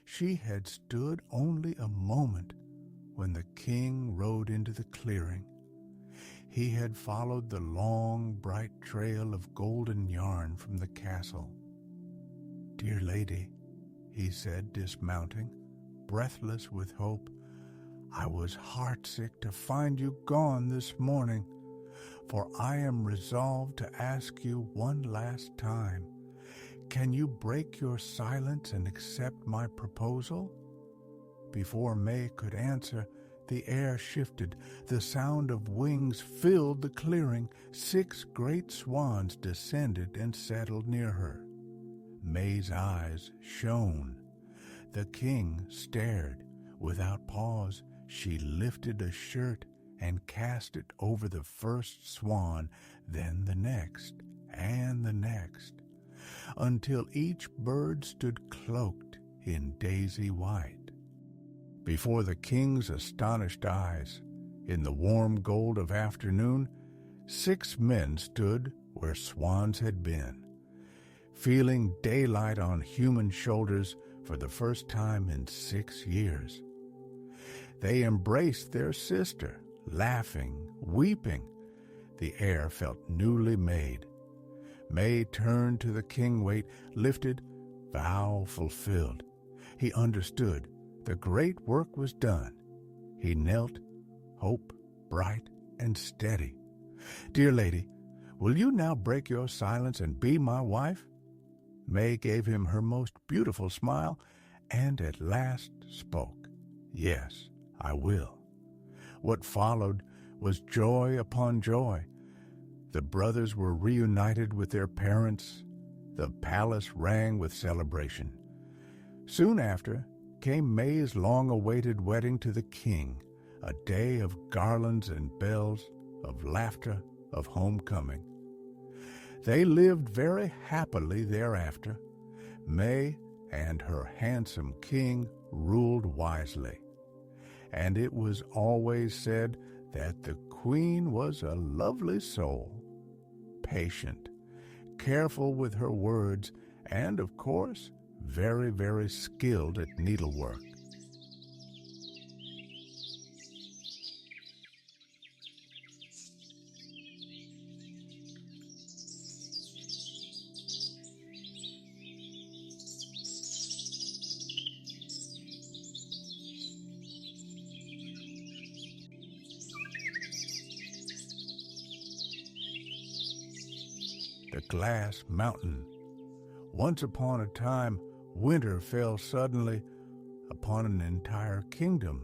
She had stood only a moment when the king rode into the clearing. He had followed the long, bright trail of golden yarn from the castle. "Dear lady," he said, dismounting, breathless with hope, "I was heartsick to find you gone this morning, for I am resolved to ask you one last time. Can you break your silence and accept my proposal?" Before May could answer, the air shifted. The sound of wings filled the clearing. 6 great swans descended and settled near her. May's eyes shone. The king stared. Without pause, she lifted a shirt and cast it over the first swan, then the next, and the next, until each bird stood cloaked in daisy white. Before the king's astonished eyes, in the warm gold of afternoon, 6 men stood where swans had been, feeling daylight on human shoulders for the first time in 6 years. They embraced their sister, laughing, weeping. The air felt newly made. May turned to the king, lifted, vow fulfilled. He understood. The great work was done. He knelt, hope bright and steady. "Dear lady, will you now break your silence and be my wife?" May gave him her most beautiful smile and at last spoke. "Yes, I will." What followed was joy upon joy. The brothers were reunited with their parents. The palace rang with celebration. Soon after came May's long-awaited wedding to the king, a day of garlands and bells, of laughter, of homecoming. They lived very happily thereafter. May and her handsome king ruled wisely, and it was always said that the queen was a lovely soul, patient, careful with her words, and, of course, very, very skilled at needlework. The Glass Mountain. Once upon a time, winter fell suddenly upon an entire kingdom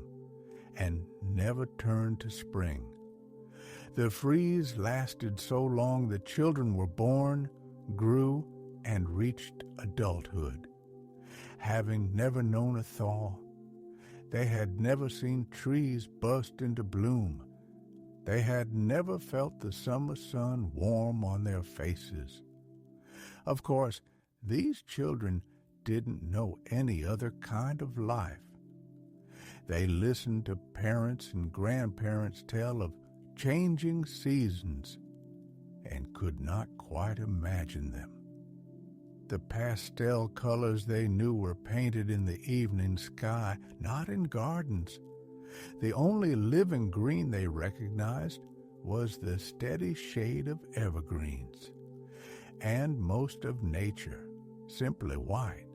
and never turned to spring. The freeze lasted so long that children were born, grew, and reached adulthood. Having never known a thaw, they had never seen trees burst into bloom. They had never felt the summer sun warm on their faces. Of course, these children didn't know any other kind of life. They listened to parents and grandparents tell of changing seasons and could not quite imagine them. The pastel colors they knew were painted in the evening sky, not in gardens, The only living green they recognized was the steady shade of evergreens, and most of nature, simply white.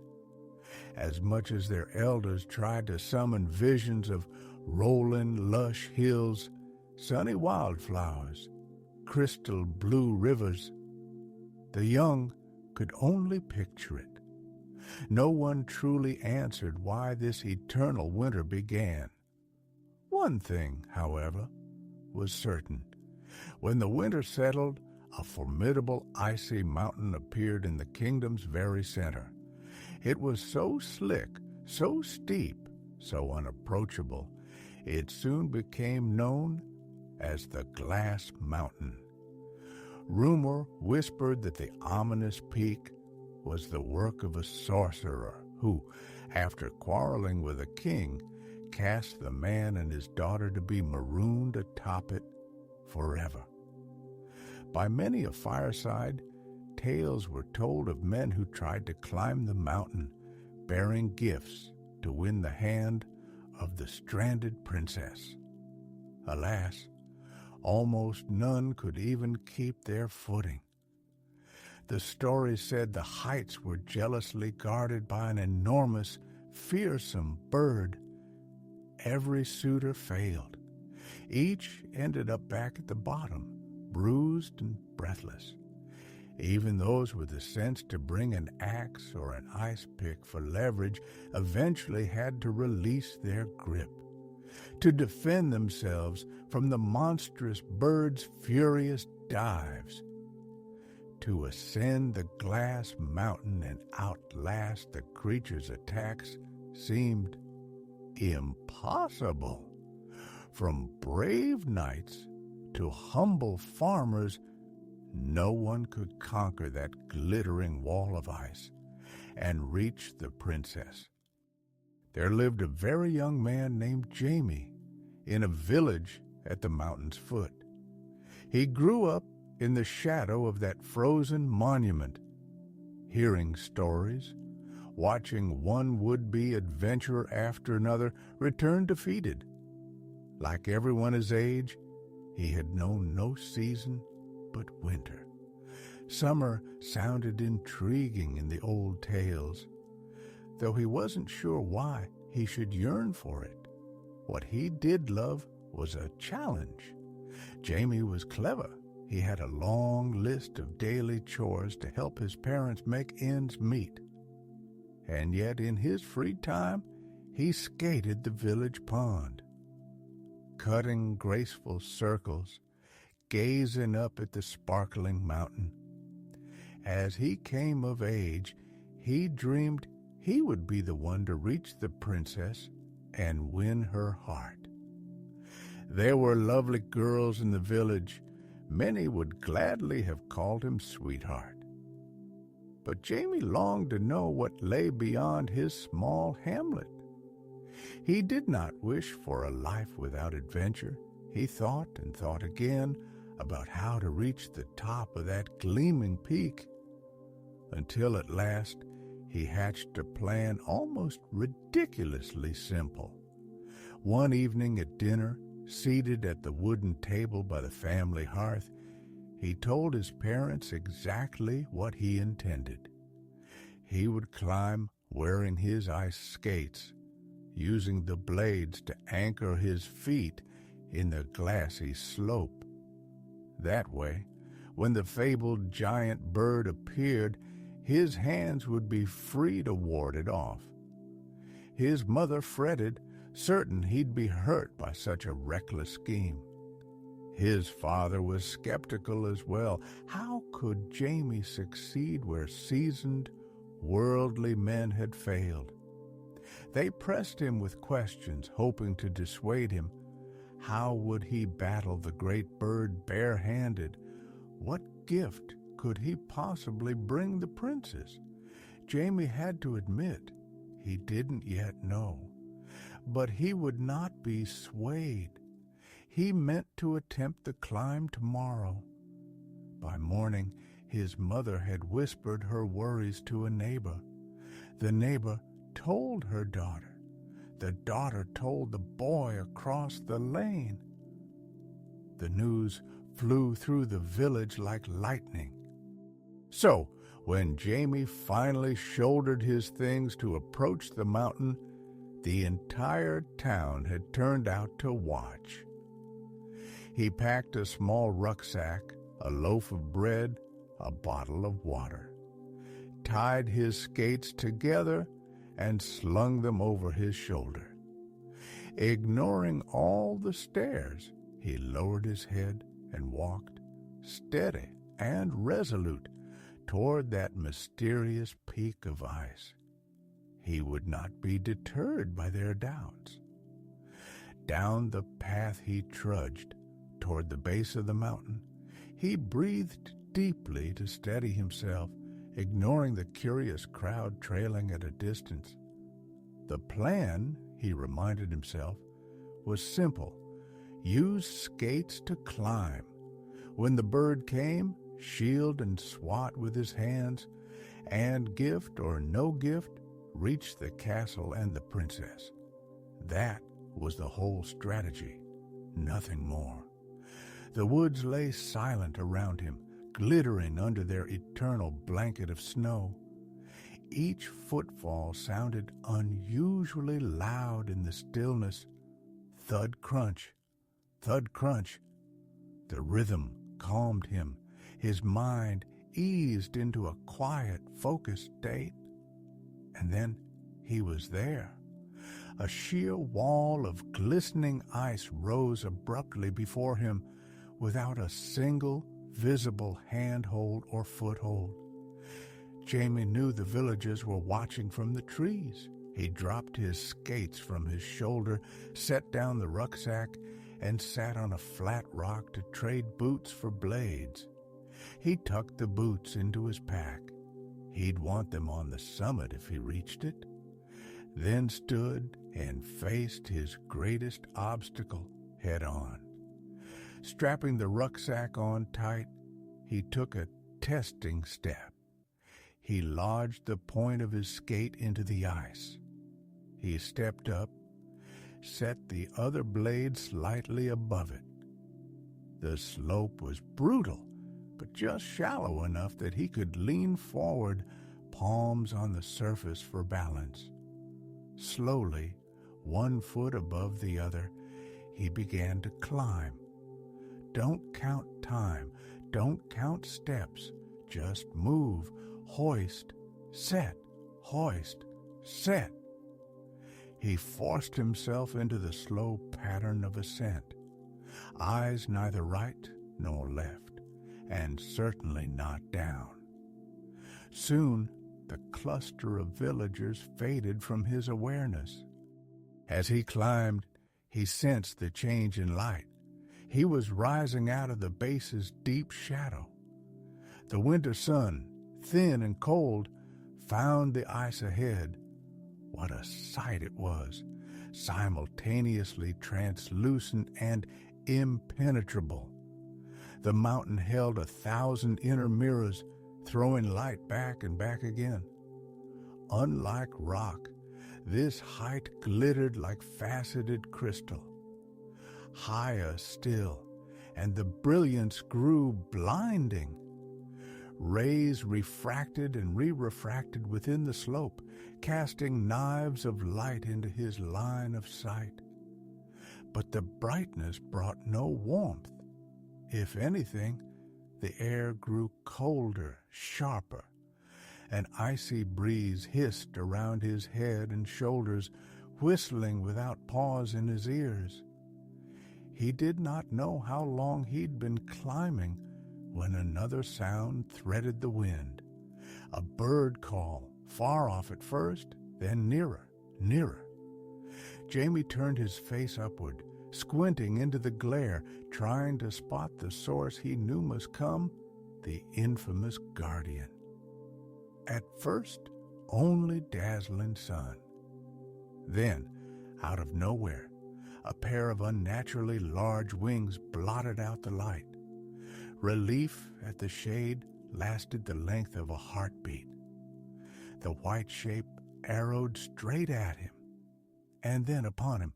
As much as their elders tried to summon visions of rolling, lush hills, sunny wildflowers, crystal blue rivers, the young could only picture it. No one truly answered why this eternal winter began. One thing, however, was certain. When the winter settled, a formidable icy mountain appeared in the kingdom's very center. It was so slick, so steep, so unapproachable, it soon became known as the Glass Mountain. Rumor whispered that the ominous peak was the work of a sorcerer who, after quarreling with a king, cast the man and his daughter to be marooned atop it forever. By many a fireside, tales were told of men who tried to climb the mountain, bearing gifts to win the hand of the stranded princess. Alas, almost none could even keep their footing. The story said the heights were jealously guarded by an enormous, fearsome bird. Every suitor failed. Each ended up back at the bottom, bruised and breathless. Even those with the sense to bring an axe or an ice pick for leverage eventually had to release their grip, to defend themselves from the monstrous bird's furious dives. To ascend the Glass Mountain and outlast the creature's attacks seemed impossible. From brave knights to humble farmers, no one could conquer that glittering wall of ice and reach the princess. There lived a very young man named Dreamy in a village at the mountain's foot. He grew up in the shadow of that frozen monument, hearing stories, watching one would-be adventurer after another return defeated. Like everyone his age, he had known no season but winter. Summer sounded intriguing in the old tales, though he wasn't sure why he should yearn for it. What he did love was a challenge. Dreamy was clever. He had a long list of daily chores to help his parents make ends meet. And yet in his free time, he skated the village pond, cutting graceful circles, gazing up at the sparkling mountain. As he came of age, he dreamed he would be the one to reach the princess and win her heart. There were lovely girls in the village. Many would gladly have called him sweetheart. But Dreamy longed to know what lay beyond his small hamlet. He did not wish for a life without adventure. He thought and thought again about how to reach the top of that gleaming peak, until at last he hatched a plan almost ridiculously simple. One evening at dinner, seated at the wooden table by the family hearth, he told his parents exactly what he intended. He would climb wearing his ice skates, using the blades to anchor his feet in the glassy slope. That way, when the fabled giant bird appeared, his hands would be free to ward it off. His mother fretted, certain he'd be hurt by such a reckless scheme. His father was skeptical as well. How could Dreamy succeed where seasoned, worldly men had failed? They pressed him with questions, hoping to dissuade him. How would he battle the great bird bare-handed? What gift could he possibly bring the princess? Dreamy had to admit he didn't yet know. But he would not be swayed. He meant to attempt the climb tomorrow. By morning, his mother had whispered her worries to a neighbor. The neighbor told her daughter the daughter told the boy across the lane. The news flew through the village like lightning. So, when Jamie finally shouldered his things to approach the mountain, the entire town had turned out to watch. He packed a small rucksack, a loaf of bread, a bottle of water, tied his skates together, and slung them over his shoulder. Ignoring all the stares, he lowered his head and walked, steady and resolute, toward that mysterious peak of ice. He would not be deterred by their doubts. Down the path he trudged, toward the base of the mountain. He breathed deeply to steady himself, ignoring the curious crowd trailing at a distance. The plan, he reminded himself, was simple. Use skates to climb. When the bird came, shield and swat with his hands, and gift or no gift, reach the castle and the princess. That was the whole strategy, nothing more. The woods lay silent around him, glittering under their eternal blanket of snow. Each footfall sounded unusually loud in the stillness. Thud crunch, thud crunch. The rhythm calmed him. His mind eased into a quiet, focused state. And then he was there. A sheer wall of glistening ice rose abruptly before him, without a single visible handhold or foothold. Jamie knew the villagers were watching from the trees. He dropped his skates from his shoulder, set down the rucksack, and sat on a flat rock to trade boots for blades. He tucked the boots into his pack. He'd want them on the summit if he reached it. Then stood and faced his greatest obstacle head on. Strapping the rucksack on tight, he took a testing step. He lodged the point of his skate into the ice. He stepped up, set the other blade slightly above it. The slope was brutal, but just shallow enough that he could lean forward, palms on the surface for balance. Slowly, 1 foot above the other, he began to climb. Don't count time, don't count steps, just move, hoist, set, hoist, set. He forced himself into the slow pattern of ascent, eyes neither right nor left, and certainly not down. Soon, the cluster of villagers faded from his awareness. As he climbed, he sensed the change in light. He was rising out of the base's deep shadow. The winter sun, thin and cold, found the ice ahead. What a sight it was, simultaneously translucent and impenetrable. The mountain held 1,000 inner mirrors, throwing light back and back again. Unlike rock, this height glittered like faceted crystal. Higher still, and the brilliance grew blinding. Rays refracted and re-refracted within the slope, casting knives of light into his line of sight. But the brightness brought no warmth. If anything, the air grew colder, sharper. An icy breeze hissed around his head and shoulders, whistling without pause in his ears. He did not know how long he'd been climbing when another sound threaded the wind. A bird call, far off at first, then nearer, nearer. Jamie turned his face upward, squinting into the glare, trying to spot the source he knew must come, the infamous guardian. At first, only dazzling sun. Then, out of nowhere, a pair of unnaturally large wings blotted out the light. Relief at the shade lasted the length of a heartbeat. The white shape arrowed straight at him. and then upon him,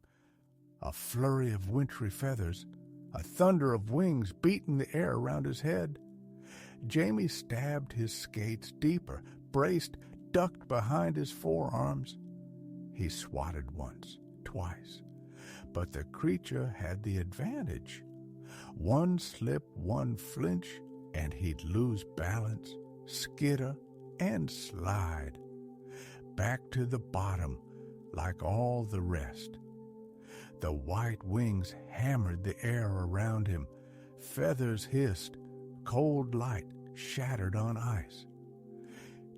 a flurry of wintry feathers, a thunder of wings beating the air around his head. Jamie stabbed his skates deeper, braced, ducked behind his forearms. He swatted once, twice, but the creature had the advantage. One slip, one flinch, and he'd lose balance, skitter, and slide. Back to the bottom, like all the rest. The white wings hammered the air around him. Feathers hissed. Cold light shattered on ice.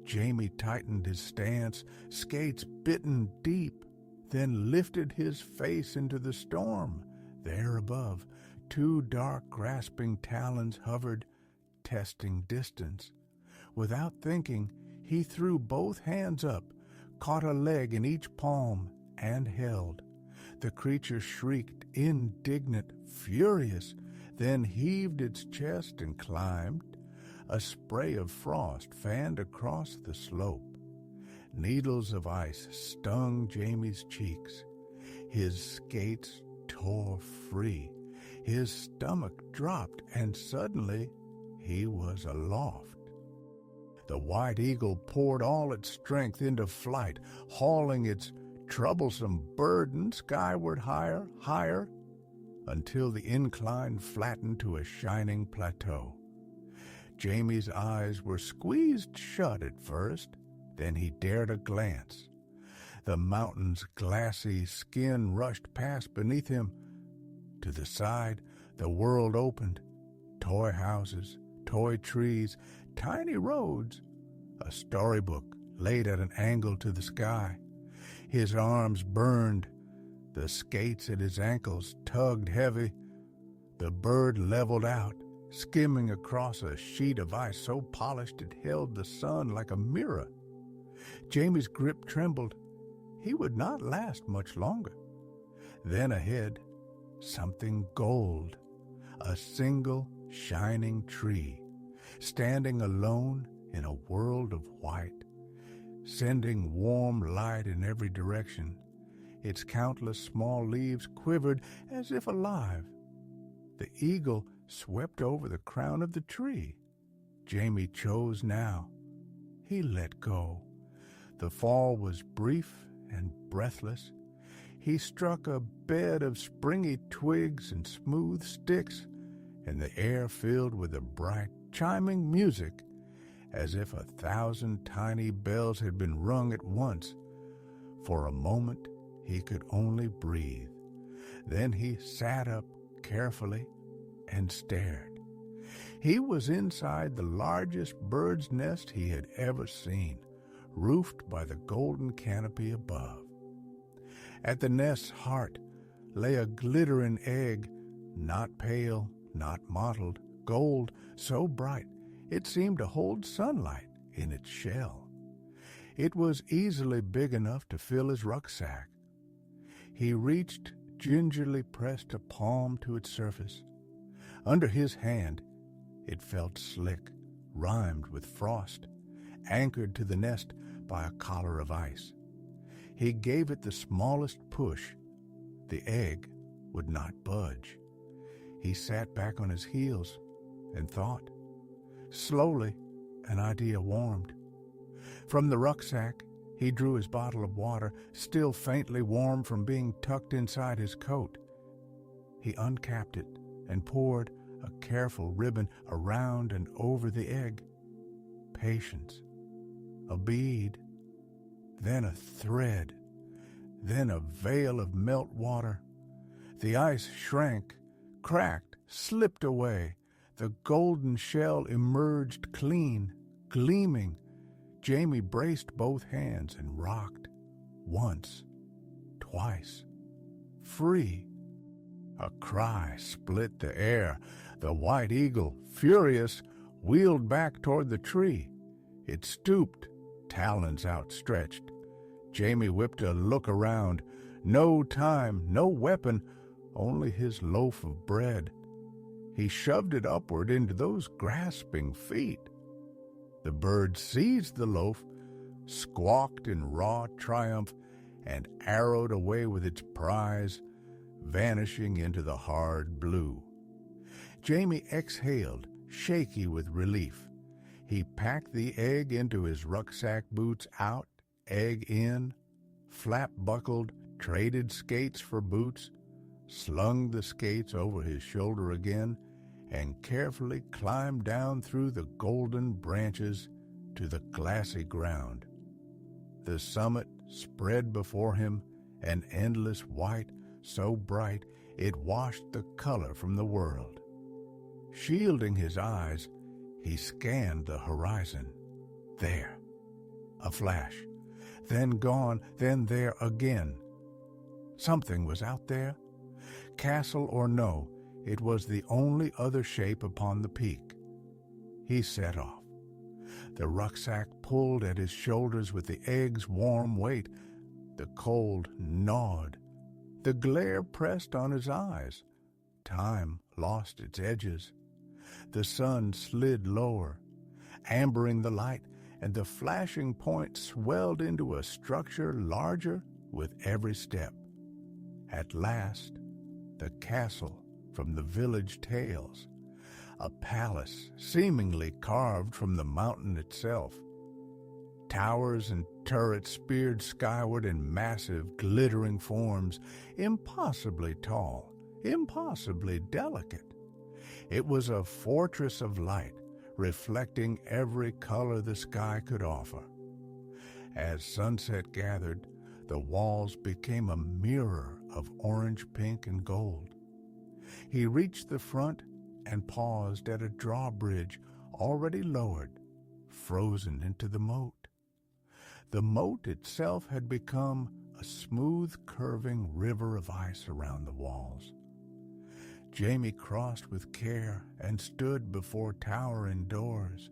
Jamie tightened his stance, skates bitten deep, then lifted his face into the storm. There above, two dark grasping talons hovered, testing distance. Without thinking, he threw both hands up, caught a leg in each palm, and held. The creature shrieked, indignant, furious, then heaved its chest and climbed. A spray of frost fanned across the slope. Needles of ice stung Jamie's cheeks. His skates tore free. His stomach dropped, and suddenly he was aloft. The white eagle poured all its strength into flight, hauling its troublesome burden skyward higher, higher, until the incline flattened to a shining plateau. Jamie's eyes were squeezed shut at first, then he dared a glance. The mountain's glassy skin rushed past beneath him. To the side, the world opened. Toy houses, toy trees, tiny roads, a storybook laid at an angle to the sky. His arms burned. The skates at his ankles tugged heavy. The bird leveled out, skimming across a sheet of ice so polished it held the sun like a mirror. Jamie's grip trembled. He would not last much longer. Then ahead, something gold, a single shining tree, standing alone in a world of white, sending warm light in every direction. Its countless small leaves quivered as if alive. The eagle swept over the crown of the tree. Jamie chose now. He let go. The fall was brief and breathless. He struck a bed of springy twigs and smooth sticks, and the air filled with a bright, chiming music, as if 1,000 tiny bells had been rung at once. For a moment, he could only breathe. Then he sat up carefully and stared. He was inside the largest bird's nest he had ever seen, roofed by the golden canopy above. At the nest's heart lay a glittering egg, not pale, not mottled, gold, so bright it seemed to hold sunlight in its shell. It was easily big enough to fill his rucksack. He reached, gingerly pressed a palm to its surface. Under his hand, it felt slick, rimed with frost, anchored to the nest by a collar of ice. He gave it the smallest push. The egg would not budge. He sat back on his heels and thought. Slowly, an idea warmed. From the rucksack, he drew his bottle of water, still faintly warm from being tucked inside his coat. He uncapped it and poured a careful ribbon around and over the egg. Patience. A bead. Then a thread. Then a veil of melt water. The ice shrank, cracked, slipped away. The golden shell emerged clean, gleaming. Jamie braced both hands and rocked. Once, twice. Free. A cry split the air. The white eagle, furious, wheeled back toward the tree. It stooped, talons outstretched. Jamie whipped a look around. No time, no weapon, only his loaf of bread. He shoved it upward into those grasping feet. The bird seized the loaf, squawked in raw triumph, and arrowed away with its prize, vanishing into the hard blue. Jamie exhaled, shaky with relief. He packed the egg into his rucksack, boots out, egg in, flap-buckled, traded skates for boots, slung the skates over his shoulder again, and carefully climbed down through the golden branches to the glassy ground. The summit spread before him, an endless white, so bright it washed the color from the world. Shielding his eyes, he scanned the horizon. There, a flash, then gone, then there again. Something was out there. Castle or no, it was the only other shape upon the peak. He set off. The rucksack pulled at his shoulders with the egg's warm weight. The cold gnawed. The glare pressed on his eyes. Time lost its edges. The sun slid lower, ambering the light, and the flashing point swelled into a structure larger with every step. At last, the castle from the village tales, a palace seemingly carved from the mountain itself. Towers and turrets speared skyward in massive, glittering forms, impossibly tall, impossibly delicate. It was a fortress of light, reflecting every color the sky could offer. As sunset gathered, the walls became a mirror of orange, pink, and gold. He reached the front and paused at a drawbridge already lowered, frozen into the moat. The moat itself had become a smooth, curving river of ice around the walls. Jamie crossed with care and stood before towering doors.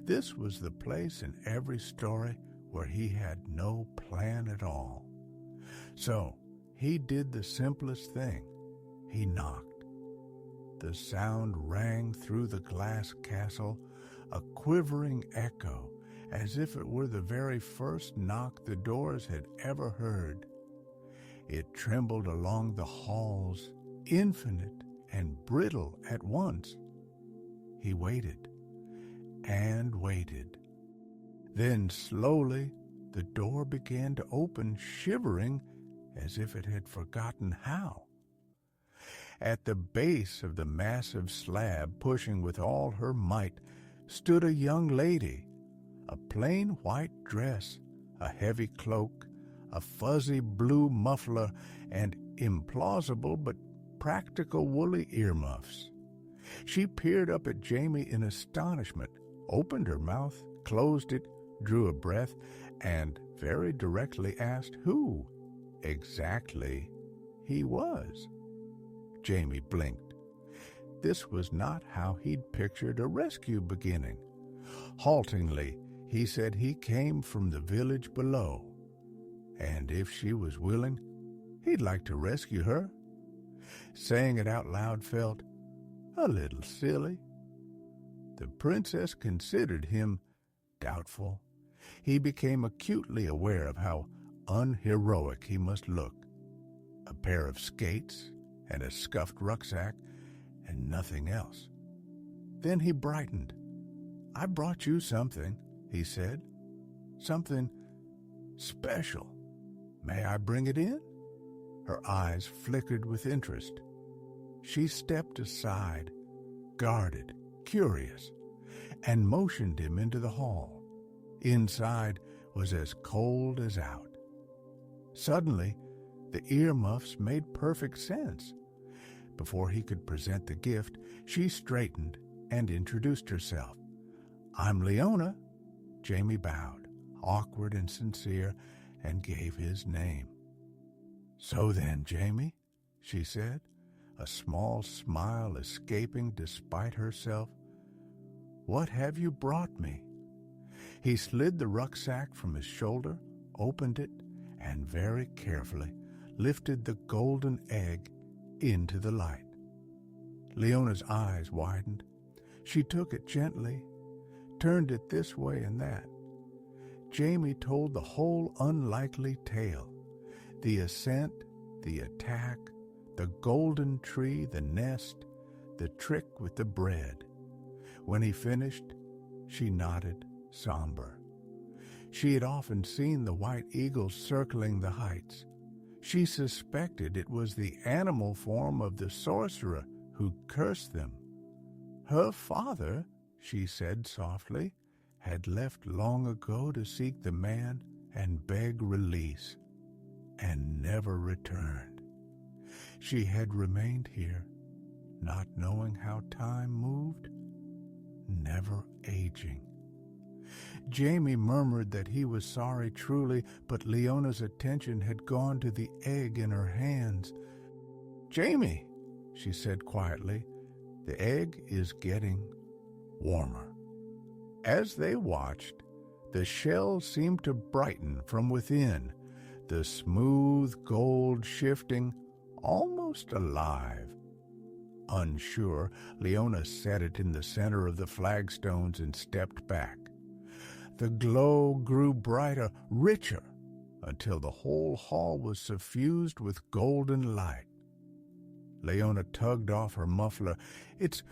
This was the place in every story where he had no plan at all. So he did the simplest thing. He knocked. The sound rang through the glass castle, a quivering echo, as if it were the very first knock the doors had ever heard. It trembled along the halls, infinite and brittle at once. He waited and waited. Then slowly the door began to open, shivering as if it had forgotten how. At the base of the massive slab, pushing with all her might, stood a young lady, a plain white dress, a heavy cloak, a fuzzy blue muffler, and implausible but practical woolly earmuffs. She peered up at Jamie in astonishment, opened her mouth, closed it, drew a breath, and very directly asked who exactly he was. Jamie blinked. This was not how he'd pictured a rescue beginning. Haltingly, he said he came from the village below, and if she was willing, he'd like to rescue her. Saying it out loud felt a little silly. The princess considered him doubtful. He became acutely aware of how unheroic he must look. A pair of skates and a scuffed rucksack and nothing else. Then he brightened. "I brought you something," he said. "Something special. May I bring it in?" Her eyes flickered with interest. She stepped aside, guarded, curious, and motioned him into the hall. Inside was as cold as out. Suddenly, the earmuffs made perfect sense. Before he could present the gift, she straightened and introduced herself. "I'm Leona." Jamie bowed, awkward and sincere, and gave his name. "So then, Jamie," she said, a small smile escaping despite herself, "what have you brought me?" He slid the rucksack from his shoulder, opened it, and very carefully lifted the golden egg into the light. Leona's eyes widened. She took it gently, turned it this way and that. Jamie told the whole unlikely tale. The ascent, the attack, the golden tree, the nest, the trick with the bread. When he finished, she nodded, somber. She had often seen the white eagles circling the heights. She suspected it was the animal form of the sorcerer who cursed them. Her father, she said softly, had left long ago to seek the man and beg release, and never returned. She had remained here, not knowing how time moved, never aging. Jamie murmured that he was sorry truly, but Leona's attention had gone to the egg in her hands. "Jamie," she said quietly, "the egg is getting warmer." As they watched, the shell seemed to brighten from within, the smooth gold shifting, almost alive. Unsure, Leona set it in the center of the flagstones and stepped back. The glow grew brighter, richer, until the whole hall was suffused with golden light. Leona tugged off her muffler. "It's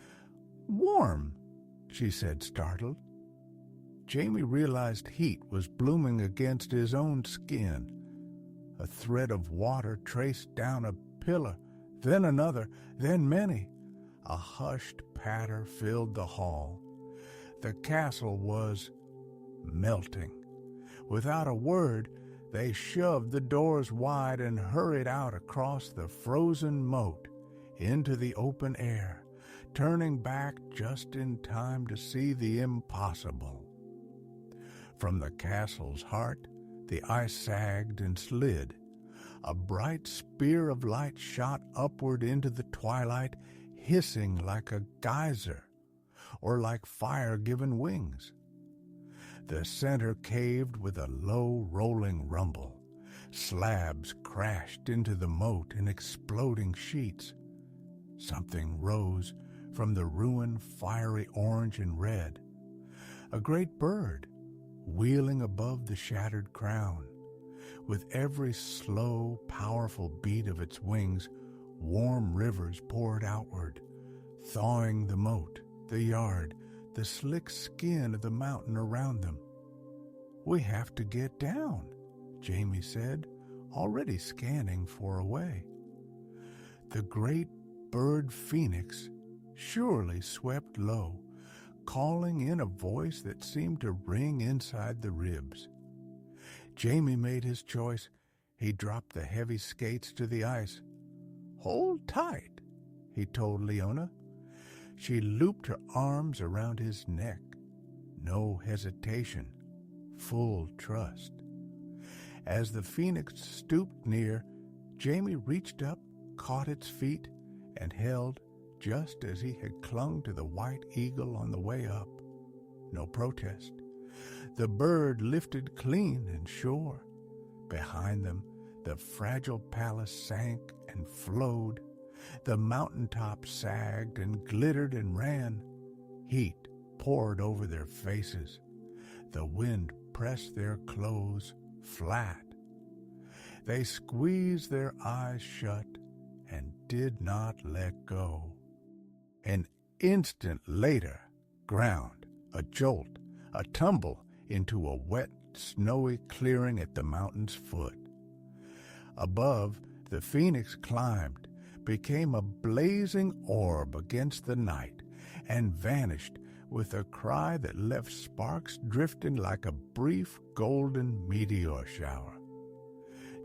warm," she said, startled. Jamie realized heat was blooming against his own skin. A thread of water traced down a pillar, then another, then many. A hushed patter filled the hall. The castle was melting. Without a word, they shoved the doors wide and hurried out across the frozen moat into the open air, turning back just in time to see the impossible. From the castle's heart, the ice sagged and slid. A bright spear of light shot upward into the twilight, hissing like a geyser, or like fire given wings. The center caved with a low, rolling rumble. Slabs crashed into the moat in exploding sheets. Something rose from the ruin, fiery orange and red. A great bird, wheeling above the shattered crown. With every slow, powerful beat of its wings, warm rivers poured outward, thawing the moat, the yard, the slick skin of the mountain around them. "We have to get down," Jamie said, already scanning for a way. The great bird phoenix surely swept low, calling in a voice that seemed to ring inside the ribs. Jamie made his choice. He dropped the heavy skates to the ice. "Hold tight," he told Leona. She looped her arms around his neck. No hesitation, full trust. As the phoenix stooped near, Jamie reached up, caught its feet, and held just as he had clung to the white eagle on the way up. No protest. The bird lifted clean and sure. Behind them, the fragile palace sank and flowed. The mountaintop sagged and glittered and ran. Heat poured over their faces. The wind pressed their clothes flat. They squeezed their eyes shut and did not let go. An instant later, ground, a jolt, a tumble into a wet, snowy clearing at the mountain's foot. Above, the phoenix climbed, became a blazing orb against the night, and vanished with a cry that left sparks drifting like a brief golden meteor shower.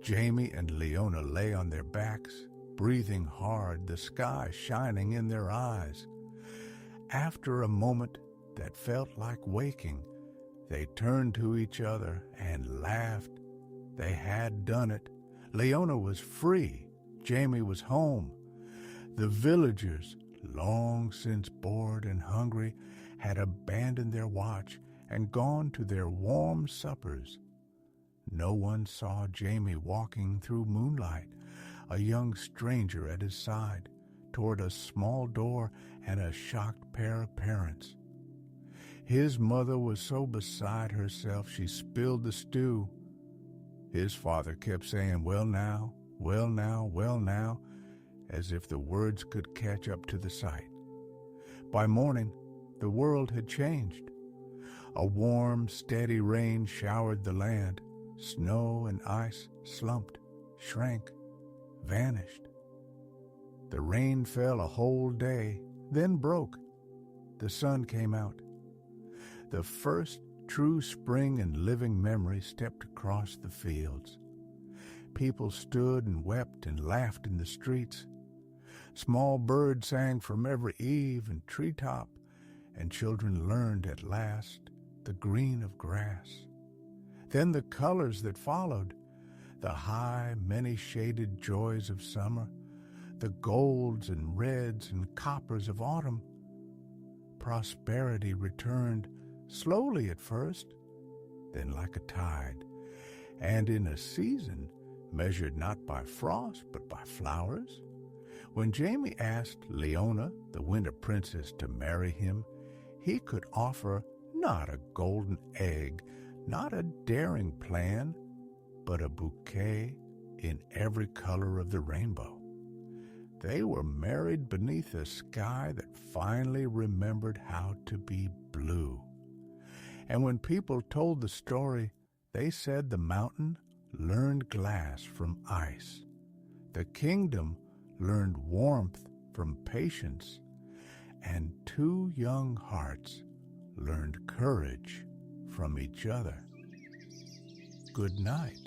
Jamie and Leona lay on their backs, breathing hard, the sky shining in their eyes. After a moment that felt like waking, they turned to each other and laughed. They had done it. Leona was free. Jamie was home. The villagers, long since bored and hungry, had abandoned their watch and gone to their warm suppers. No one saw Jamie walking through moonlight, a young stranger at his side, toward a small door and a shocked pair of parents. His mother was so beside herself she spilled the stew. His father kept saying, "Well now, well now, well now," as if the words could catch up to the sight. By morning, the world had changed. A warm, steady rain showered the land. Snow and ice slumped, shrank, vanished. The rain fell a whole day, then broke. The sun came out. The first true spring in living memory stepped across the fields. People stood and wept and laughed in the streets. Small birds sang from every eave and treetop, and children learned at last the green of grass. Then the colors that followed, the high, many-shaded joys of summer, the golds and reds and coppers of autumn. Prosperity returned, slowly at first, then like a tide, and in a season measured not by frost but by flowers. When Jamie asked Leona, the winter princess, to marry him, he could offer not a golden egg, not a daring plan, but a bouquet in every color of the rainbow. They were married beneath a sky that finally remembered how to be blue. And when people told the story, they said the mountain learned glass from ice. The kingdom learned warmth from patience, and two young hearts learned courage from each other. Good night.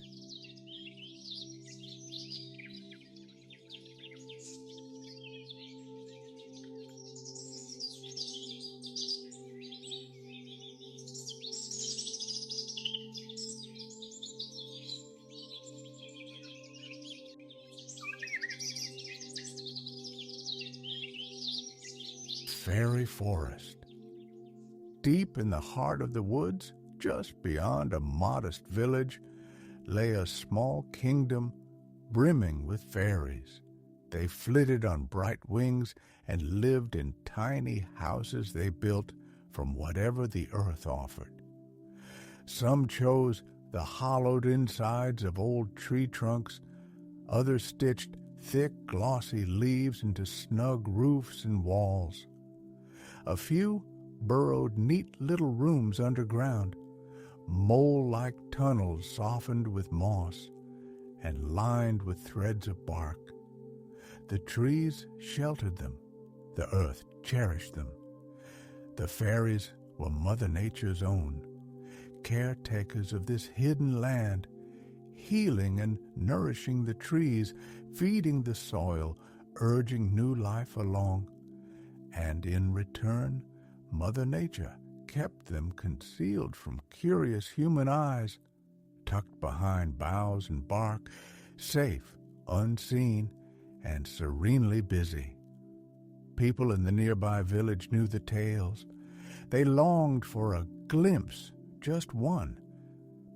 Fairy Forest. Deep in the heart of the woods, just beyond a modest village, lay a small kingdom brimming with fairies. They flitted on bright wings and lived in tiny houses they built from whatever the earth offered. Some chose the hollowed insides of old tree trunks, others stitched thick, glossy leaves into snug roofs and walls. A few burrowed neat little rooms underground, mole-like tunnels softened with moss and lined with threads of bark. The trees sheltered them. The earth cherished them. The fairies were Mother Nature's own, caretakers of this hidden land, healing and nourishing the trees, feeding the soil, urging new life along. And in return, Mother Nature kept them concealed from curious human eyes, tucked behind boughs and bark, safe, unseen, and serenely busy. People in the nearby village knew the tales. They longed for a glimpse, just one,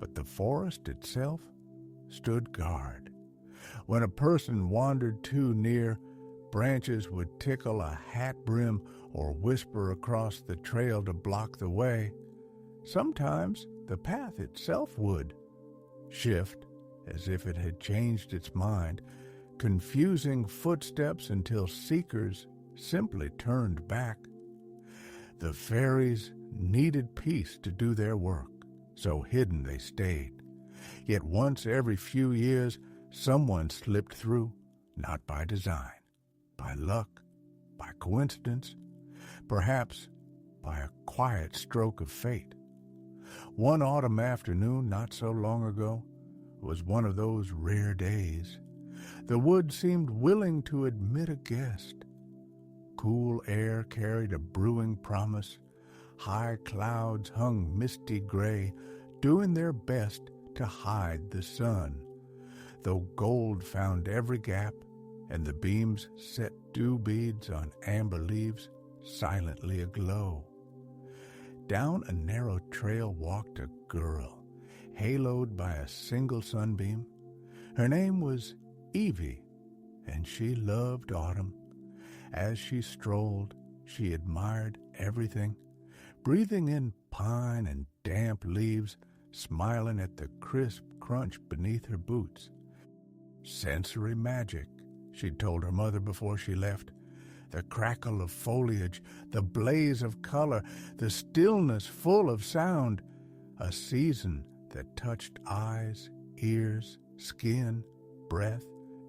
but the forest itself stood guard. When a person wandered too near, branches would tickle a hat brim or whisper across the trail to block the way. Sometimes the path itself would shift as if it had changed its mind, confusing footsteps until seekers simply turned back. The fairies needed peace to do their work, so hidden they stayed. Yet once every few years, someone slipped through, not by design, by luck, by coincidence, perhaps by a quiet stroke of fate. One autumn afternoon, not so long ago, was one of those rare days. The woods seemed willing to admit a guest. Cool air carried a brewing promise. High clouds hung misty gray, doing their best to hide the sun, though gold found every gap, and the beams set dew beads on amber leaves silently aglow. Down a narrow trail walked a girl, haloed by a single sunbeam. Her name was Evie, and she loved autumn. As she strolled, she admired everything, breathing in pine and damp leaves, smiling at the crisp crunch beneath her boots. Sensory magic, she'd told her mother before she left. The crackle of foliage, the blaze of color, the stillness full of sound. A season that touched eyes, ears, skin, breath,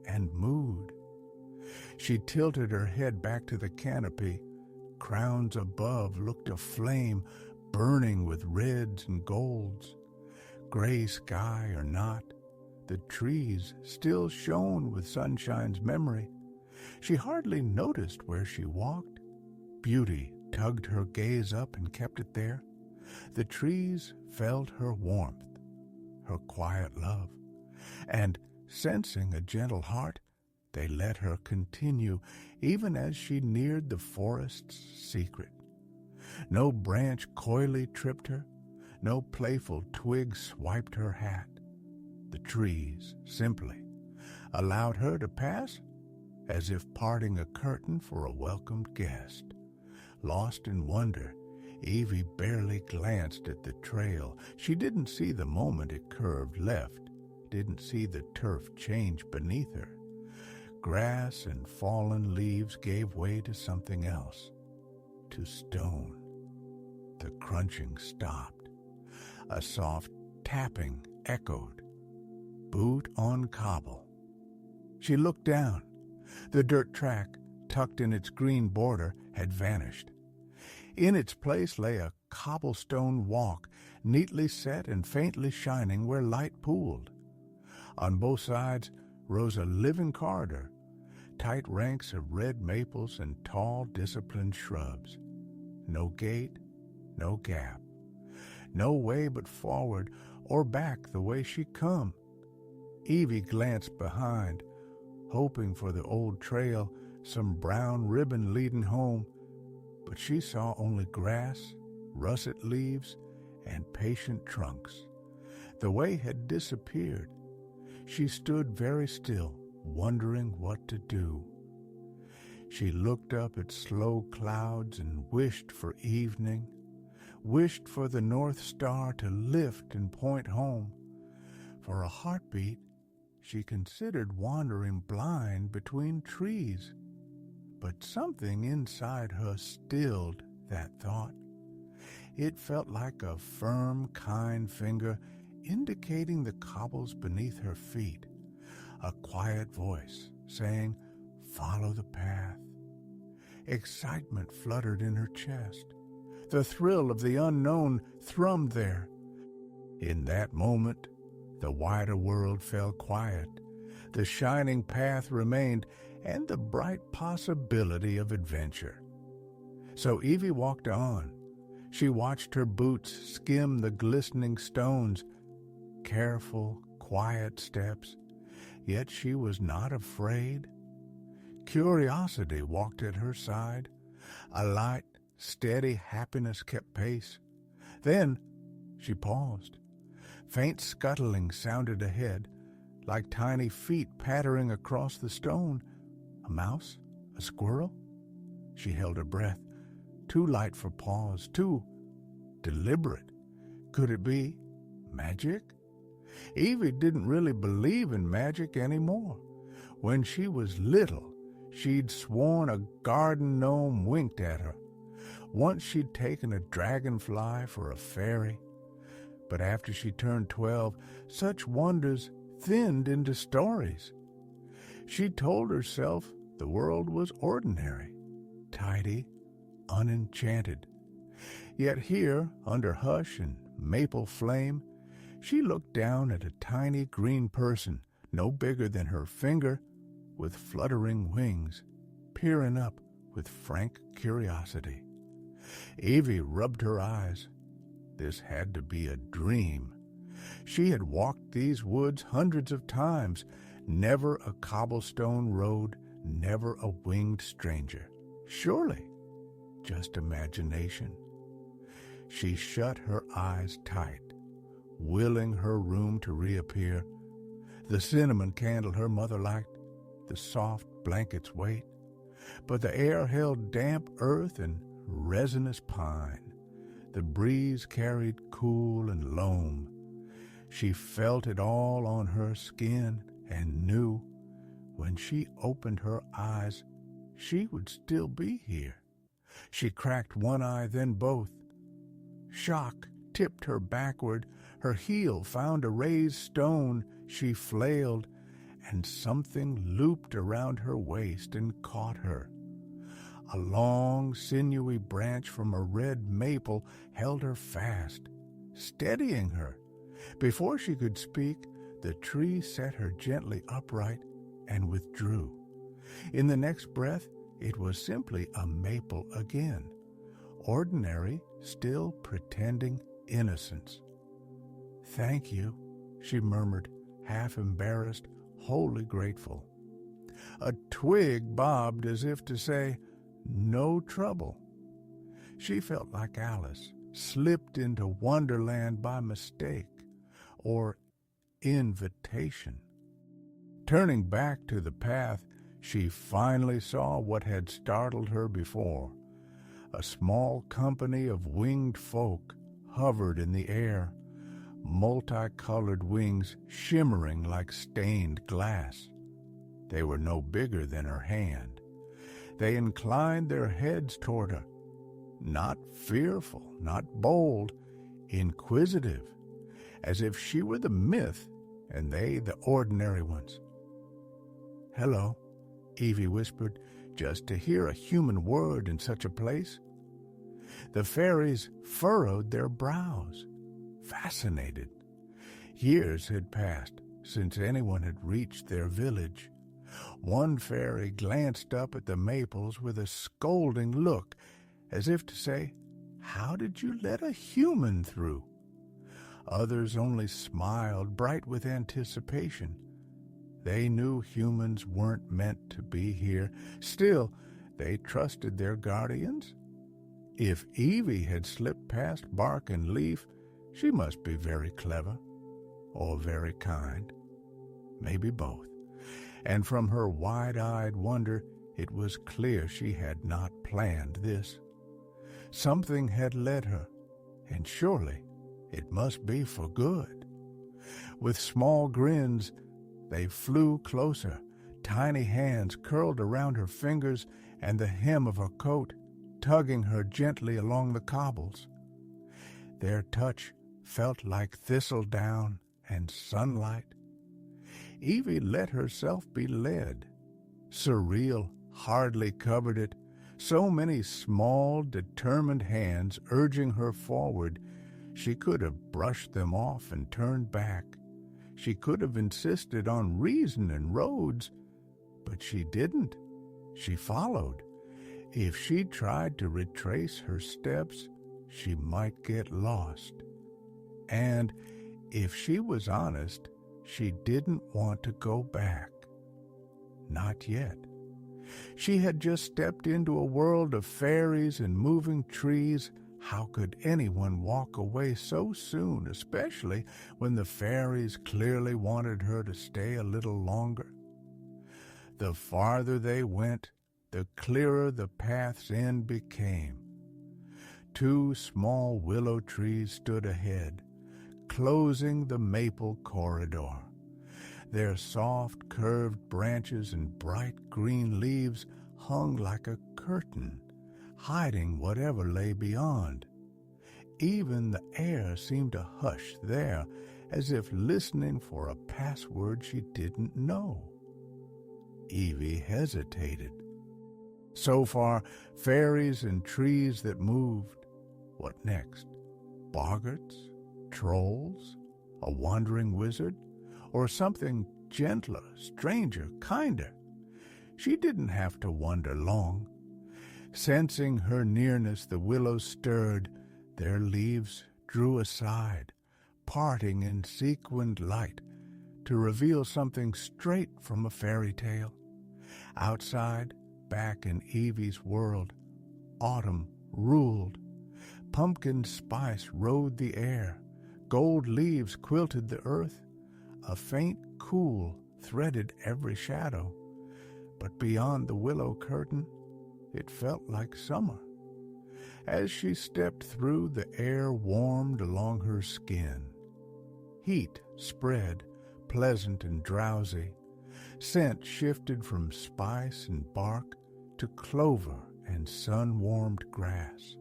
and mood. She tilted her head back to the canopy. Crowns above looked aflame, burning with reds and golds. Gray sky or not, the trees still shone with sunshine's memory. She hardly noticed where she walked. Beauty tugged her gaze up and kept it there. The trees felt her warmth, her quiet love, and, sensing a gentle heart, they let her continue even as she neared the forest's secret. No branch coyly tripped her, no playful twig swiped her hat. The trees simply allowed her to pass as if parting a curtain for a welcomed guest. Lost in wonder, Evie barely glanced at the trail. She didn't see the moment it curved left, didn't see the turf change beneath her. Grass and fallen leaves gave way to something else, to stone. The crunching stopped. A soft tapping echoed. Boot on cobble. She looked down. The dirt track, tucked in its green border, had vanished. In its place lay a cobblestone walk, neatly set and faintly shining where light pooled. On both sides rose a living corridor, tight ranks of red maples and tall, disciplined shrubs. No gate, no gap. No way but forward or back the way she'd come. Evie glanced behind, hoping for the old trail, some brown ribbon leading home, but she saw only grass, russet leaves, and patient trunks. The way had disappeared. She stood very still, wondering what to do. She looked up at slow clouds and wished for evening, wished for the North Star to lift and point home. For a heartbeat, she considered wandering blind between trees. But something inside her stilled that thought. It felt like a firm, kind finger indicating the cobbles beneath her feet. A quiet voice saying, "Follow the path." Excitement fluttered in her chest. The thrill of the unknown thrummed there. In that moment, the wider world fell quiet. The shining path remained, and the bright possibility of adventure. So Evie walked on. She watched her boots skim the glistening stones. Careful, quiet steps, yet she was not afraid. Curiosity walked at her side. A light, steady happiness kept pace. Then she paused. Faint scuttling sounded ahead, like tiny feet pattering across the stone. A mouse? A squirrel? She held her breath. Too light for pause, too deliberate. Could it be magic? Evie didn't really believe in magic anymore. When she was little, she'd sworn a garden gnome winked at her. Once she'd taken a dragonfly for a fairy. But after she turned 12, such wonders thinned into stories. She told herself the world was ordinary, tidy, unenchanted. Yet here, under hush and maple flame, she looked down at a tiny green person, no bigger than her finger, with fluttering wings, peering up with frank curiosity. Evie rubbed her eyes. This had to be a dream. She had walked these woods hundreds of times, never a cobblestone road, never a winged stranger. Surely, just imagination. She shut her eyes tight, willing her room to reappear. The cinnamon candle her mother liked, the soft blanket's weight, but the air held damp earth and resinous pine. The breeze carried cool and loam. She felt it all on her skin and knew when she opened her eyes she would still be here. She cracked one eye, then both. Shock tipped her backward. Her heel found a raised stone. She flailed, and something looped around her waist and caught her. A long, sinewy branch from a red maple held her fast, steadying her. Before she could speak, the tree set her gently upright and withdrew. In the next breath, it was simply a maple again, ordinary, still pretending innocence. "Thank you," she murmured, half embarrassed, wholly grateful. A twig bobbed as if to say, "No trouble." She felt like Alice, slipped into Wonderland by mistake, or invitation. Turning back to the path, she finally saw what had startled her before. A small company of winged folk hovered in the air, multicolored wings shimmering like stained glass. They were no bigger than her hand. They inclined their heads toward her, not fearful, not bold, inquisitive, as if she were the myth and they the ordinary ones. "Hello," Evie whispered, just to hear a human word in such a place. The fairies furrowed their brows, fascinated. Years had passed since anyone had reached their village. One fairy glanced up at the maples with a scolding look, as if to say, "How did you let a human through?" Others only smiled, bright with anticipation. They knew humans weren't meant to be here. Still, they trusted their guardians. If Evie had slipped past bark and leaf, she must be very clever, or very kind, maybe both. And from her wide-eyed wonder, it was clear she had not planned this. Something had led her, and surely it must be for good. With small grins, they flew closer. Tiny hands curled around her fingers and the hem of her coat, tugging her gently along the cobbles. Their touch felt like thistledown and sunlight. Evie let herself be led. Surreal hardly covered it. So many small, determined hands urging her forward, she could have brushed them off and turned back. She could have insisted on reason and roads, but she didn't. She followed. If she tried to retrace her steps, she might get lost. And if she was honest, she didn't want to go back. Not yet. She had just stepped into a world of fairies and moving trees. How could anyone walk away so soon, especially when the fairies clearly wanted her to stay a little longer? The farther they went, the clearer the path's end became. 2 small willow trees stood ahead, closing the maple corridor. Their soft, curved branches and bright green leaves hung like a curtain, hiding whatever lay beyond. Even the air seemed to hush there, as if listening for a password she didn't know. Evie hesitated. So far, fairies and trees that moved. What next? Boggarts? Trolls? A wandering wizard? Or something gentler, stranger, kinder? She didn't have to wonder long. Sensing her nearness, the willows stirred. Their leaves drew aside, parting in sequined light to reveal something straight from a fairy tale. Outside, back in Evie's world, autumn ruled. Pumpkin spice rode the air. Gold leaves quilted the earth. A faint cool threaded every shadow. But beyond the willow curtain, it felt like summer. As she stepped through, the air warmed along her skin. Heat spread, pleasant and drowsy. Scent shifted from spice and bark to clover and sun-warmed grass.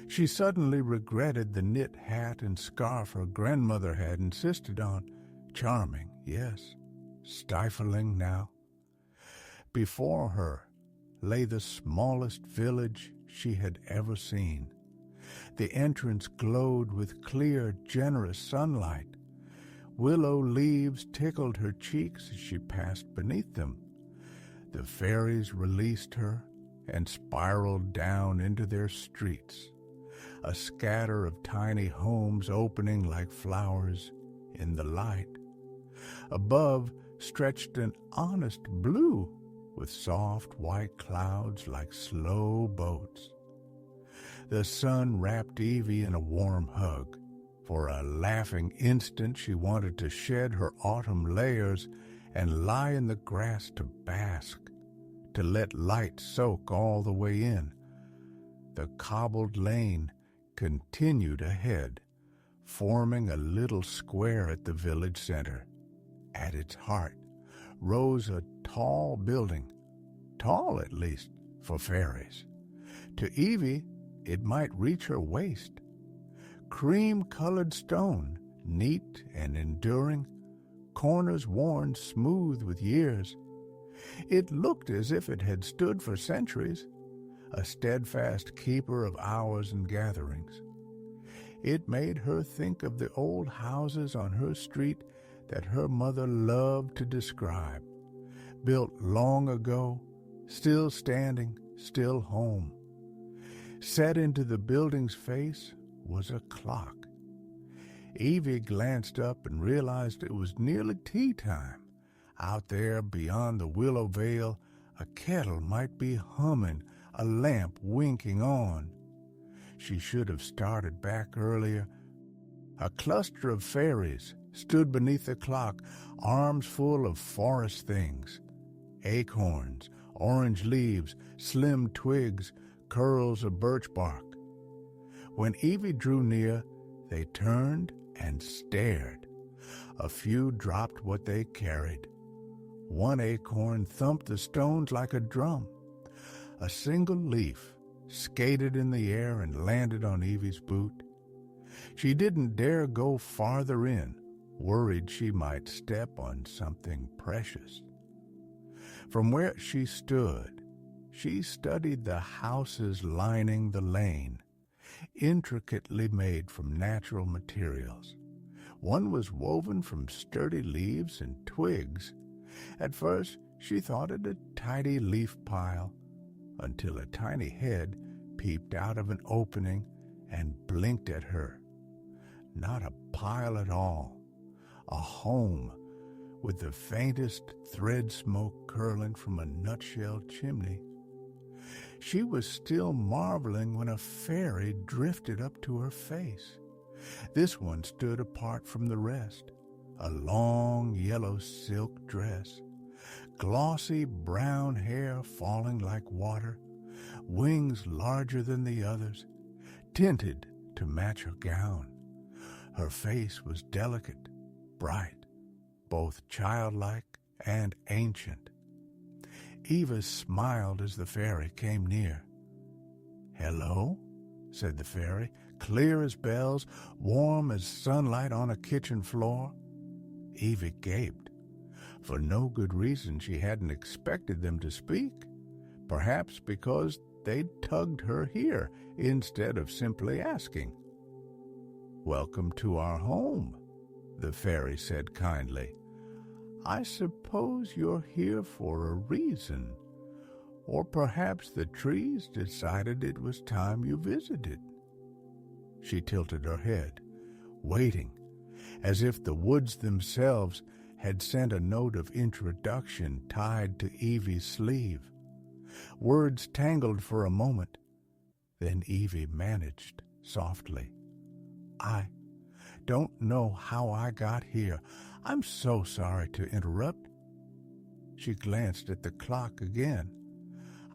She suddenly regretted the knit hat and scarf her grandmother had insisted on. Charming, yes, stifling now. Before her lay the smallest village she had ever seen. The entrance glowed with clear, generous sunlight. Willow leaves tickled her cheeks as she passed beneath them. The fairies released her and spiraled down into their streets, a scatter of tiny homes opening like flowers in the light. Above stretched an honest blue with soft white clouds like slow boats. The sun wrapped Evie in a warm hug. For a laughing instant she wanted to shed her autumn layers and lie in the grass to bask, to let light soak all the way in. The cobbled lane continued ahead, forming a little square at the village center. At its heart rose a tall building, tall at least for fairies. To Evie, it might reach her waist. Cream-colored stone, neat and enduring, corners worn smooth with years. It looked as if it had stood for centuries, a steadfast keeper of hours and gatherings. It made her think of the old houses on her street that her mother loved to describe, built long ago, still standing, still home. Set into the building's face was a clock. Evie glanced up and realized it was nearly tea time. Out there beyond the willow veil, a kettle might be humming, a lamp winking on. She should have started back earlier. A cluster of fairies stood beneath the clock, arms full of forest things. Acorns, orange leaves, slim twigs, curls of birch bark. When Evie drew near, they turned and stared. A few dropped what they carried. One acorn thumped the stones like a drum. A single leaf skated in the air and landed on Evie's boot. She didn't dare go farther in, worried she might step on something precious. From where she stood, she studied the houses lining the lane, intricately made from natural materials. One was woven from sturdy leaves and twigs. At first, she thought it a tidy leaf pile, until a tiny head peeped out of an opening and blinked at her. Not a pile at all, a home with the faintest thread smoke curling from a nutshell chimney. She was still marveling when a fairy drifted up to her face. This one stood apart from the rest, a long yellow silk dress, glossy brown hair falling like water, wings larger than the others, tinted to match her gown. Her face was delicate, bright, both childlike and ancient. Eva smiled as the fairy came near. "Hello," said the fairy, clear as bells, warm as sunlight on a kitchen floor. Eva gaped. For no good reason she hadn't expected them to speak, perhaps because they'd tugged her here instead of simply asking. "Welcome to our home," the fairy said kindly. "I suppose you're here for a reason, or perhaps the trees decided it was time you visited." She tilted her head, waiting, as if the woods themselves had sent a note of introduction tied to Evie's sleeve. Words tangled for a moment. Then Evie managed softly, "I don't know how I got here. I'm so sorry to interrupt." She glanced at the clock again.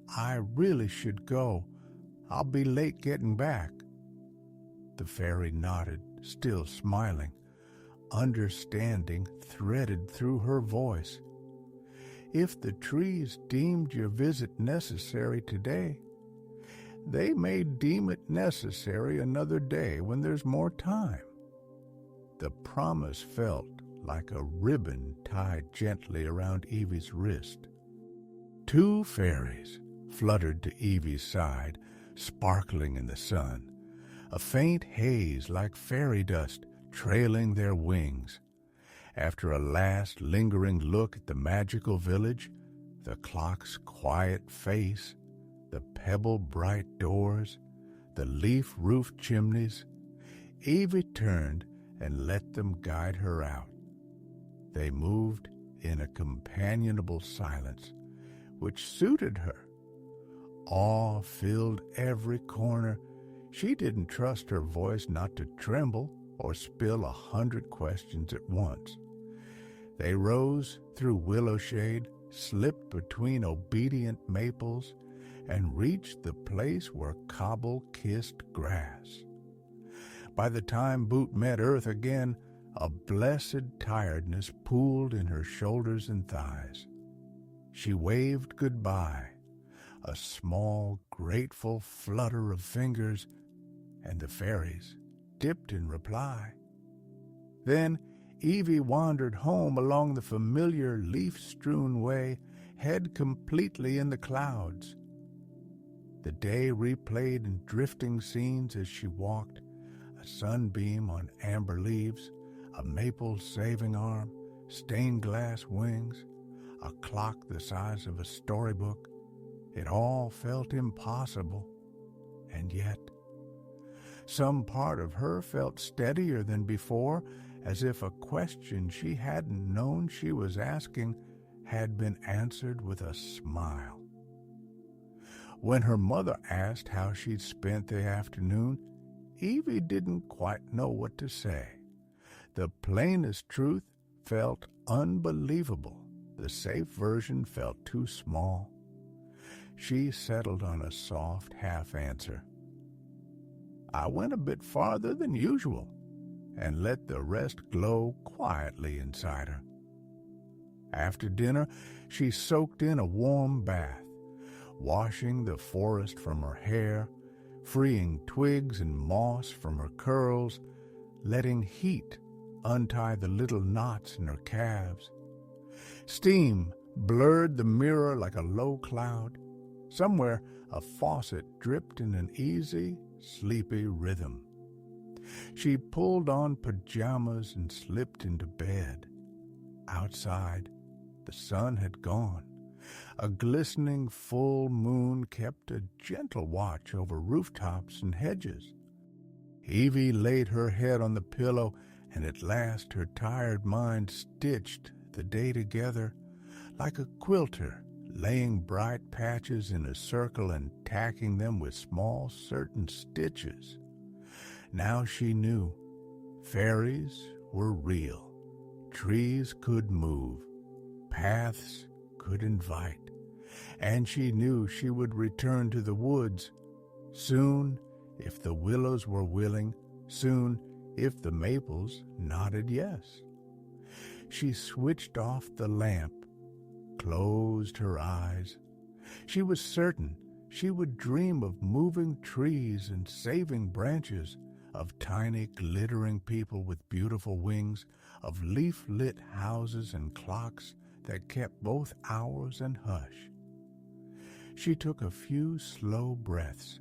"I really should go. I'll be late getting back." The fairy nodded, still smiling. understanding threaded through her voice. If the trees deemed your visit necessary today, they may deem it necessary another day when there's more time. The promise felt like a ribbon tied gently around Evie's wrist. 2 fairies fluttered to Evie's side, sparkling in the sun, a faint haze like fairy dust trailing their wings. After a last lingering look at the magical village, the clock's quiet face, the pebble-bright doors, the leaf-roofed chimneys, Evie turned and let them guide her out. They moved in a companionable silence, which suited her. Awe filled every corner. She didn't trust her voice not to tremble or spill 100 questions at once. They rose through willow shade, slipped between obedient maples, and reached the place where cobble kissed grass. By the time Boot met earth again, a blessed tiredness pooled in her shoulders and thighs. She waved goodbye, a small, grateful flutter of fingers, and the fairies dipped in reply. Then Evie wandered home along the familiar leaf-strewn way, head completely in the clouds. The day replayed in drifting scenes as she walked, a sunbeam on amber leaves, a maple saving arm, stained glass wings, a clock the size of a storybook. It all felt impossible, and yet some part of her felt steadier than before, as if a question she hadn't known she was asking had been answered with a smile. When her mother asked how she'd spent the afternoon, Evie didn't quite know what to say. The plainest truth felt unbelievable. The safe version felt too small. She settled on a soft half-answer. I went a bit farther than usual, and let the rest glow quietly inside her. After dinner, she soaked in a warm bath, washing the forest from her hair, freeing twigs and moss from her curls, letting heat untie the little knots in her calves. Steam blurred the mirror like a low cloud. Somewhere a faucet dripped in an easy, sleepy rhythm. She pulled on pajamas and slipped into bed. Outside, the sun had gone. A glistening full moon kept a gentle watch over rooftops and hedges. Evie laid her head on the pillow, and at last her tired mind stitched the day together like a quilter, laying bright patches in a circle and tacking them with small certain stitches. Now she knew fairies were real. Trees could move. Paths could invite. And she knew she would return to the woods. Soon, if the willows were willing. Soon, if the maples nodded yes. She switched off the lamp, closed her eyes. She was certain she would dream of moving trees and saving branches, of tiny glittering people with beautiful wings, of leaf-lit houses and clocks that kept both hours and hush. She took a few slow breaths.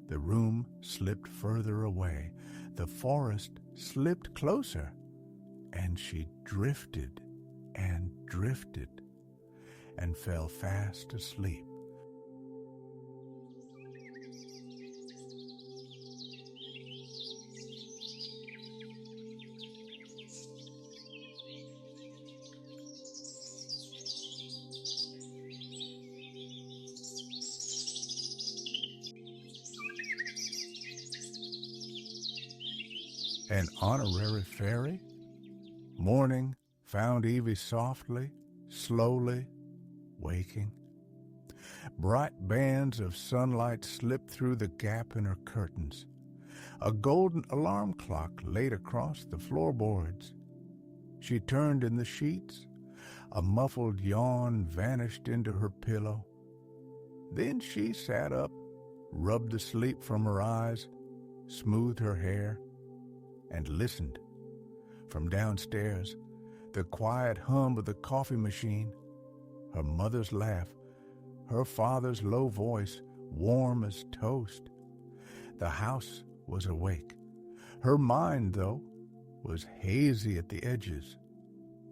The room slipped further away. The forest slipped closer. And she drifted and drifted and fell fast asleep. An honorary fairy? Morning found Evie softly, slowly waking. Bright bands of sunlight slipped through the gap in her curtains. A golden alarm clock laid across the floorboards. She turned in the sheets. A muffled yawn vanished into her pillow. Then she sat up, rubbed the sleep from her eyes, smoothed her hair, and listened. From downstairs, the quiet hum of the coffee machine, her mother's laugh, her father's low voice, warm as toast. The house was awake. Her mind, though, was hazy at the edges,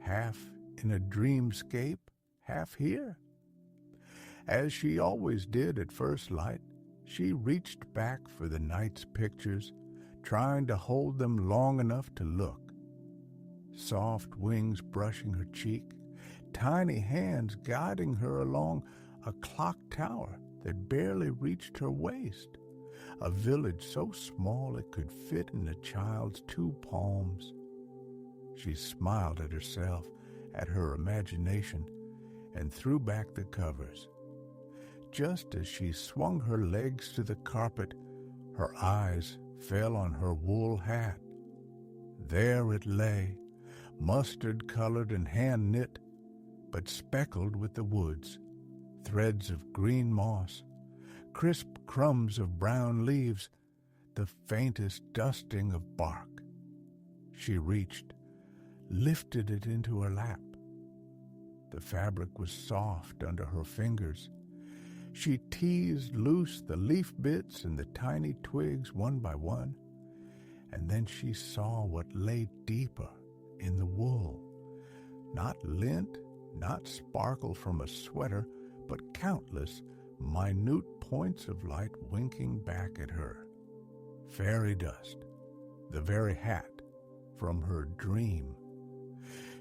half in a dreamscape, half here. As she always did at first light, she reached back for the night's pictures, trying to hold them long enough to look. Soft wings brushing her cheek, tiny hands guiding her along a clock tower that barely reached her waist, a village so small it could fit in a child's 2 palms. She smiled at herself, at her imagination, and threw back the covers. Just as she swung her legs to the carpet, her eyes fell on her wool hat. There it lay, mustard-colored and hand-knit, but speckled with the woods, threads of green moss, crisp crumbs of brown leaves, the faintest dusting of bark. She reached, lifted it into her lap. The fabric was soft under her fingers. She teased loose the leaf bits and the tiny twigs one by one, and then she saw what lay deeper in the wool. Not lint, not sparkle from a sweater, but countless minute points of light winking back at her. Fairy dust, the very hat from her dream.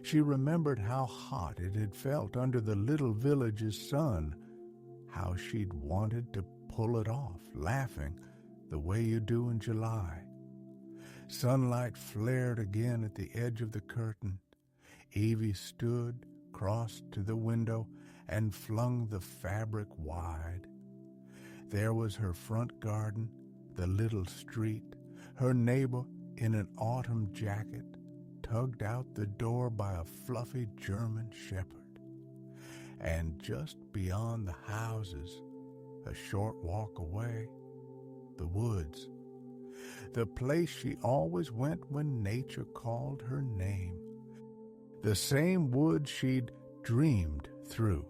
She remembered how hot it had felt under the little village's sun, how she'd wanted to pull it off, laughing, the way you do in July. Sunlight flared again at the edge of the curtain. Evie stood, crossed to the window, and flung the fabric wide. There was her front garden, the little street, her neighbor in an autumn jacket, tugged out the door by a fluffy German shepherd. And just beyond the houses, a short walk away, the woods, the place she always went when nature called her name. The same woods she'd dreamed through,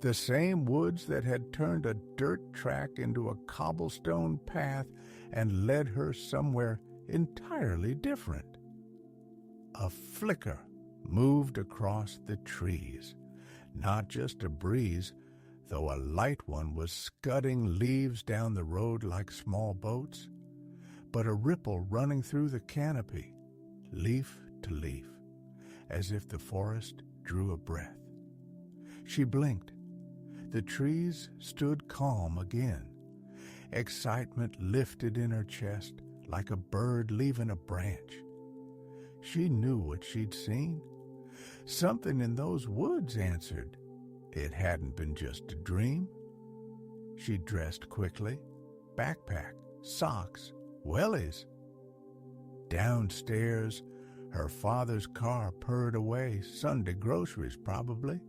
the same woods that had turned a dirt track into a cobblestone path and led her somewhere entirely different. A flicker moved across the trees, not just a breeze, though a light one was scudding leaves down the road like small boats, but a ripple running through the canopy, leaf to leaf, as if the forest drew a breath. She blinked. The trees stood calm again. Excitement lifted in her chest like a bird leaving a branch. She knew what she'd seen. Something in those woods answered. It hadn't been just a dream. She dressed quickly. Backpack, socks, wellies. Downstairs, her father's car purred away, Sunday groceries probably.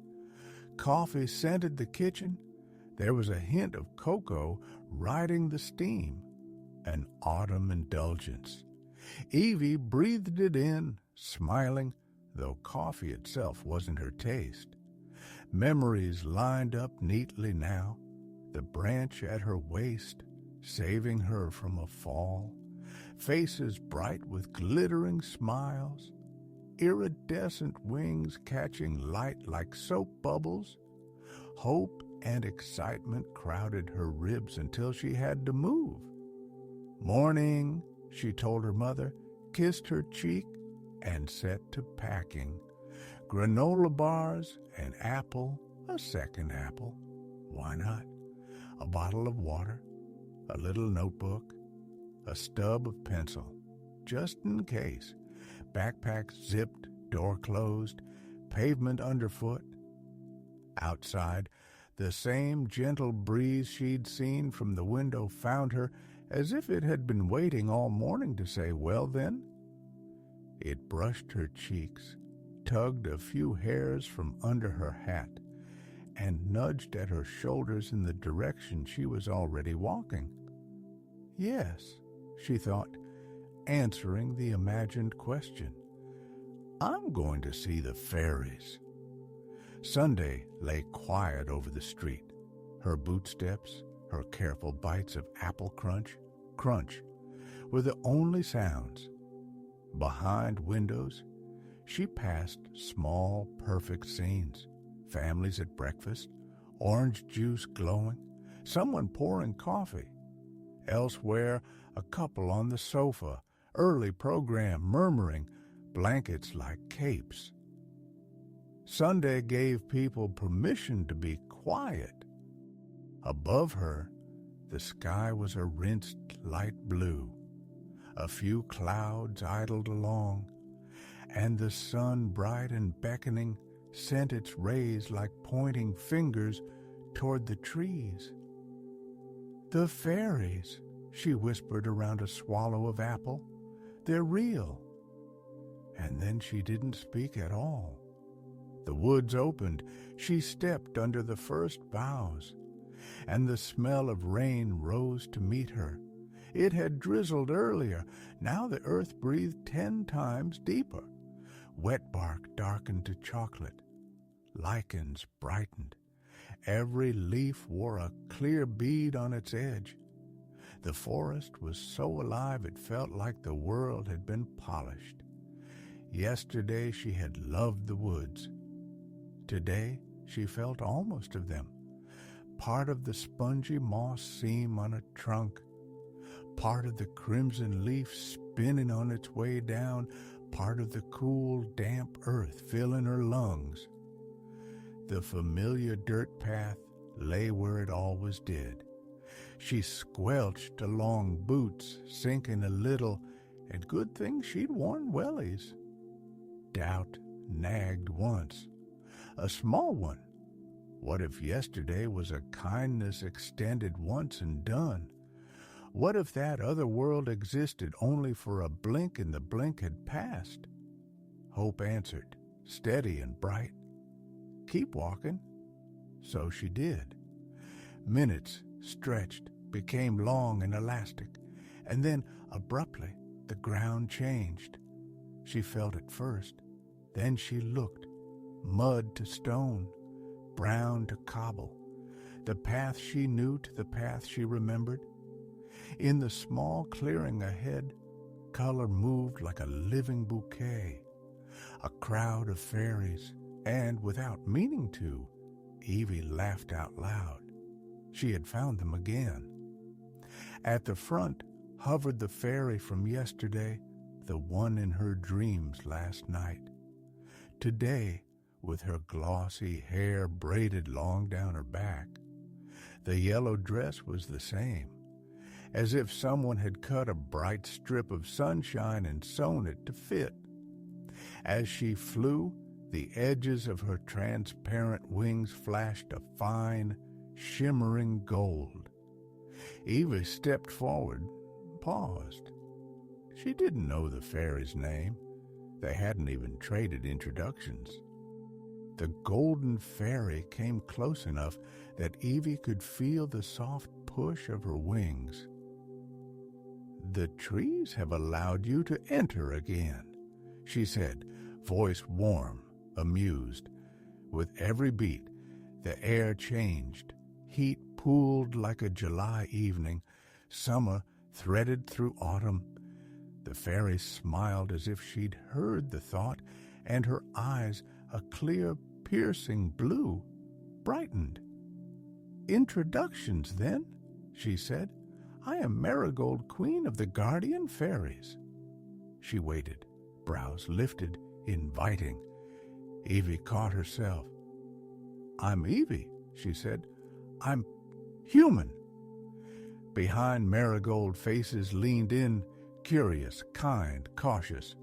Coffee scented the kitchen. There was a hint of cocoa riding the steam, an autumn indulgence. Evie breathed it in, smiling, though coffee itself wasn't her taste. Memories lined up neatly now, the branch at her waist, saving her from a fall, faces bright with glittering smiles, iridescent wings catching light like soap bubbles. Hope and excitement crowded her ribs until she had to move. "Morning," she told her mother, kissed her cheek, and set to packing. Granola bars, an apple, a second apple. Why not? A bottle of water, a little notebook, a stub of pencil, just in case. Backpack zipped, door closed, pavement underfoot. Outside, the same gentle breeze she'd seen from the window found her as if it had been waiting all morning to say, "Well then?" It brushed her cheeks, tugged a few hairs from under her hat and nudged at her shoulders in the direction she was already walking. Yes, she thought, answering the imagined question. I'm going to see the fairies. Sunday lay quiet over the street. Her bootsteps, her careful bites of apple crunch, were the only sounds. Behind windows, she passed small, perfect scenes. Families at breakfast, orange juice glowing, someone pouring coffee. Elsewhere, a couple on the sofa, early program murmuring, blankets like capes. Sunday gave people permission to be quiet. Above her, the sky was a rinsed light blue. A few clouds idled along, and the sun, bright and beckoning, sent its rays like pointing fingers toward the trees. The fairies, she whispered around a swallow of apple. They're real. And then she didn't speak at all. The woods opened. She stepped under the first boughs, and the smell of rain rose to meet her. It had drizzled earlier. Now the earth breathed 10 times deeper. Wet bark darkened to chocolate. Lichens brightened. Every leaf wore a clear bead on its edge. The forest was so alive it felt like the world had been polished. Yesterday she had loved the woods. Today she felt almost of them. Part of the spongy moss seam on a trunk, part of the crimson leaf spinning on its way down, part of the cool, damp earth filling her lungs. The familiar dirt path lay where it always did. She squelched along boots, sinking a little, and good thing she'd worn wellies. Doubt nagged once, a small one. What if yesterday was a kindness extended once and done? What if that other world existed only for a blink and the blink had passed? Hope answered, steady and bright. Keep walking. So she did. Minutes stretched, became long and elastic, and then abruptly the ground changed. She felt it first, then she looked. Mud to stone, brown to cobble, the path she knew to the path she remembered. In the small clearing ahead, color moved like a living bouquet. A crowd of fairies, and without meaning to, Evie laughed out loud. She had found them again. At the front hovered the fairy from yesterday, the one in her dreams last night. Today, with her glossy hair braided long down her back, the yellow dress was the same, as if someone had cut a bright strip of sunshine and sewn it to fit. As she flew, the edges of her transparent wings flashed a fine, shimmering gold. Eva stepped forward, paused. She didn't know the fairy's name. They hadn't even traded introductions. The golden fairy came close enough that Evie could feel the soft push of her wings. "The trees have allowed you to enter again," she said, voice warm, amused. With every beat, the air changed. Heat pooled like a July evening. Summer threaded through autumn. The fairy smiled as if she'd heard the thought, and her eyes, a clear, piercing blue, brightened. "Introductions, then," she said. "I am Marigold, Queen of the Guardian Fairies." She waited, brows lifted, inviting. Evie caught herself. "I'm Evie," she said. "I'm human." Behind Marigold, faces leaned in, curious, kind, cautious.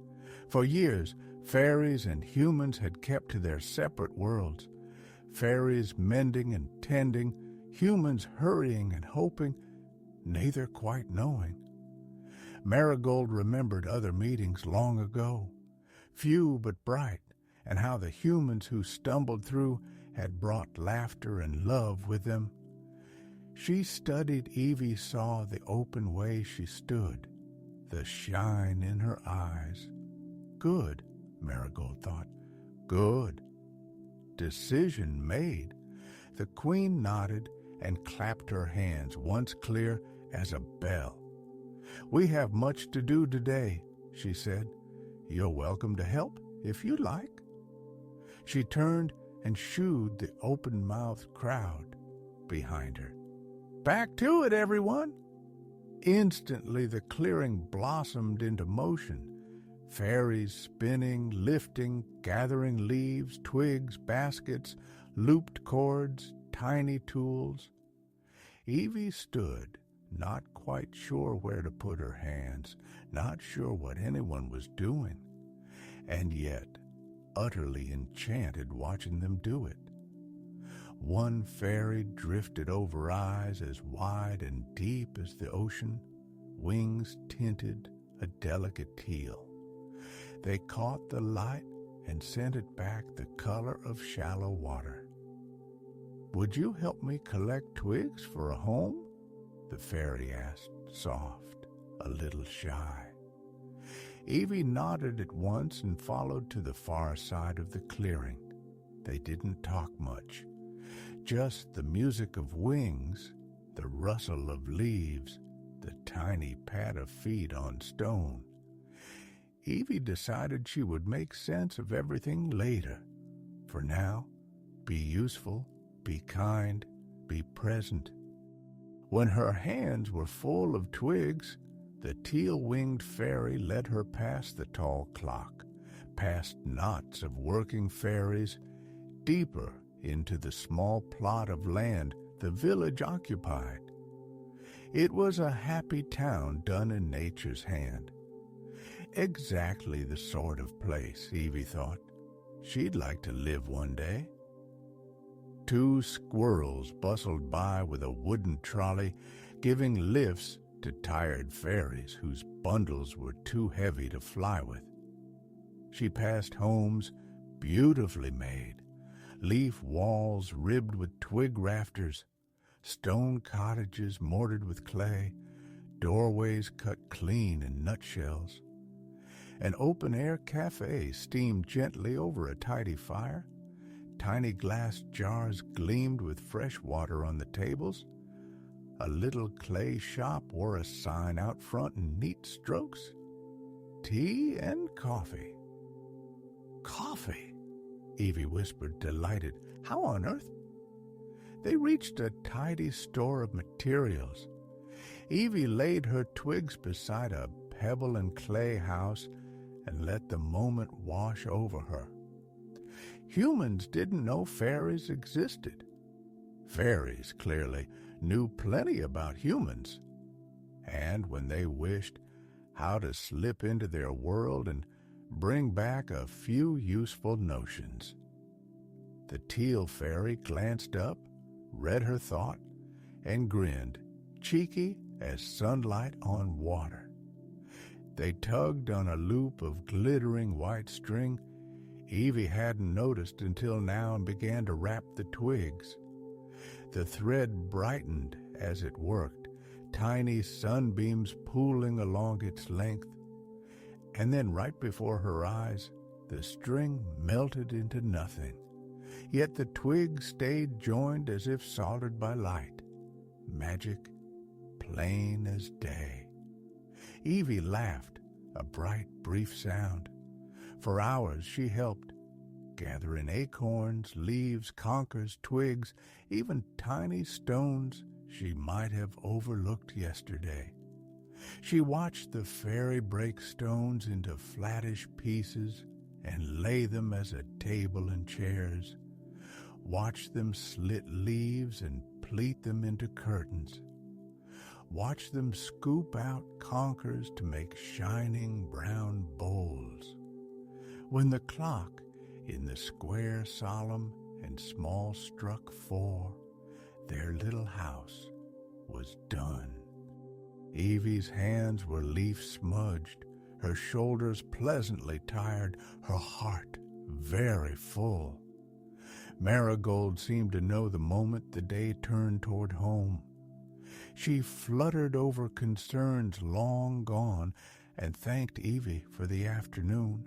For years, fairies and humans had kept to their separate worlds. Fairies mending and tending, humans hurrying and hoping, neither quite knowing. Marigold remembered other meetings long ago, few but bright, and how the humans who stumbled through had brought laughter and love with them. She studied. Evie saw the open way she stood, the shine in her eyes. Good, Marigold thought. Good. Decision made. The queen nodded and clapped her hands, once clear as a bell. We have much to do today, she said. You're welcome to help if you like. She turned and shooed the open-mouthed crowd behind her. Back to it, everyone! Instantly the clearing blossomed into motion. Fairies spinning, lifting, gathering leaves, twigs, baskets, looped cords, tiny tools. Evie stood, not quite sure where to put her hands, not sure what anyone was doing, and yet utterly enchanted watching them do it. One fairy drifted over eyes as wide and deep as the ocean, wings tinted a delicate teal. They caught the light and sent it back the color of shallow water. Would you help me collect twigs for a home? The fairy asked, soft, a little shy. Evie nodded at once and followed to the far side of the clearing. They didn't talk much, just the music of wings, the rustle of leaves, the tiny pad of feet on stone. Evie decided she would make sense of everything later. For now, be useful, be kind, be present. When her hands were full of twigs, the teal-winged fairy led her past the tall clock, past knots of working fairies, deeper into the small plot of land the village occupied. It was a happy town done in nature's hand. Exactly the sort of place, Evie thought, she'd like to live one day. Two squirrels bustled by with a wooden trolley, giving lifts to tired fairies whose bundles were too heavy to fly with. She passed homes beautifully made, leaf walls ribbed with twig rafters, stone cottages mortared with clay, doorways cut clean in nutshells. An open-air cafe steamed gently over a tidy fire. Tiny glass jars gleamed with fresh water on the tables. A little clay shop wore a sign out front in neat strokes. Tea and coffee. Coffee, Evie whispered, delighted. How on earth? They reached a tidy store of materials. Evie laid her twigs beside a pebble and clay house and let the moment wash over her. Humans didn't know fairies existed. Fairies, clearly, knew plenty about humans, and when they wished, how to slip into their world and bring back a few useful notions. The teal fairy glanced up, read her thought, and grinned, cheeky as sunlight on water. They tugged on a loop of glittering white string Evie hadn't noticed until now and began to wrap the twigs. The thread brightened as it worked, tiny sunbeams pooling along its length, and then right before her eyes, the string melted into nothing. Yet the twigs stayed joined as if soldered by light. Magic, plain as day. Evie laughed, a bright, brief sound. For hours she helped, gathering acorns, leaves, conkers, twigs, even tiny stones she might have overlooked yesterday. She watched the fairy break stones into flattish pieces and lay them as a table and chairs, watched them slit leaves and pleat them into curtains, watch them scoop out conkers to make shining brown bowls. When the clock in the square solemn and small struck 4, their little house was done. Evie's hands were leaf-smudged, her shoulders pleasantly tired, her heart very full. Marigold seemed to know the moment the day turned toward home. She fluttered over concerns long gone and thanked Evie for the afternoon.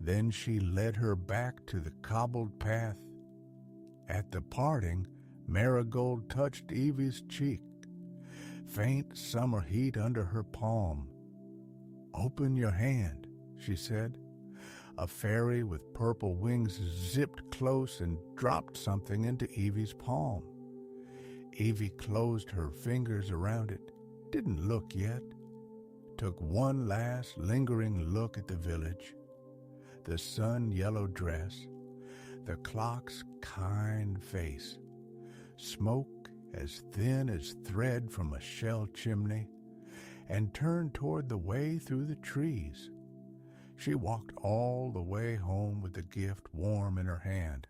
Then she led her back to the cobbled path. At the parting, Marigold touched Evie's cheek. Faint summer heat under her palm. "Open your hand," she said. A fairy with purple wings zipped close and dropped something into Evie's palm. Evie closed her fingers around it, didn't look yet, took one last lingering look at the village, the sun-yellow dress, the clock's kind face, smoke as thin as thread from a shell chimney, and turned toward the way through the trees. She walked all the way home with the gift warm in her hand.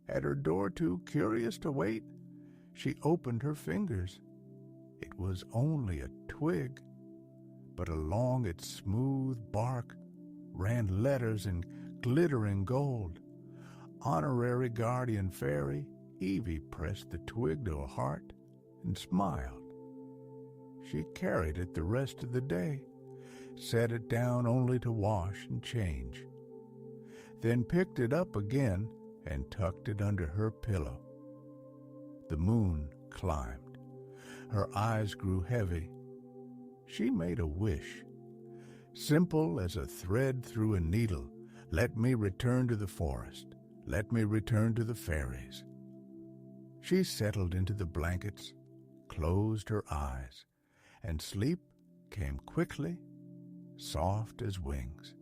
At her door, too curious to wait, she opened her fingers. It was only a twig, but along its smooth bark ran letters in glittering gold. Honorary guardian fairy, Evie pressed the twig to her heart and smiled. She carried it the rest of the day, set it down only to wash and change, then picked it up again and tucked it under her pillow. The moon climbed. Her eyes grew heavy. She made a wish, simple as a thread through a needle. Let me return to the forest. Let me return to the fairies. She settled into the blankets, closed her eyes, and sleep came quickly, soft as wings.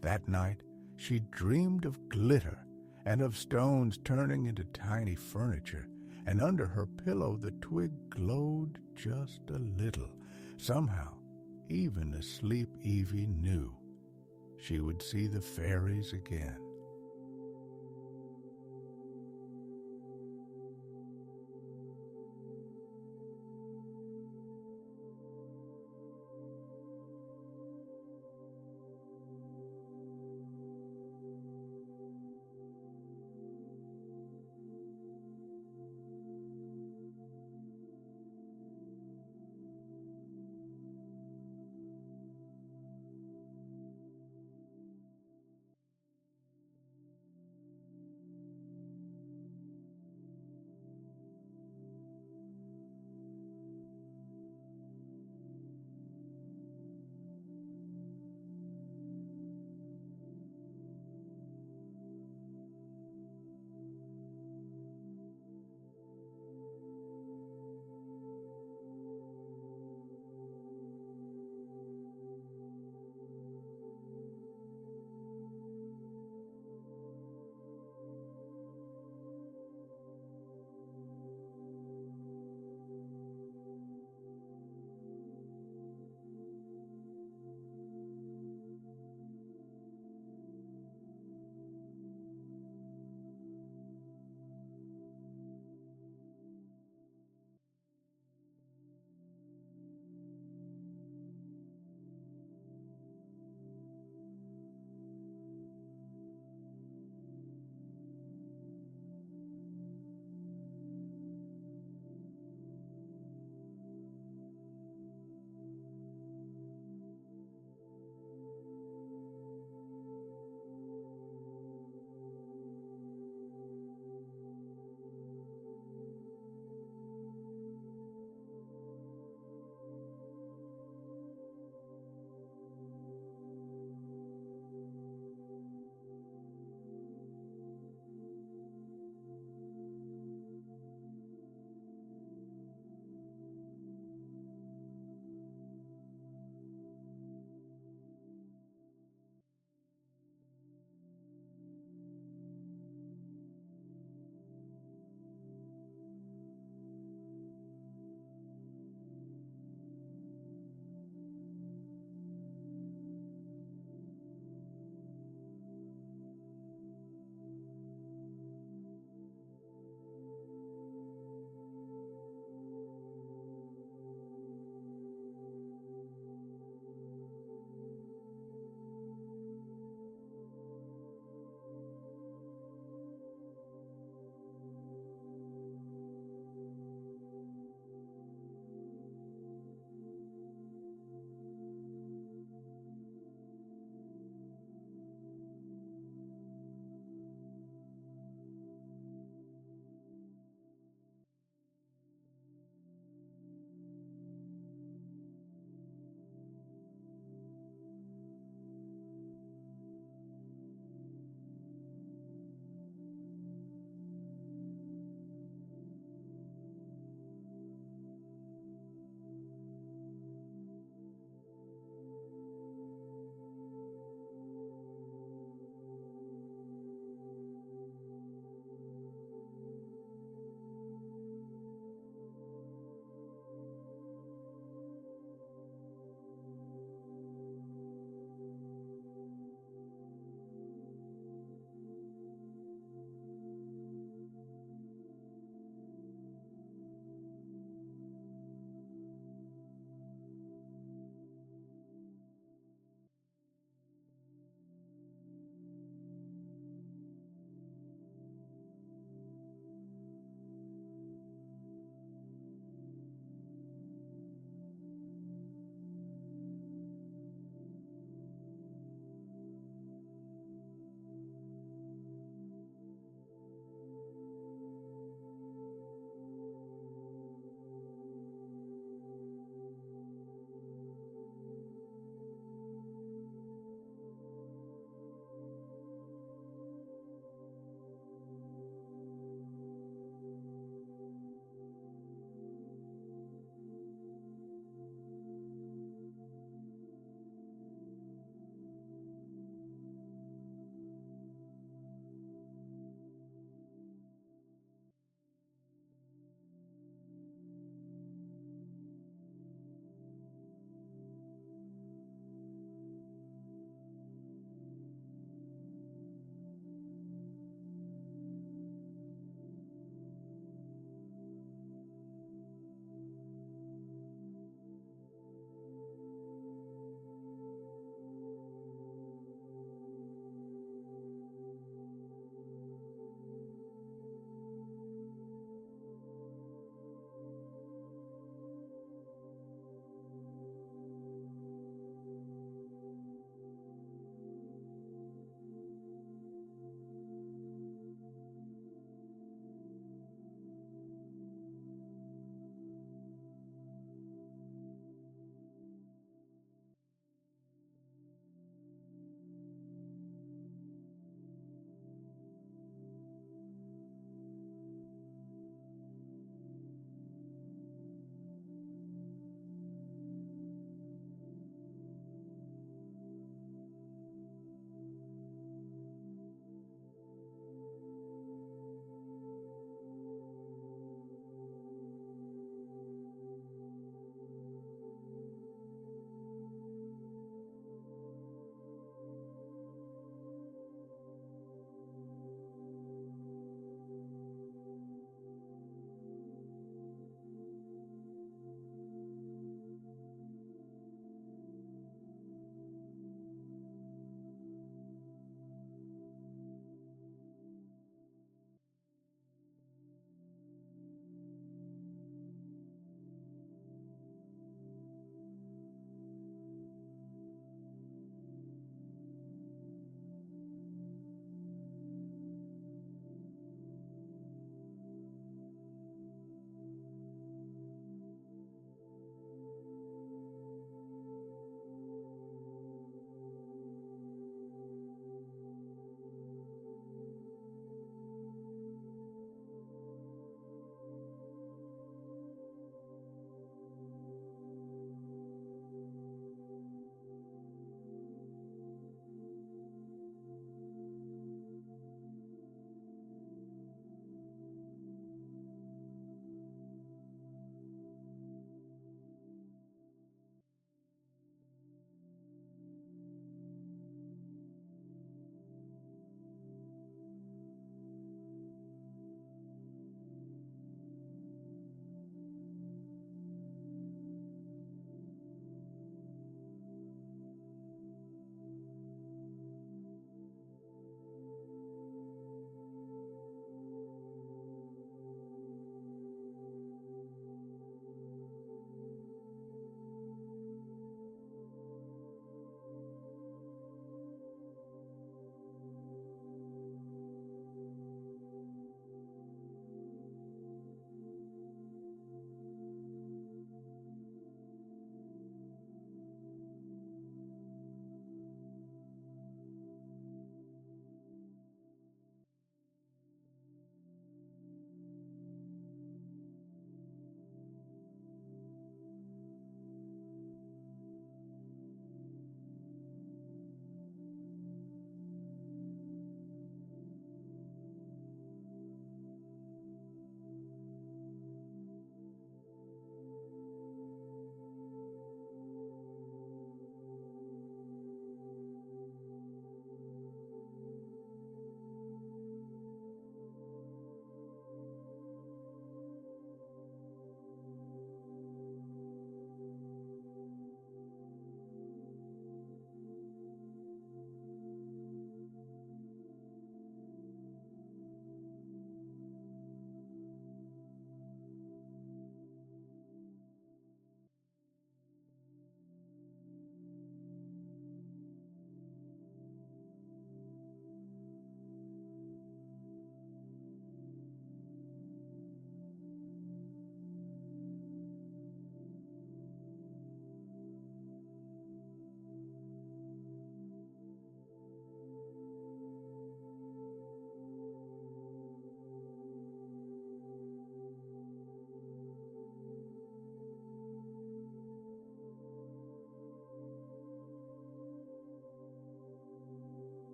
That night she dreamed of glitter and of stones turning into tiny furniture, and under her pillow the twig glowed just a little. Somehow, even asleep Evie knew she would see the fairies again.